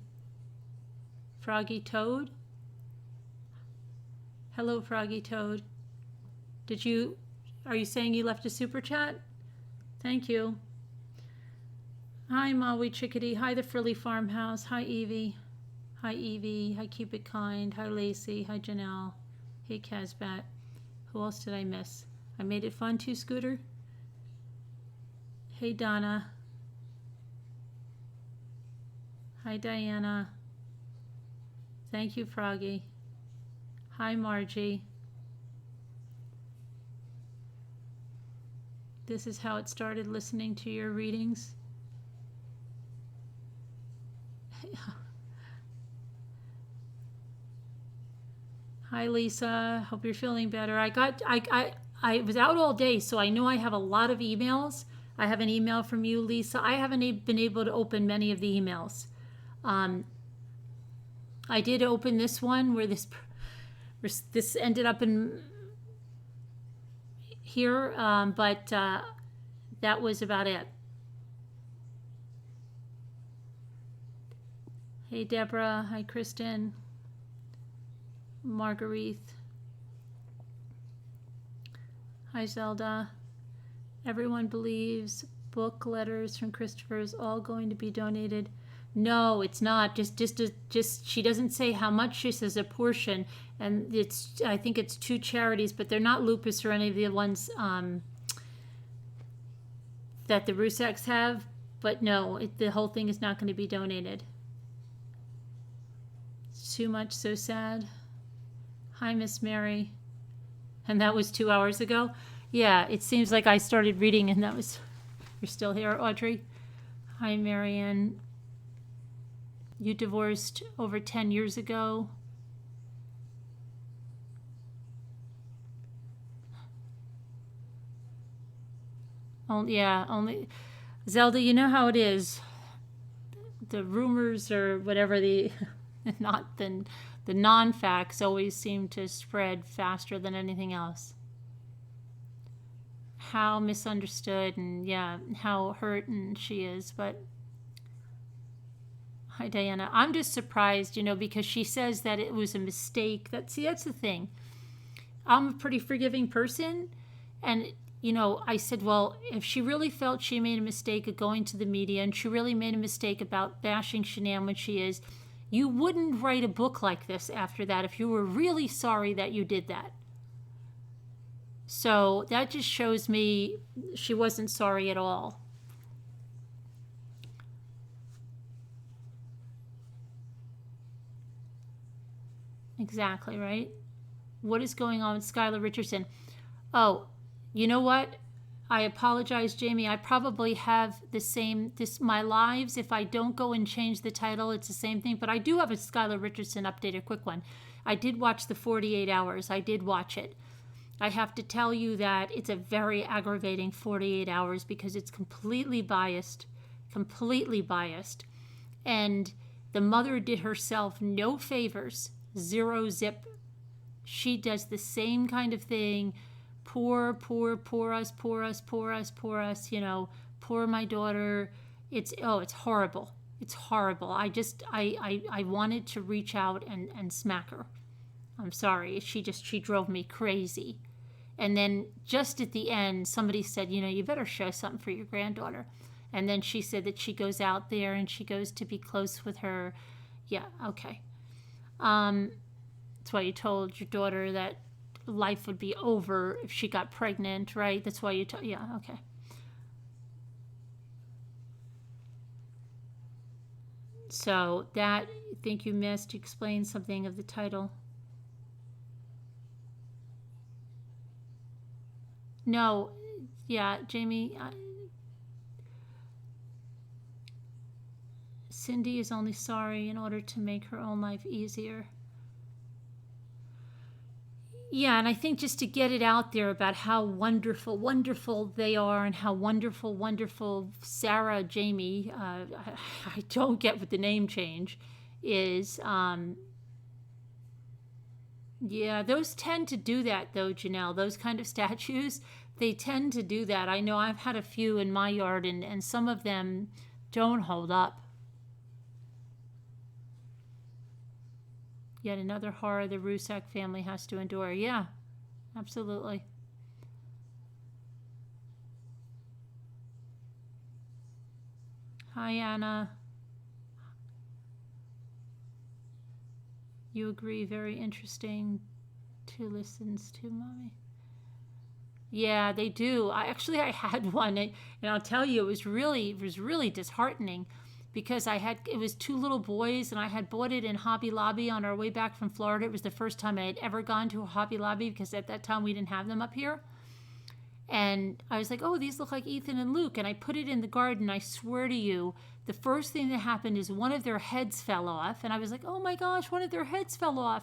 Toad. Hello, Froggy Toad. Are you saying you left a super chat? Thank you. Hi, Maui Chickadee. Hi, the Frilly Farmhouse. Hi, Evie. Hi, Evie. Hi, Keep It Kind. Hi, Lacey. Hi, Janelle. Hey, Casbat. Who else did I miss? I made it fun too, Scooter. Hey, Donna. Hi, Diana. Thank you, Froggy. Hi, Margie. This is how it started, listening to your readings. Hi, Lisa. Hope you're feeling better. I was out all day, so I know I have a lot of emails. I have an email from you, Lisa. I haven't been able to open many of the emails. I did open this one where this ended up in here, but that was about it. Hey, Deborah. Hi, Kristen. Marguerite. Hi, Zelda. Everyone believes book letters from Christopher is all going to be donated. No, it's not. Just she doesn't say how much. She says a portion, and I think it's 2 charities, but they're not lupus or any of the ones that the Rusaks have. But no, the whole thing is not going to be donated. It's too much. So sad. Hi, Miss Mary. And that was 2 hours ago. Yeah, it seems like I started reading and that was... You're still here, Audrey? Hi, Marianne. You divorced over 10 years ago. Only... Zelda, you know how it is. The rumors or whatever, the non-facts always seem to spread faster than anything else. How misunderstood and how hurt she is. But hi, Diana. I'm just surprised, because she says that it was a mistake. That's the thing. I'm a pretty forgiving person, and I said, well, if she really felt she made a mistake of going to the media and she really made a mistake about bashing Shanann when she is, you wouldn't write a book like this after that if you were really sorry that you did that. So that just shows me she wasn't sorry at all. Exactly, right? What is going on with Skylar Richardson? Oh, you know what? I apologize, Jamie. I probably have my lives. If I don't go and change the title, it's the same thing. But I do have a Skylar Richardson update, a quick one. I did watch the 48 Hours. I did watch it. I have to tell you that it's a very aggravating 48 hours because it's completely biased. And the mother did herself no favors, 0 zip. She does the same kind of thing. Poor us, poor my daughter. It's horrible. It's horrible. I wanted to reach out and smack her. I'm sorry. She drove me crazy. And then just at the end, somebody said, you better show something for your granddaughter. And then she said that she goes out there and she goes to be close with her. Yeah, okay. That's why you told your daughter that life would be over if she got pregnant, right? That's why you yeah, okay. So that, I think you missed, explain something of the title. No, yeah, Jamie, Cindy is only sorry in order to make her own life easier. Yeah, and I think just to get it out there about how wonderful they are and how wonderful Sarah, Jamie, I don't get what the name change is. Yeah, those tend to do that though, Janelle. Those kind of statues, they tend to do that. I know I've had a few in my yard, and some of them don't hold up. Yet another horror the Rusak family has to endure. Yeah, absolutely. Hi, Anna. You agree, very interesting to listen to, Mommy. Yeah, they do. I had one, and I'll tell you, it was really disheartening because it was two little boys, and I had bought it in Hobby Lobby on our way back from Florida. It was the first time I had ever gone to a Hobby Lobby because at that time we didn't have them up here. And I was like, oh, these look like Ethan and Luke. And I put it in the garden. I swear to you, the first thing that happened is one of their heads fell off. And I was like, oh my gosh, one of their heads fell off.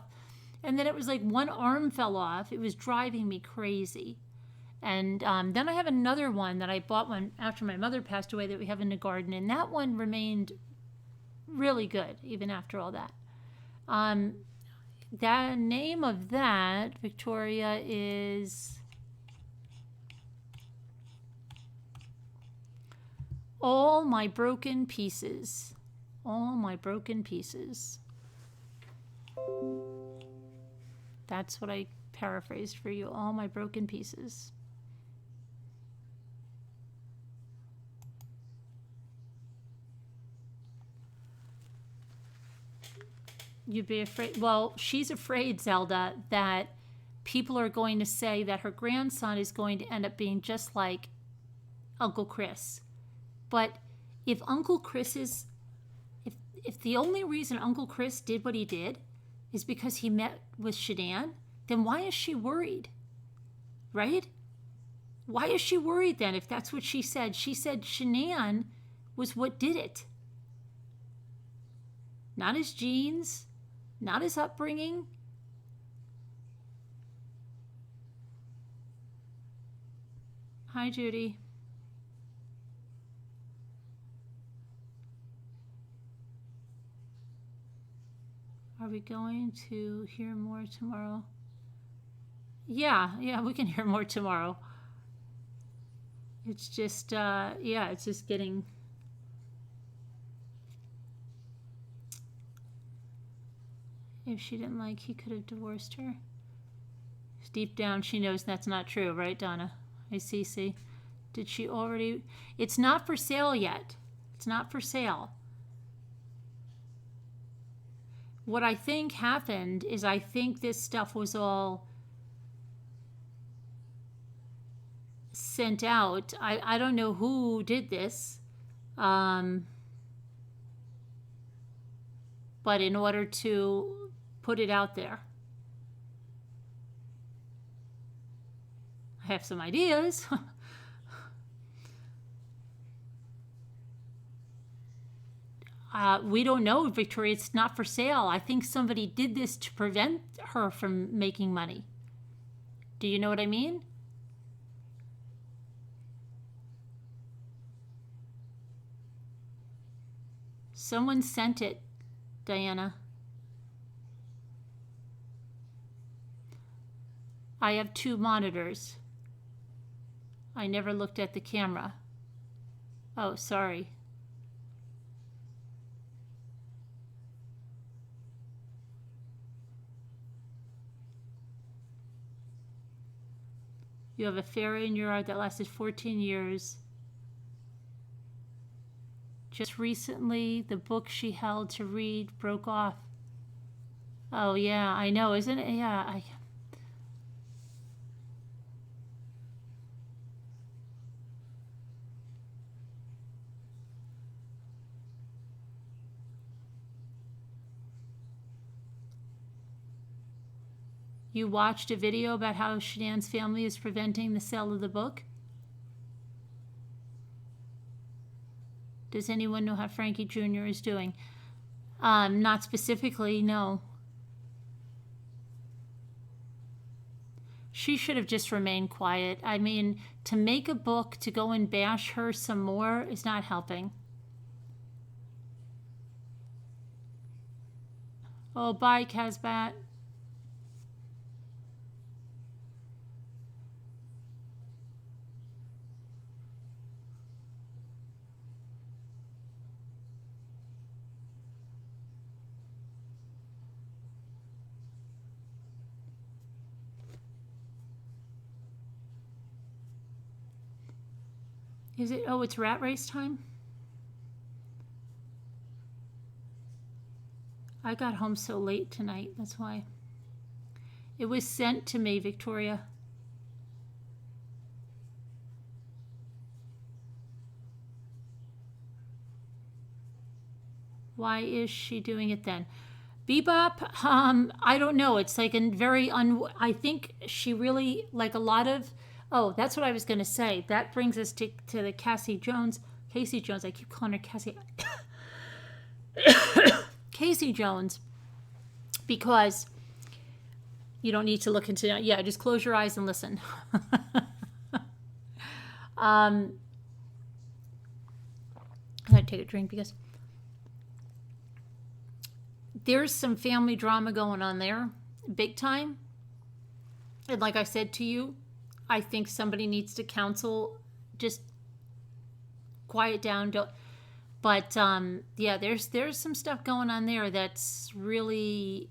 And then it was like one arm fell off. It was driving me crazy. And then I have another one that I bought one after my mother passed away that we have in the garden. And that one remained really good, even after all that. The name of that, Victoria, is All My Broken Pieces. All My Broken Pieces. That's what I paraphrased for you. All My Broken Pieces. You'd be afraid. Well, she's afraid, Zelda, that people are going to say that her grandson is going to end up being just like Uncle Chris. But if Uncle Chris is, if the only reason Uncle Chris did what he did is because he met with Shanann, then why is she worried? Right? Why is she worried then if that's what she said? She said Shanann was what did it. Not his genes, not his upbringing. Hi, Judy. Are we going to hear more tomorrow? Yeah, we can hear more tomorrow. It's just, it's just getting... If she didn't like, he could have divorced her. Deep down, she knows that's not true, right, Donna? Hey, Cece. Did she already... It's not for sale yet. It's not for sale. What I think happened is I think this stuff was all sent out. I don't know who did this. But in order to put it out there. I have some ideas. We don't know, Victoria. It's not for sale. I think somebody did this to prevent her from making money. Do you know what I mean? Someone sent it, Diana. I have 2 monitors. I never looked at the camera. Oh, sorry. You have a fairy in your yard that lasted 14 years. Just recently, the book she held to read broke off. Oh, yeah, I know, isn't it? Yeah, You watched a video about how Shanann's family is preventing the sale of the book? Does anyone know how Frankie Jr. is doing? Not specifically, no. She should have just remained quiet. I mean, to make a book to go and bash her some more is not helping. Oh, bye, Casbat. Is it? Oh, it's rat race time? I got home so late tonight. That's why. It was sent to me, Victoria. Why is she doing it then? Bebop, I don't know. It's like a very I think she really, like a lot of, oh, that's what I was going to say. That brings us to the Cassie Jones. I keep calling her Cassie. Casey Jones, because you don't need to look into it. Yeah, just close your eyes and listen. I gotta take a drink because there's some family drama going on there, big time. And like I said to you, I think somebody needs to counsel, just quiet down. Don't. But yeah, there's some stuff going on there that's really.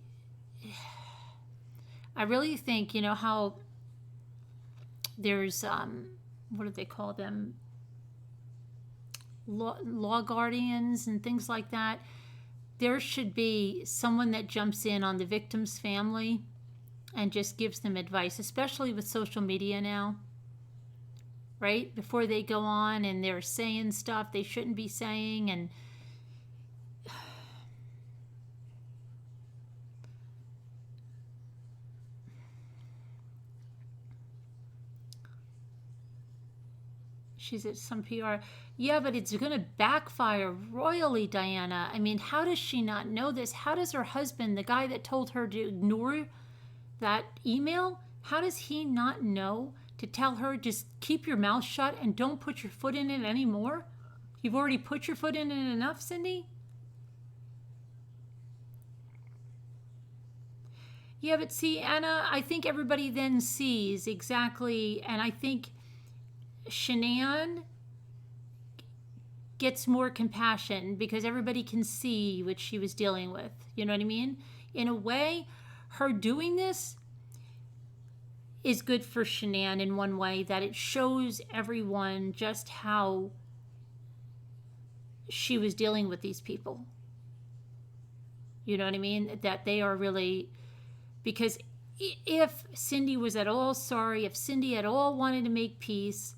I really think, you know how there's what do they call them? Law guardians and things like that. There should be someone that jumps in on the victim's family and just gives them advice, especially with social media now, right? Before they go on and they're saying stuff they shouldn't be saying. And she's at some PR. Yeah, but it's going to backfire royally, Diana. I mean, how does she not know this? How does her husband, the guy that told her to ignore that email, how does he not know to tell her just keep your mouth shut and don't put your foot in it anymore? You've already put your foot in it enough, Cindy? Yeah, but see, Anna, I think everybody then sees exactly, and I think Shanann gets more compassion because everybody can see what she was dealing with. You know what I mean? In a way, her doing this is good for Shanann in one way, that it shows everyone just how she was dealing with these people. You know what I mean? That they are really, because if Cindy was at all sorry, if Cindy at all wanted to make peace,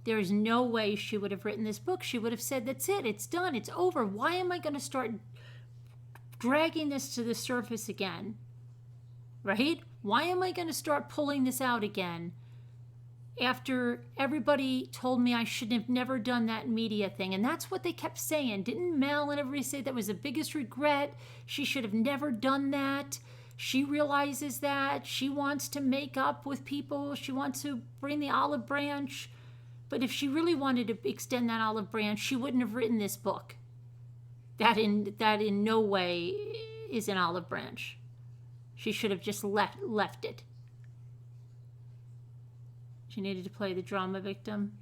there's no way she would have written this book. She would have said, that's it, it's done, it's over. Why am I going to start dragging this to the surface again? Right? Why am I going to start pulling this out again after everybody told me I should have never done that media thing? And that's what they kept saying. Didn't Mel and everybody say that was the biggest regret? She should have never done that. She realizes that. She wants to make up with people. She wants to bring the olive branch. But if she really wanted to extend that olive branch, she wouldn't have written this book. That in no way is an olive branch. She should have just left it. She needed to play the drama victim.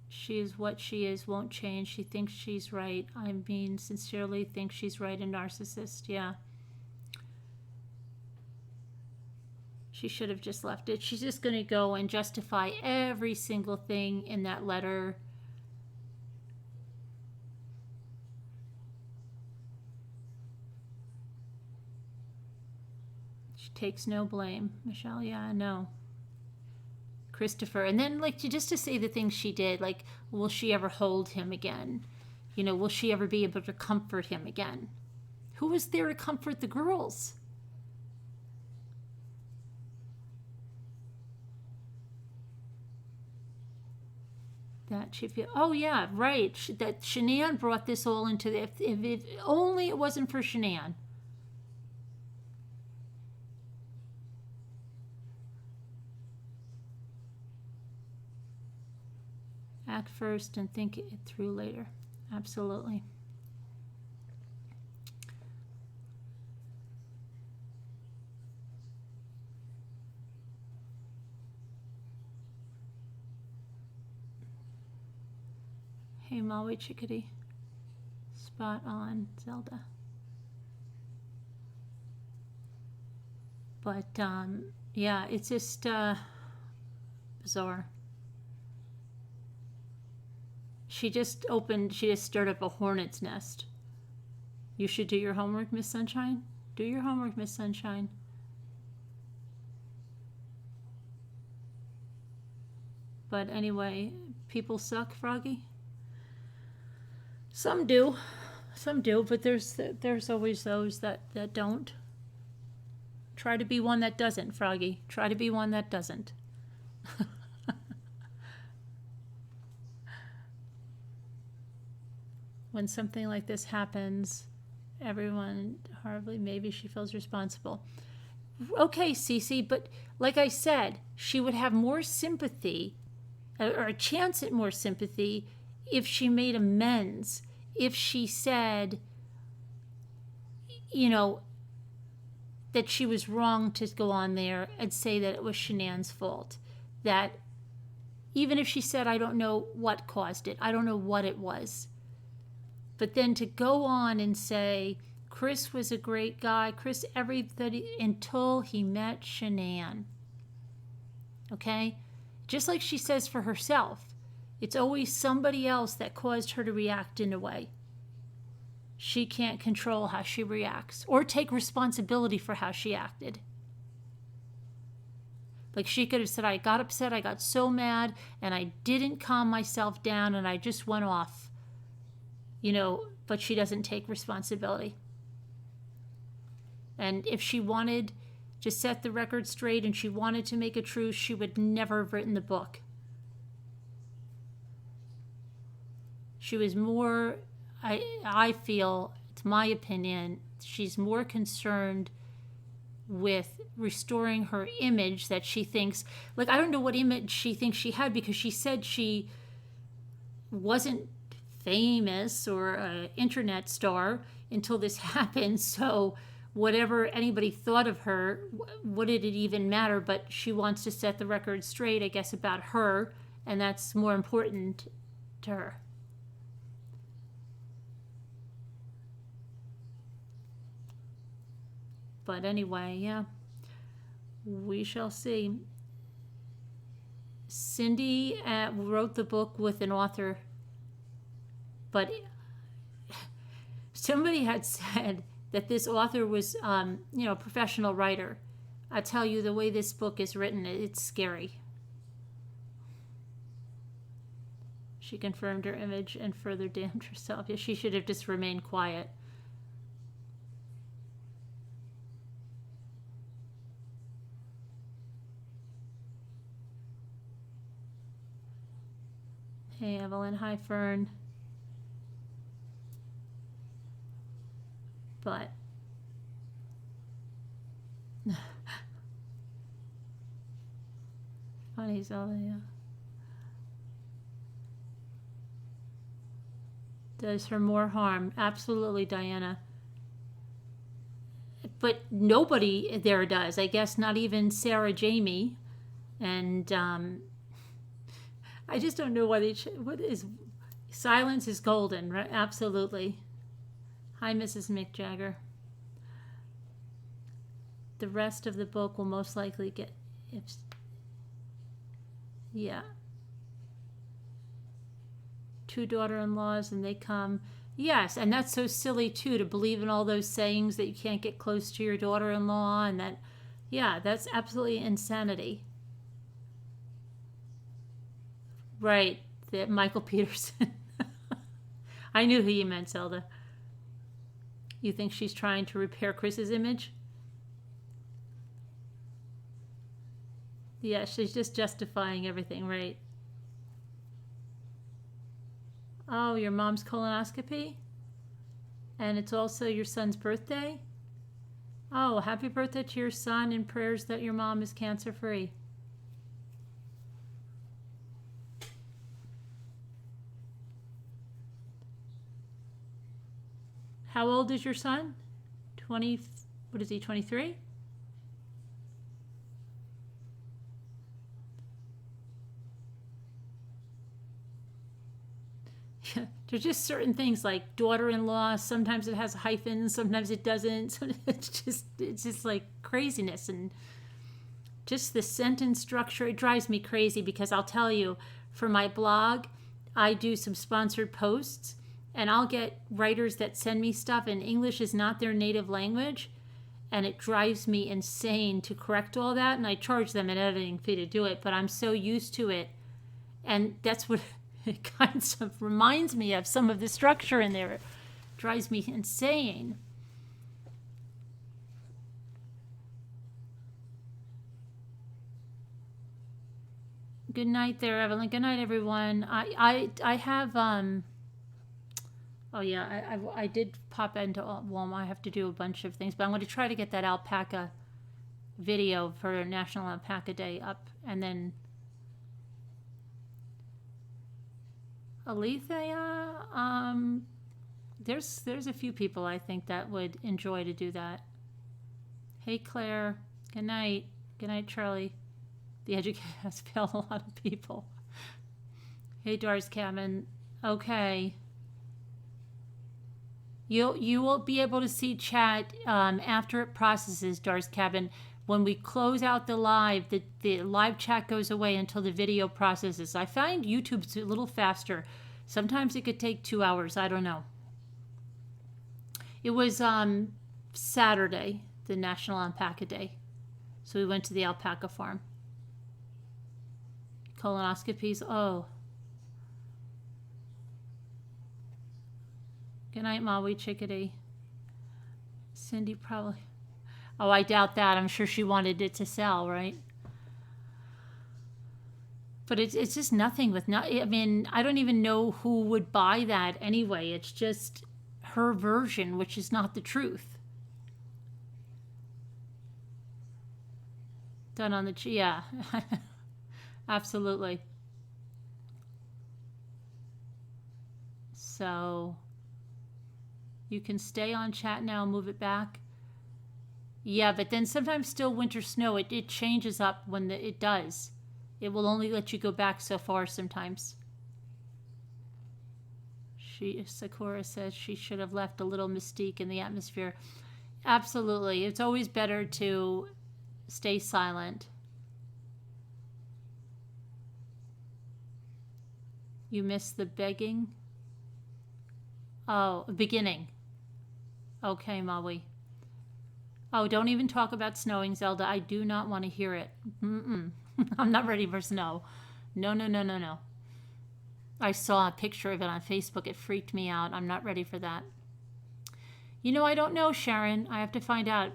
She is what she is, won't change. She thinks she's right. I mean, sincerely think she's right, a narcissist. Yeah. She should have just left it. She's just going to go and justify every single thing in that letter. She takes no blame. Michelle, yeah, I know. Christopher. And then, like, just to say the things she did, like, will she ever hold him again? You know, will she ever be able to comfort him again? Who was there to comfort the girls? That she feel, oh yeah, right. That Shanann brought this all into the. If only it wasn't for Shanann. Act first and think it through later. Absolutely. Hey, Maui Chickadee. Spot on, Zelda. But, yeah, it's just bizarre. She just stirred up a hornet's nest. You should do your homework, Miss Sunshine. Do your homework, Miss Sunshine. But anyway, people suck, Froggy. Some do, but there's always those that don't. Try to be one that doesn't, Froggy. Try to be one that doesn't. When something like this happens, everyone horribly, maybe she feels responsible. Okay, Cece, but like I said, she would have more sympathy, or a chance at more sympathy, if she made amends, if she said, that she was wrong to go on there and say that it was Shanann's fault. That even if she said, I don't know what caused it, I don't know what it was. But then to go on and say, Chris was a great guy, Chris everybody, until he met Shanann. Okay? Just like she says for herself, it's always somebody else that caused her to react in a way. She can't control how she reacts or take responsibility for how she acted. Like she could have said, I got upset, I got so mad, and I didn't calm myself down, and I just went off. But she doesn't take responsibility. And if she wanted to set the record straight and she wanted to make a truce, she would never have written the book. She was more, I feel, it's my opinion, she's more concerned with restoring her image that she thinks, I don't know what image she thinks she had, because she said she wasn't famous or an internet star until this happened. So whatever anybody thought of her, what did it even matter? But she wants to set the record straight, I guess, about her, and that's more important to her. But anyway, yeah, we shall see. Cindy wrote the book with an author, but somebody had said that this author was, a professional writer. I tell you, the way this book is written, it's scary. She confirmed her image and further damned herself. Yeah, she should have just remained quiet. Hey, Evelyn. Hi, Fern. But funny, Zelda, yeah. Does her more harm. Absolutely, Diana. But nobody there does. I guess not even Sarah Jamie. And I just don't know why what is, silence is golden, right? Absolutely. Hi, Mrs. Mick Jagger. The rest of the book will most likely get, yeah. 2 daughter-in-laws and they come. Yes, and that's so silly too, to believe in all those sayings that you can't get close to your daughter-in-law, and that, yeah, that's absolutely insanity. Right, that Michael Peterson. I knew who you meant, Zelda. You think she's trying to repair Chris's image? Yeah, she's just justifying everything, right? Oh, your mom's colonoscopy? And it's also your son's birthday? Oh, happy birthday to your son, and prayers that your mom is cancer-free. How old is your son? 20, what is he, 23? There's just certain things like daughter-in-law. Sometimes it has hyphens, sometimes it doesn't. So it's just like craziness, and just the sentence structure. It drives me crazy, because I'll tell you, for my blog, I do some sponsored posts, and I'll get writers that send me stuff, and English is not their native language, and it drives me insane to correct all that, and I charge them an editing fee to do it, but I'm so used to it, and that's what it kind of reminds me of, some of the structure in there. It drives me insane. Good night there, Evelyn. Good night, everyone. I have oh yeah, I did pop into Walmart. I have to do a bunch of things, but I'm going to try to get that alpaca video for National Alpaca Day up, and then Alethea, there's a few people I think that would enjoy to do that. Hey Claire, good night. Good night, Charlie. The educator has failed a lot of people. Hey Doris Cabin, okay. You will be able to see chat after it processes, Doris Cabin. When we close out the live chat goes away until the video processes. I find YouTube's a little faster. Sometimes it could take 2 hours. I don't know. It was Saturday, the National Alpaca Day. So we went to the alpaca farm. Colonoscopies. Oh. Good night, Maui Chickadee. Cindy probably. Oh, I doubt that. I'm sure she wanted it to sell, right? But it's just nothing with I mean, I don't even know who would buy that anyway. It's just her version, which is not the truth. Done on the yeah. Absolutely. So you can stay on chat now, move it back. Yeah, but then sometimes still winter snow, it changes up when it does. It will only let you go back so far sometimes. Sakura says she should have left a little mystique in the atmosphere. Absolutely. It's always better to stay silent. You missed the begging? Oh, beginning. Okay, Maui. Oh, don't even talk about snowing, Zelda. I do not want to hear it. I'm not ready for snow. No, no, no, no, no. I saw a picture of it on Facebook. It freaked me out. I'm not ready for that. You know, I don't know, Sharon. I have to find out.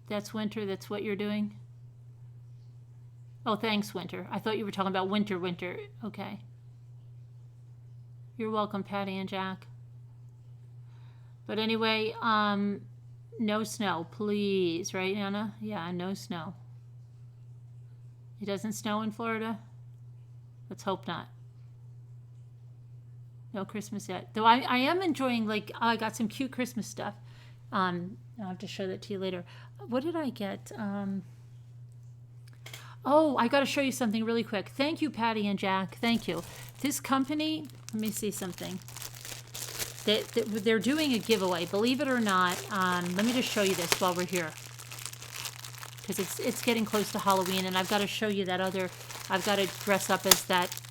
That's winter. That's what you're doing? Oh, thanks, Winter. I thought you were talking about winter. Okay. You're welcome, Patty and Jack. But anyway, no snow, please. Right, Anna? Yeah, no snow. It doesn't snow in Florida? Let's hope not. No Christmas yet. Though I am enjoying, like, I got some cute Christmas stuff. I'll have to show that to you later. What did I get? Oh, I got to show you something really quick. Thank you, Patty and Jack. Thank you. This company, let me see something. They're doing a giveaway, believe it or not. Let me just show you this while we're here, because it's getting close to Halloween, and I've got to show you that other. I've got to dress up as that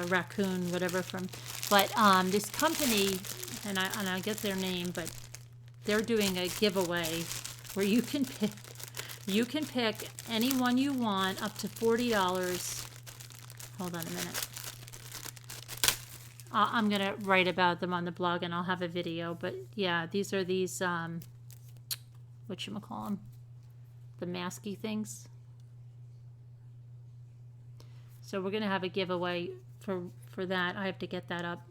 raccoon, whatever from. But this company, and I get their name, but they're doing a giveaway where you can pick any one you want up to $40. Hold on a minute. I'm going to write about them on the blog, and I'll have a video. But, yeah, these are these, whatchamacallem, the masky things. So we're going to have a giveaway for that. I have to get that up.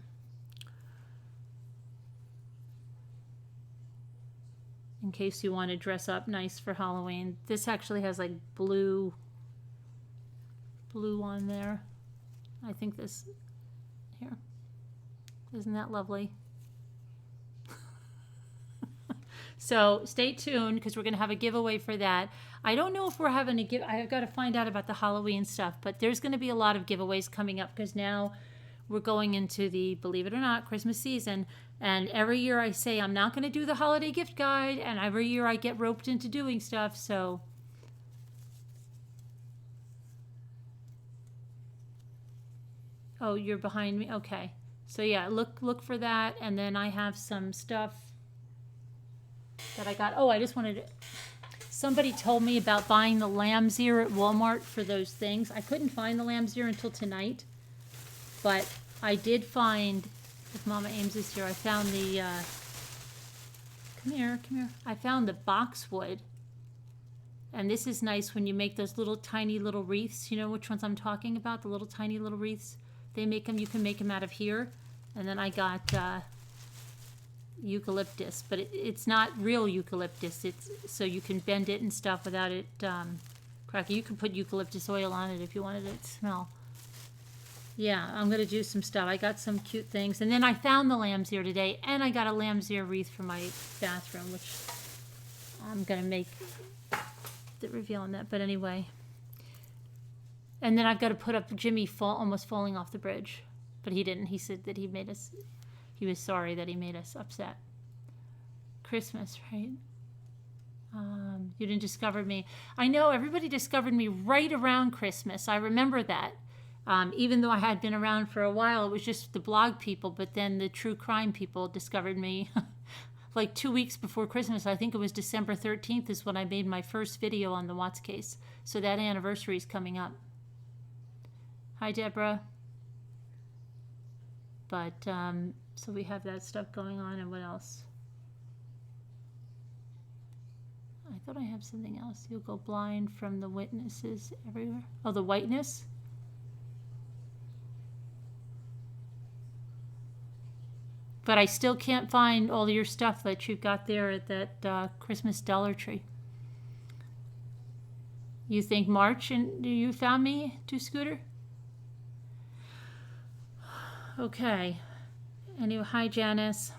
In case you want to dress up nice for Halloween. This actually has, like, blue on there. I think this, here. Isn't that lovely? So stay tuned, because we're going to have a giveaway for that. I don't know if we're having a give. I've got to find out about the Halloween stuff, but there's going to be a lot of giveaways coming up, because now we're going into the, believe it or not, Christmas season. And every year I say I'm not going to do the holiday gift guide, and every year I get roped into doing stuff. So Oh, you're behind me? Okay. So yeah, look for that. And then I have some stuff that I got. Oh, I just wanted to... Somebody told me about buying the lamb's ear at Walmart for those things. I couldn't find the lamb's ear until tonight. But I did find... If Mama Ames is here, I found the... Come here. I found the boxwood. And this is nice when you make those little tiny little wreaths. You know which ones I'm talking about? The little tiny little wreaths. They make them. You can make them out of here. And then I got eucalyptus, but it's not real eucalyptus. It's so you can bend it and stuff without it cracking. You can put eucalyptus oil on it if you wanted it to smell. Yeah, I'm gonna do some stuff. I got some cute things, and then I found the lamb's ear today, and I got a lamb's ear wreath for my bathroom, which I'm gonna make the reveal on that. But anyway. And then I've got to put up Jimmy almost falling off the bridge. But he didn't. He said that he was sorry that he made us upset. Christmas, right? You didn't discover me. I know, everybody discovered me right around Christmas. I remember that. Even though I had been around for a while, it was just the blog people. But then the true crime people discovered me like 2 weeks before Christmas. I think it was December 13th is when I made my first video on the Watts case. So that anniversary is coming up. Hi, Deborah. But, so we have that stuff going on, and what else? I thought I have something else. You'll go blind from the witnesses everywhere. Oh, the whiteness? But I still can't find all your stuff that you've got there at that Christmas Dollar Tree. You think March and you found me, to Scooter? Okay. Anyway, hi, Janice.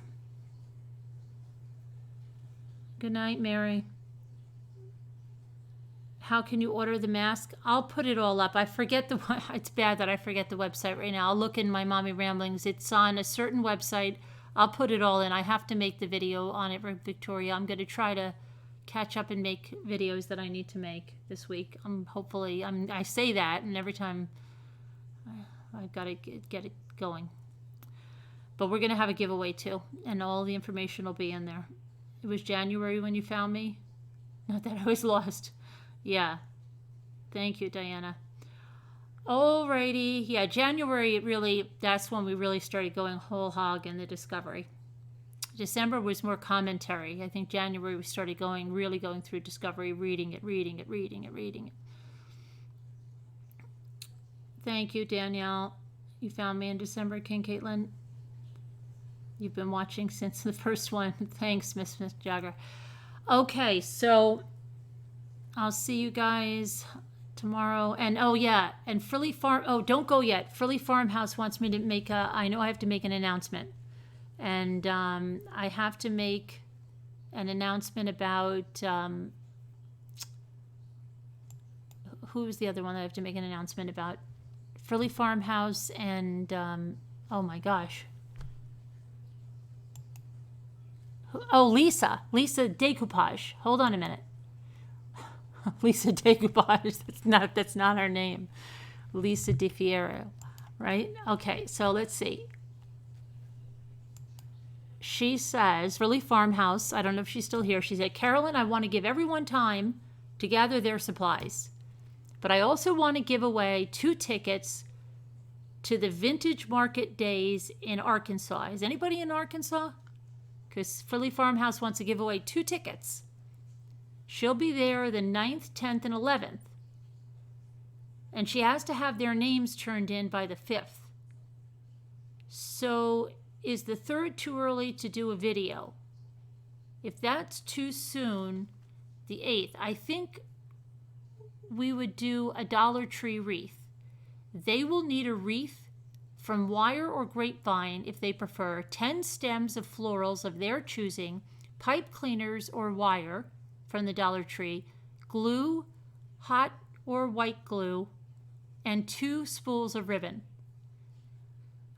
Good night, Mary. How can you order the mask? I'll put it all up. I forget it's bad that I forget the website right now. I'll look in my Mommy Ramblings. It's on a certain website. I'll put it all in. I have to make the video on it, Victoria. I'm going to try to catch up and make videos that I need to make this week. I say that, and every time I've got to get it going. But we're going to have a giveaway too, and all the information will be in there. It was January when you found me. Not that I was lost. Yeah. Thank you, Diana. Alrighty. Yeah, January, that's when we really started going whole hog in the discovery. December was more commentary. I think January we started really going through discovery, reading it. Thank you, Danielle. You found me in December, King Caitlin. You've been watching since the first one. Thanks, Miss Jagger. Okay, so I'll see you guys tomorrow. And oh yeah, and Frilly Farm. Oh, don't go yet. Frilly Farmhouse wants me to make I know I have to make an announcement, and I have to make an announcement about who's the other one that I have to make an announcement about? Frilly Farmhouse and oh my gosh. Oh, Lisa Decoupage. Hold on a minute. Lisa Decoupage. That's not her name. Lisa DeFiero, right? Okay, so let's see. She says, Frilly Farmhouse, I don't know if she's still here. She said, Carolyn, I want to give everyone time to gather their supplies. But I also want to give away 2 tickets to the Vintage Market Days in Arkansas. Is anybody in Arkansas? Because Frilly Farmhouse wants to give away 2 tickets. She'll be there the 9th, 10th, and 11th. And she has to have their names turned in by the 5th. So is the 3rd too early to do a video? If that's too soon, the 8th. I think we would do a Dollar Tree wreath. They will need a wreath from wire or grapevine if they prefer, 10 stems of florals of their choosing, pipe cleaners or wire from the Dollar Tree, glue, hot or white glue, and 2 spools of ribbon.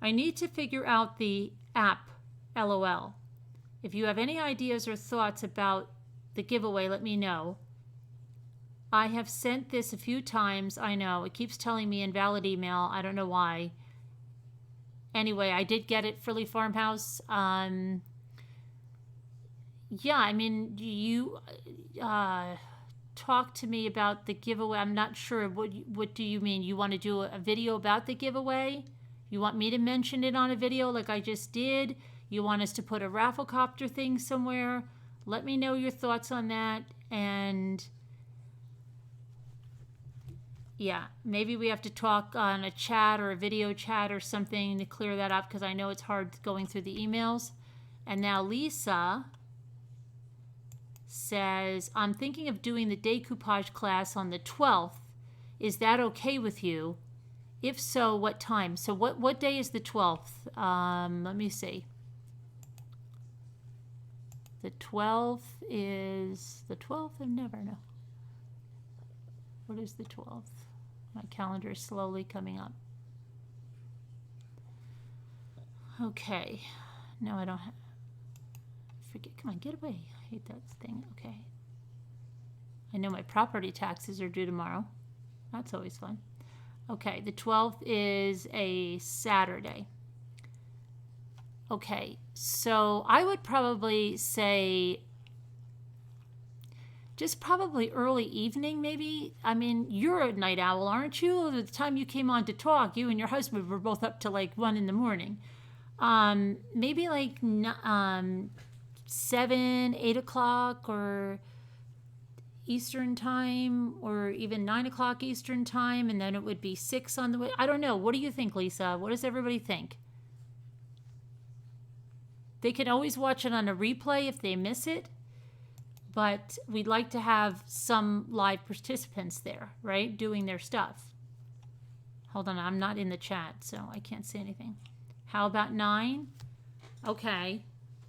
I need to figure out the app, LOL. If you have any ideas or thoughts about the giveaway, let me know. I have sent this a few times. I know. It keeps telling me invalid email. I don't know why. Anyway, I did get it, Frilly Farmhouse. Yeah, I mean, you talk to me about the giveaway. I'm not sure. What do you mean? You want to do a video about the giveaway? You want me to mention it on a video like I just did? You want us to put a rafflecopter thing somewhere? Let me know your thoughts on that. And yeah, maybe we have to talk on a chat or a video chat or something to clear that up, because I know it's hard going through the emails. And now Lisa says, I'm thinking of doing the decoupage class on the 12th. Is that okay with you? If so, what time? So what day is the 12th? Let me see. The 12th is the 12th? I never know. What is the 12th? My calendar is slowly coming up. Okay. No, I don't have. Forget. Come on, get away. I hate that thing. Okay. I know my property taxes are due tomorrow. That's always fun. Okay, the 12th is a Saturday. Okay, so I would probably say just probably early evening, maybe. I mean, you're a night owl, aren't you? At the time you came on to talk, you and your husband were both up to like 1 in the morning. Maybe like 7, 8 o'clock or Eastern time, or even 9 o'clock Eastern time, and then it would be 6 on the way. I don't know. What do you think, Lisa? What does everybody think? They can always watch it on a replay if they miss it, but we'd like to have some live participants there, right, doing their stuff. Hold on, I'm not in the chat, so I can't say anything. How about 9? Okay,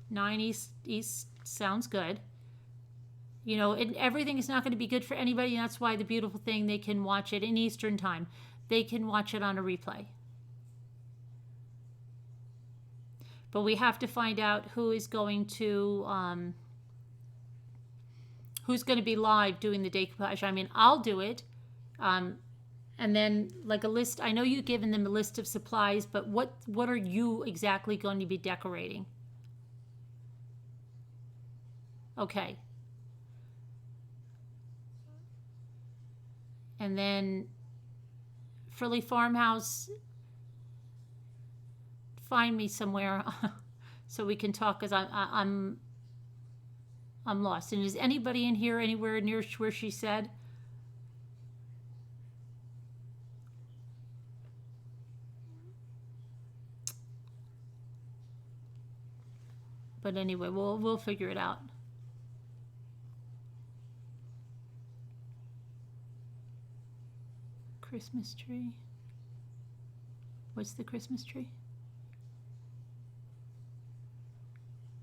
9 East sounds good. You know, everything is not going to be good for anybody, and that's why the beautiful thing, they can watch it in Eastern time. They can watch it on a replay. But we have to find out who is going to be live doing the decoupage. I mean, I'll do it. And then like a list, I know you've given them a list of supplies, but what are you exactly going to be decorating? Okay. And then Frilly Farmhouse, find me somewhere so we can talk, because I'm lost. And is anybody in here anywhere near where she said? But anyway, we'll figure it out. Christmas tree. What's the Christmas tree?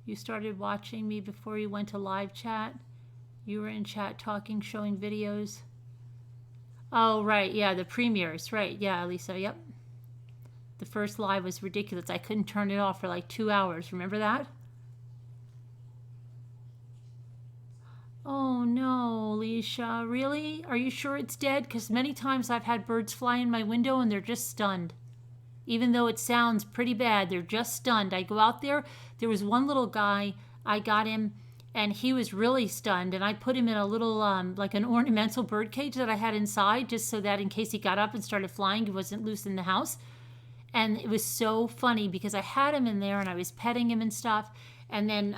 You started watching me before you went to live chat. You were in chat talking, showing videos. Oh, right. Yeah, the premieres. Right. Yeah, Lisa. Yep. The first live was ridiculous. I couldn't turn it off for like 2 hours. Remember that? Oh, no, Alicia. Really? Are you sure it's dead? Because many times I've had birds fly in my window and they're just stunned. Even though it sounds pretty bad, they're just stunned. I go out there. There was one little guy. I got him, and he was really stunned. And I put him in a little, like an ornamental bird cage that I had inside, just so that in case he got up and started flying, he wasn't loose in the house. And it was so funny because I had him in there and I was petting him and stuff. And then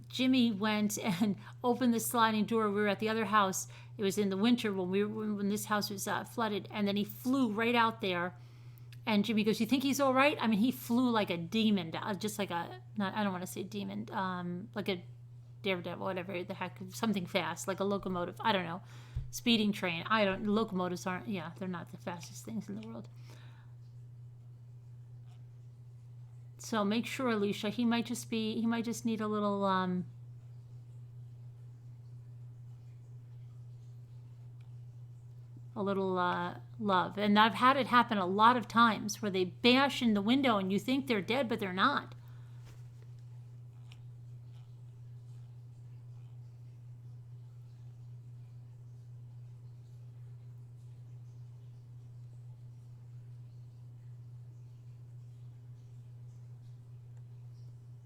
Jimmy went and opened the sliding door. We were at the other house. It was in the winter when this house was flooded. And then he flew right out there. And Jimmy goes, "You think he's all right?" I mean, he flew like a demon, just like I don't want to say demon, like a daredevil, whatever the heck, something fast, like a locomotive. I don't know, speeding train. Locomotives aren't, yeah, they're not the fastest things in the world. So make sure, Alicia, he might just need a little, love. And I've had it happen a lot of times where they bash in the window and you think they're dead, but they're not.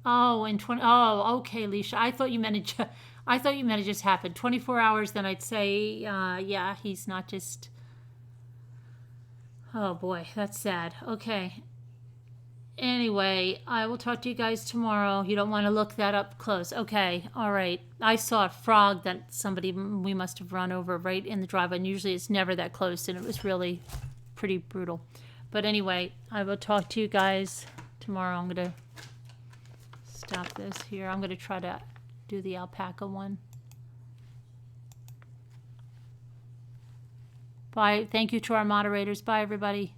Oh, in 20. Oh, okay, Leisha. I thought you meant it. I thought you meant it just happened. 24 hours. Then I'd say, yeah, he's not just. Oh boy, that's sad. Okay. Anyway, I will talk to you guys tomorrow. You don't want to look that up close. Okay, all right. I saw a frog that we must have run over right in the driveway. And usually it's never that close, and it was really pretty brutal. But anyway, I will talk to you guys tomorrow. I'm going to stop this here. I'm going to try to do the alpaca one. Bye. Thank you to our moderators. Bye, everybody.